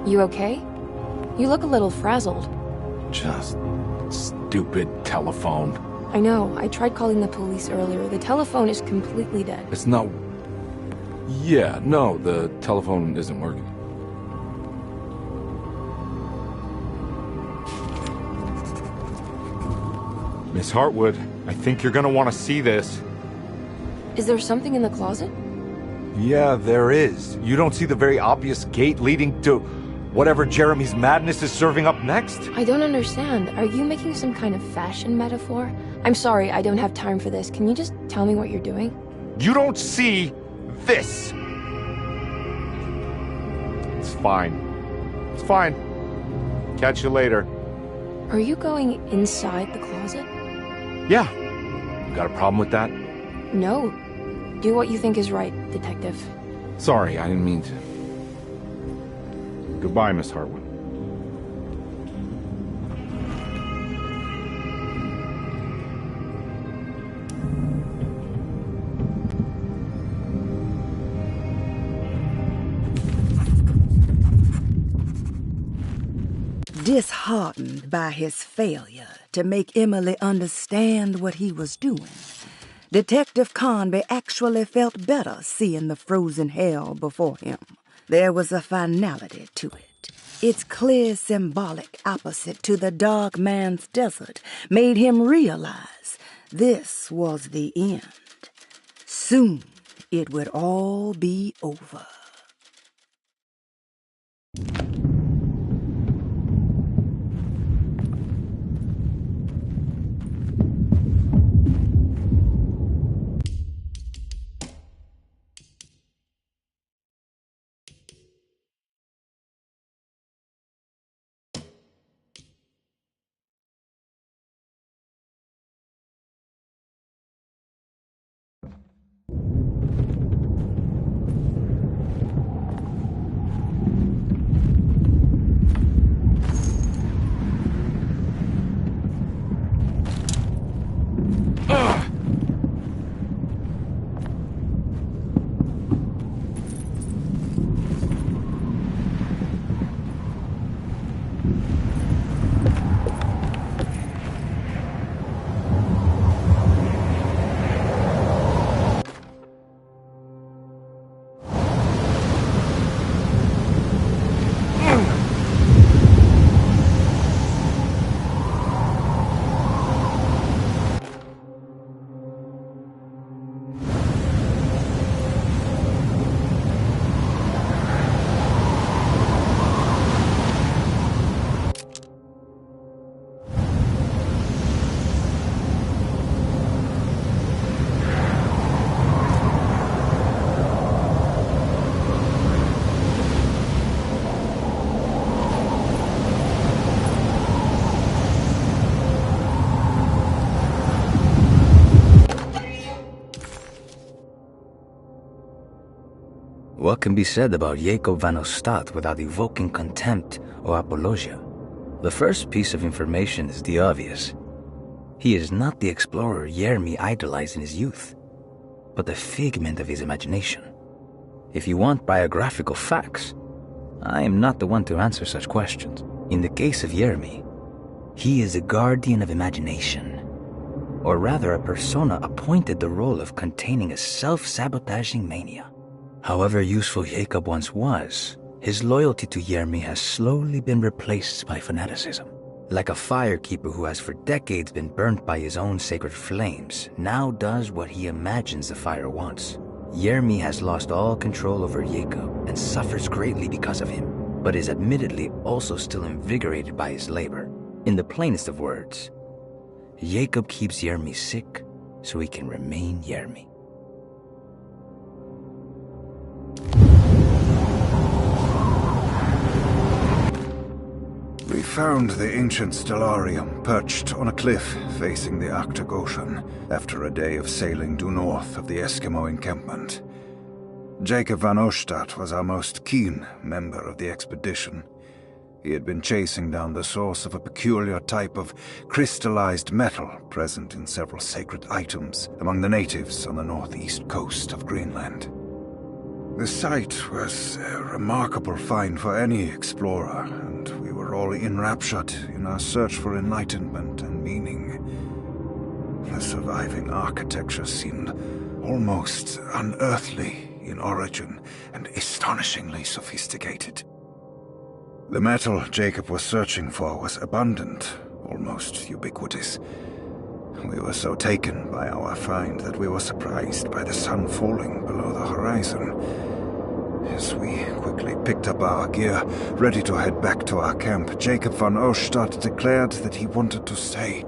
You okay? You look a little frazzled. Just stupid telephone. I know. I tried calling the police earlier. The telephone is completely dead. It's not... Yeah, no, the telephone isn't working. Miss Hartwood, I think you're gonna want to see this. Is there something in the closet? Yeah, there is. You don't see the very obvious gate leading to whatever Jeremy's madness is serving up next? I don't understand. Are you making some kind of fashion metaphor? I'm sorry, I don't have time for this. Can you just tell me what you're doing? You don't see this! It's fine. It's fine. Catch you later. Are you going inside the closet? Yeah. You got a problem with that? No. Do what you think is right, Detective. Sorry, I didn't mean to. Goodbye, Miss Hartwood. Disheartened by his failure to make Emily understand what he was doing, Detective Carnby actually felt better seeing the frozen hell before him. There was a finality to it. Its clear symbolic opposite to the dark man's desert made him realize this was the end. Soon it would all be over. What can be said about Jacob van Ostad without evoking contempt or apologia? The first piece of information is the obvious. He is not the explorer Jeremy idolized in his youth, but the figment of his imagination. If you want biographical facts, I am not the one to answer such questions. In the case of Jeremy, he is a guardian of imagination, or rather a persona appointed the role of containing a self-sabotaging mania. However useful Jacob once was, his loyalty to Jeremy has slowly been replaced by fanaticism. Like a firekeeper who has for decades been burnt by his own sacred flames, now does what he imagines the fire wants. Jeremy has lost all control over Jacob and suffers greatly because of him, but is admittedly also still invigorated by his labor. In the plainest of words, Jacob keeps Jeremy sick so he can remain Jeremy. We found the ancient stellarium perched on a cliff facing the Arctic Ocean after a day of sailing due north of the Eskimo encampment. Jacob van Ostad was our most keen member of the expedition. He had been chasing down the source of a peculiar type of crystallized metal present in several sacred items among the natives on the northeast coast of Greenland. The site was a remarkable find for any explorer, and we were all enraptured in our search for enlightenment and meaning. The surviving architecture seemed almost unearthly in origin and astonishingly sophisticated. The metal Jacob was searching for was abundant, almost ubiquitous. We were so taken by our find that we were surprised by the sun falling below the horizon. As we quickly picked up our gear, ready to head back to our camp, Jacob van Oostad declared that he wanted to stay.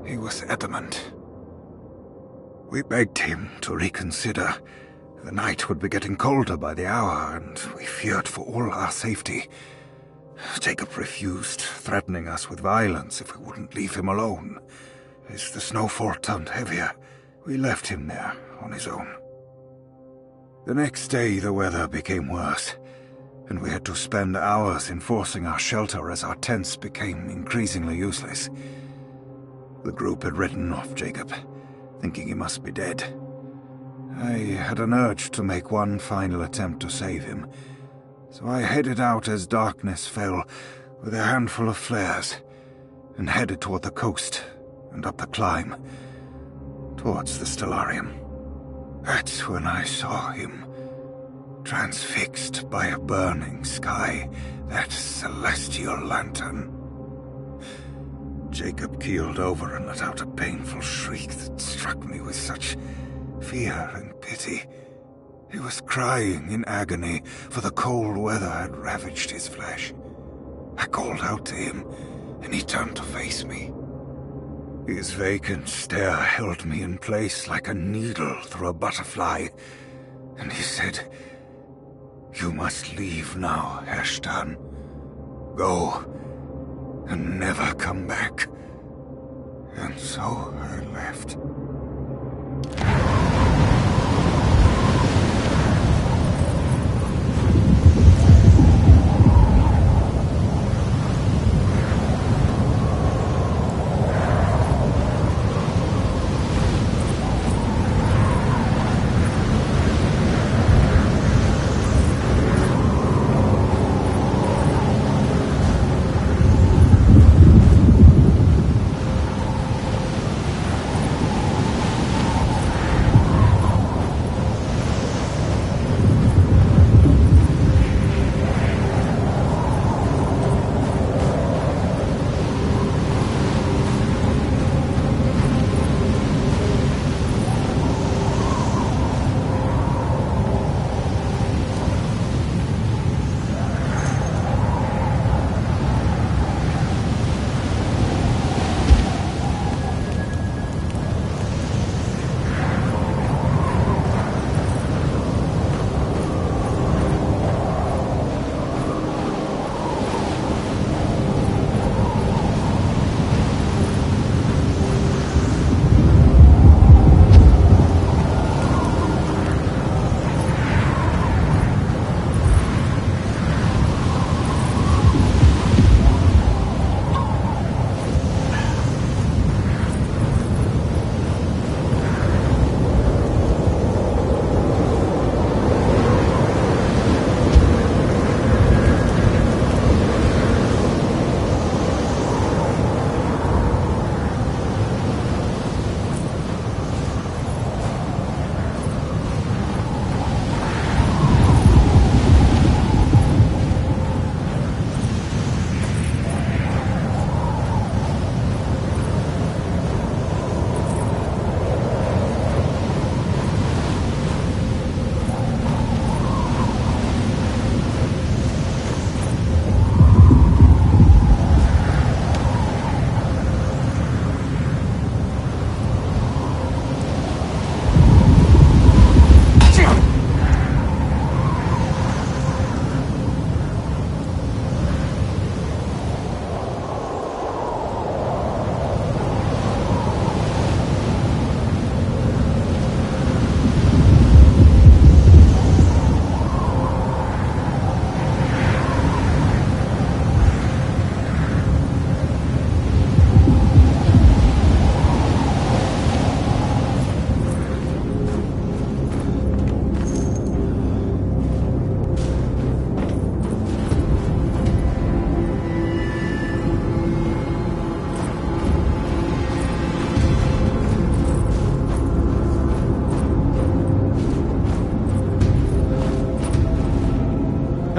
He was adamant. We begged him to reconsider. The night would be getting colder by the hour, and we feared for all our safety. Jacob refused, threatening us with violence if we wouldn't leave him alone. As the snowfall turned heavier, we left him there on his own. The next day the weather became worse, and we had to spend hours enforcing our shelter as our tents became increasingly useless. The group had written off Jacob, thinking he must be dead. I had an urge to make one final attempt to save him, so I headed out as darkness fell with a handful of flares and headed toward the coast and up the climb towards the Stellarium. That's when I saw him, transfixed by a burning sky, that celestial lantern. Jacob keeled over and let out a painful shriek that struck me with such fear and pity. He was crying in agony, for the cold weather had ravaged his flesh. I called out to him, and he turned to face me. His vacant stare held me in place like a needle through a butterfly, and he said, "You must leave now, Herstan. Go, and never come back." And so I left.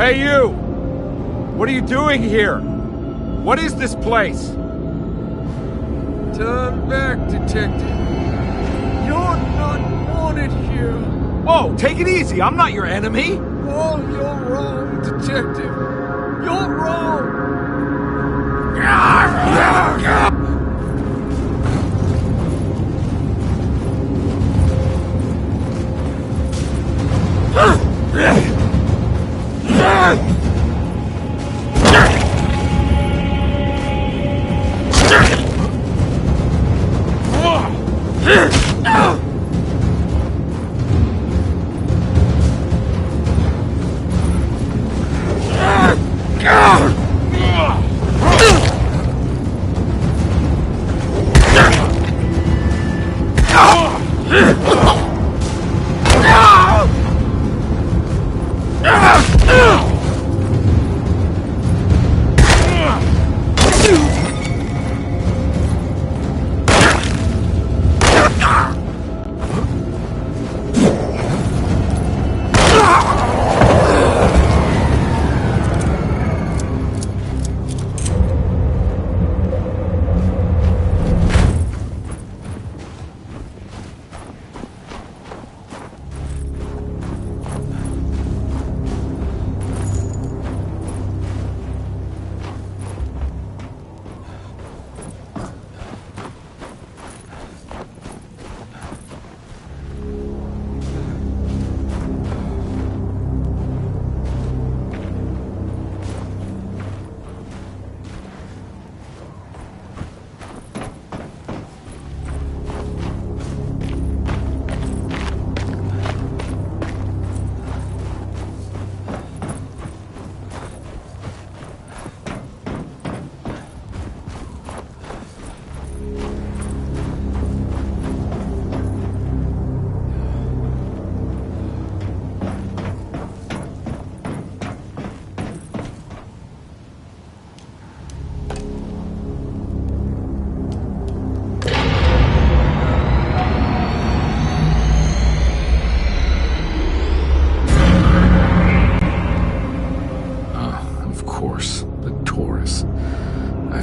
Hey, you! What are you doing here? What is this place? Turn back, Detective. You're not wanted here. Whoa, take it easy. I'm not your enemy. Oh, you're wrong, Detective. You're wrong.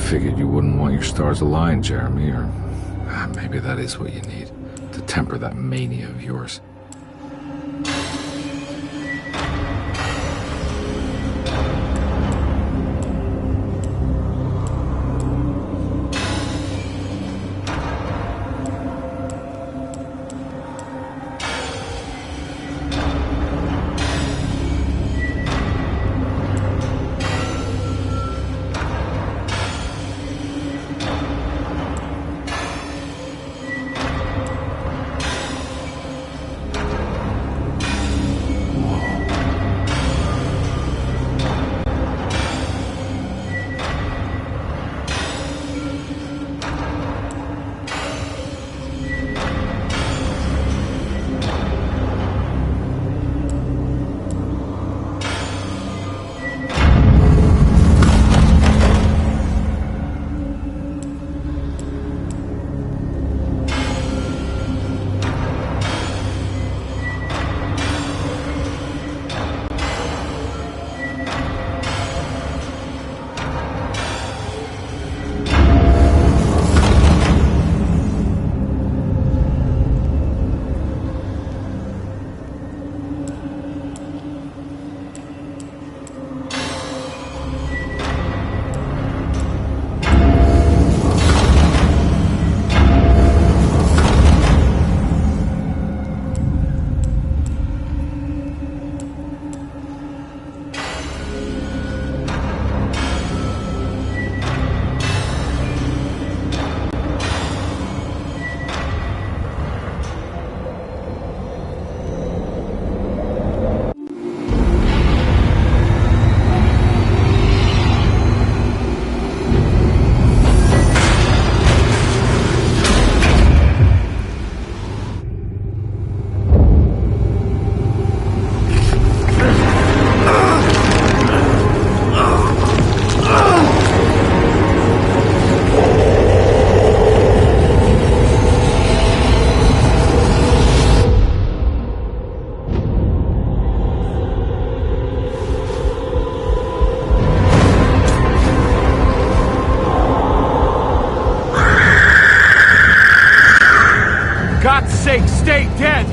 Figured you wouldn't want your stars aligned, Jeremy, or maybe that is what you need to temper that mania of yours.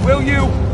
Will you?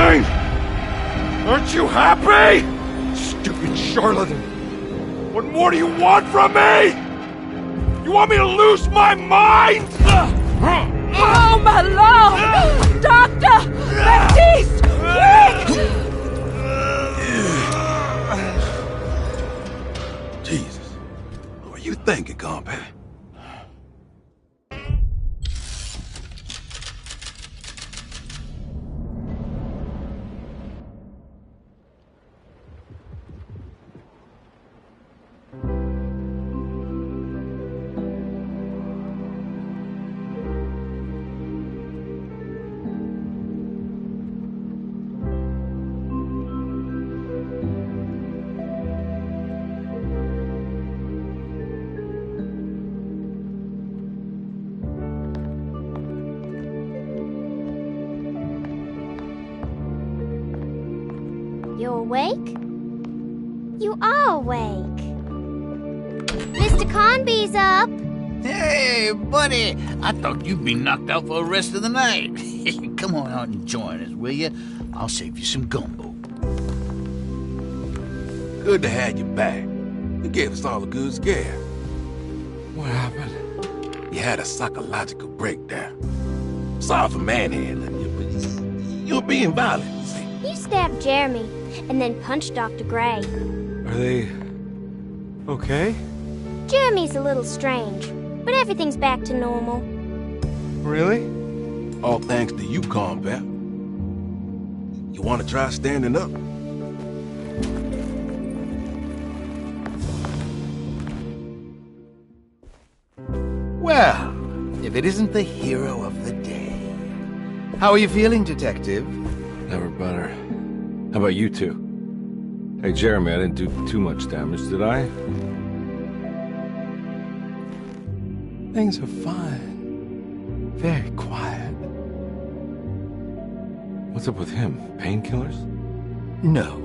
anything? Aren't you happy? Stupid charlatan. What more do you want from me? You want me to lose my mind? Oh, my Lord! Doctor! Baptiste! Quick! Jesus. What are you thinking, Campaña? You awake? You are awake. Mr. Carnby's up. Hey, buddy. I thought you'd be knocked out for the rest of the night. Come on out and join us, will you? I'll save you some gumbo. Good to have you back. You gave us all a good scare. What happened? You had a psychological breakdown. Sorry for manhandling you, but you were being violent, you see. You stabbed Jeremy and then punched Dr. Gray. Are they okay? Jeremy's a little strange, but everything's back to normal. Really? All thanks to you, Campaña. You want to try standing up? Well, if it isn't the hero of the day. How are you feeling, Detective? Never better. How about you two? Hey, Jeremy, I didn't do too much damage, did I? Things are fine. Very quiet. What's up with him? Painkillers? No.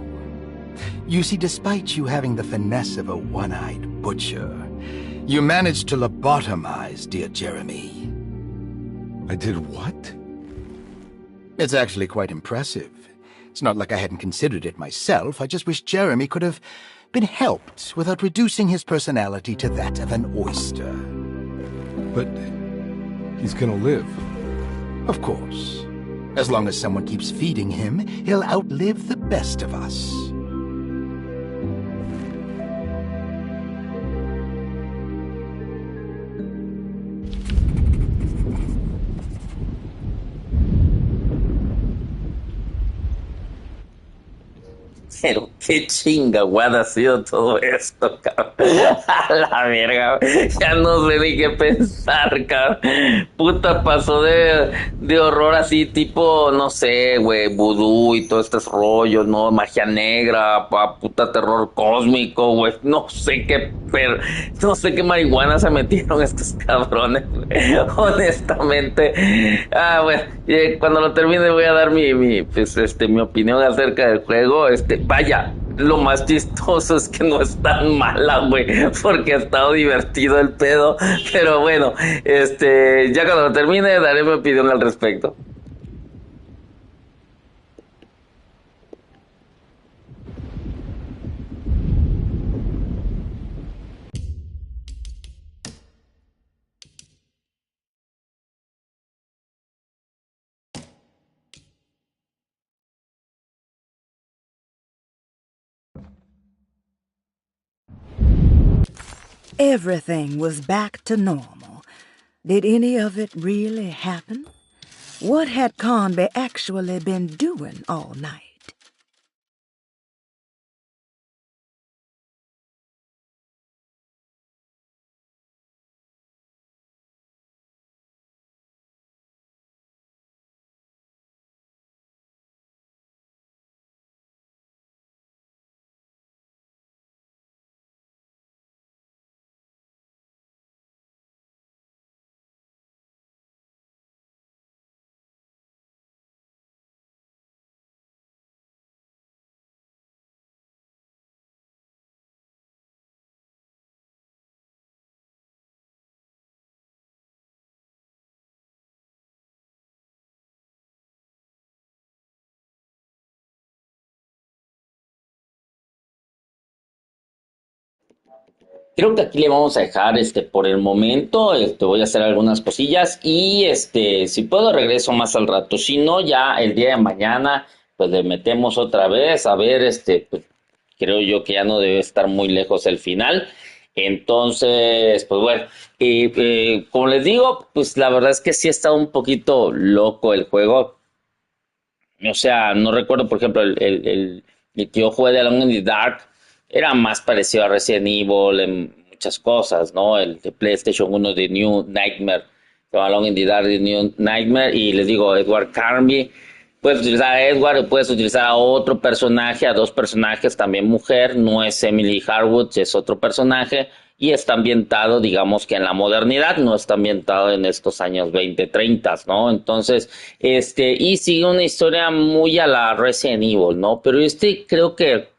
You see, despite you having the finesse of a one-eyed butcher, you managed to lobotomize dear Jeremy. I did what? It's actually quite impressive. It's not like I hadn't considered it myself. I just wish Jeremy could have been helped without reducing his personality to that of an oyster. But he's gonna live. Of course. As long as someone keeps feeding him, he'll outlive the best of us. Pero qué chingaguada ha sido todo esto, cabrón. A la verga, ya no sé ni qué pensar, cabrón. Puta, pasó de horror así, tipo, no sé, güey, vudú y todos estos rollos, ¿no? Magia negra, puta terror cósmico, güey. No sé qué, no sé qué marihuana se metieron estos cabrones, güey. Honestamente. Bueno, cuando lo termine voy a dar mi opinión acerca del juego. Vaya, lo más chistoso es que no es tan mala, güey, porque ha estado divertido el pedo, pero bueno, ya cuando lo termine daré mi opinión al respecto. Everything was back to normal. Did any of it really happen? What had Carnby actually been doing all night? Creo que aquí le vamos a dejar por el momento. Voy a hacer algunas cosillas y si puedo regreso más al rato. Si no, ya el día de mañana pues le metemos otra vez a ver pues, creo yo que ya no debe estar muy lejos el final. Entonces, pues bueno, como les digo, pues la verdad es que sí está un poquito loco el juego. O sea, no recuerdo, por ejemplo, el que yo jugué de Alone in the Dark era más parecido a Resident Evil en muchas cosas, ¿no? El de PlayStation 1 de New Nightmare, se llama Alone in the Dark de New Nightmare, y les digo, Edward Carnby, puedes utilizar a Edward o puedes utilizar a otro personaje, a dos personajes, también mujer, no es Emily Harwood, es otro personaje, y está ambientado, digamos que en la modernidad, no está ambientado en estos años 20, 30, ¿no? Entonces, y sigue una historia muy a la Resident Evil, ¿no? Pero creo que,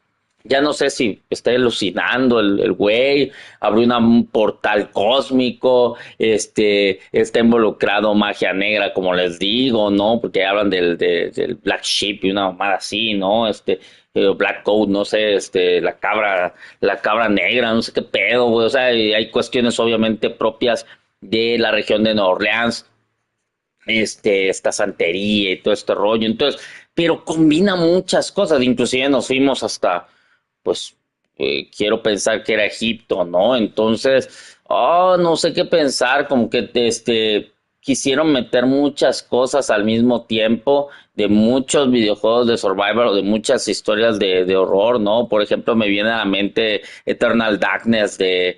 ya no sé si está alucinando el güey, abrió un portal cósmico, está involucrado magia negra, como les digo, ¿no? Porque hablan del Black Sheep y una mamada así, ¿no? Black Coat, no sé, la cabra negra, no sé qué pedo, güey. O sea, y hay cuestiones obviamente propias de la región de Nueva Orleans, esta santería y todo este rollo. Entonces, pero combina muchas cosas, inclusive nos fuimos hasta, pues, quiero pensar que era Egipto, ¿no? Entonces, no sé qué pensar, como que quisieron meter muchas cosas al mismo tiempo de muchos videojuegos de survival o de muchas historias de horror, ¿no? Por ejemplo, me viene a la mente Eternal Darkness de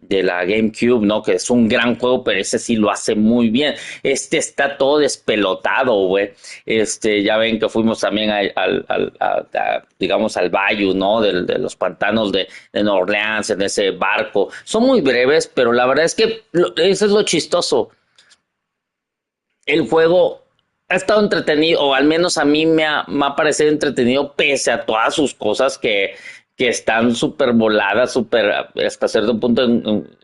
la GameCube, ¿no? Que es un gran juego, pero ese sí lo hace muy bien. Está todo despelotado, güey. Ya ven que fuimos también digamos, al Bayou, ¿no? De los pantanos de Nueva Orleans, en ese barco. Son muy breves, pero la verdad es que eso es lo chistoso. El juego ha estado entretenido, o al menos a mí me ha parecido entretenido, pese a todas sus cosas que están súper voladas, súper hasta cierto punto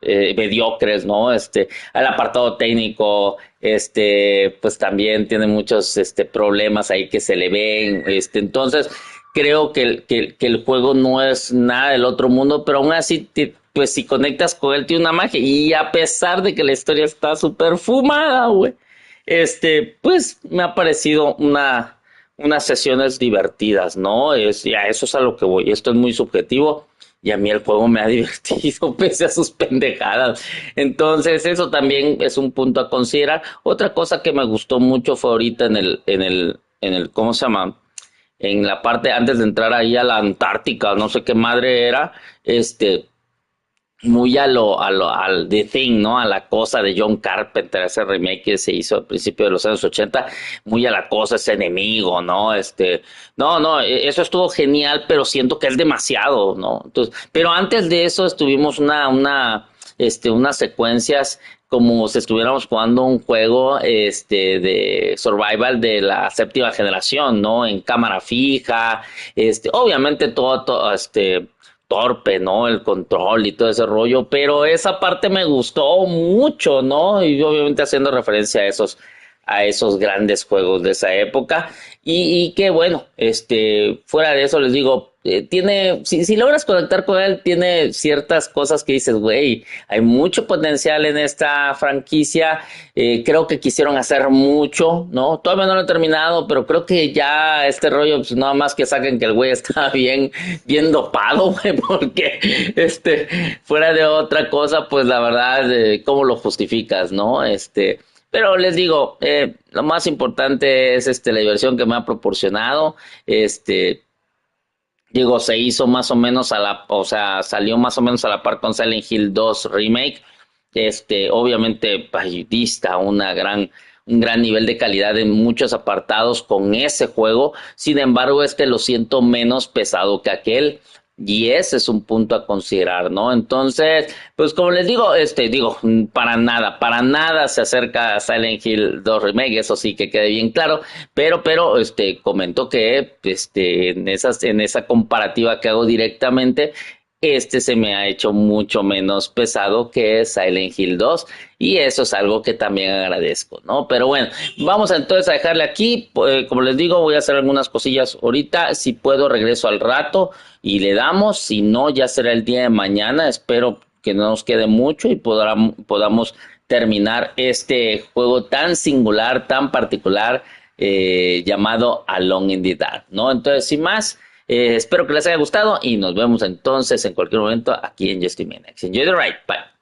mediocres, ¿no? El apartado técnico, pues también tiene muchos problemas ahí que se le ven, entonces creo que el juego no es nada del otro mundo, pero aún así pues si conectas con él tiene una magia, y a pesar de que la historia está súper fumada, güey, pues me ha parecido unas sesiones divertidas, ¿no? Ya eso es a lo que voy. Esto es muy subjetivo y a mí el juego me ha divertido pese a sus pendejadas. Entonces, eso también es un punto a considerar. Otra cosa que me gustó mucho fue ahorita ¿cómo se llama? En la parte antes de entrar ahí a la Antártica, no sé qué madre era, muy al The Thing, ¿no? A la cosa de John Carpenter, ese remake que se hizo al principio de los años 80, muy a la cosa, ese enemigo, ¿no? Eso estuvo genial, pero siento que es demasiado, ¿no? Entonces, pero antes de eso estuvimos unas secuencias como si estuviéramos jugando un juego, de survival de la séptima generación, ¿no? En cámara fija, obviamente todo, torpe, ¿no? El control y todo ese rollo, pero esa parte me gustó mucho, ¿no? Y obviamente haciendo referencia a esos grandes juegos de esa época, y que bueno, fuera de eso les digo, si logras conectar con él, tiene ciertas cosas que dices, güey, hay mucho potencial en esta franquicia, creo que quisieron hacer mucho, ¿no? Todavía no lo he terminado, pero creo que ya este rollo, pues nada más que saquen que el güey está bien dopado, güey, porque, fuera de otra cosa, pues la verdad, ¿cómo lo justificas, no? Pero les digo, lo más importante es la diversión que me ha proporcionado. Digo, se hizo más o menos o sea, salió más o menos a la par con Silent Hill 2 Remake. Obviamente, ay, dista un gran nivel de calidad en muchos apartados con ese juego. Sin embargo, lo siento menos pesado que aquel. Y ese es un punto a considerar, ¿no? Entonces, pues como les digo, para nada se acerca a Silent Hill 2 Remake, eso sí que quede bien claro, pero, comento que, en esa comparativa que hago directamente, este se me ha hecho mucho menos pesado que Silent Hill 2 y eso es algo que también agradezco, ¿no? Pero bueno, vamos entonces a dejarle aquí, como les digo, voy a hacer algunas cosillas ahorita, si puedo regreso al rato y le damos, si no ya será el día de mañana, espero que no nos quede mucho y podamos terminar este juego tan singular, tan particular, llamado Alone in the Dark, ¿no? Entonces, sin más, espero que les haya gustado y nos vemos entonces en cualquier momento aquí en Just Enjoy the ride. Bye.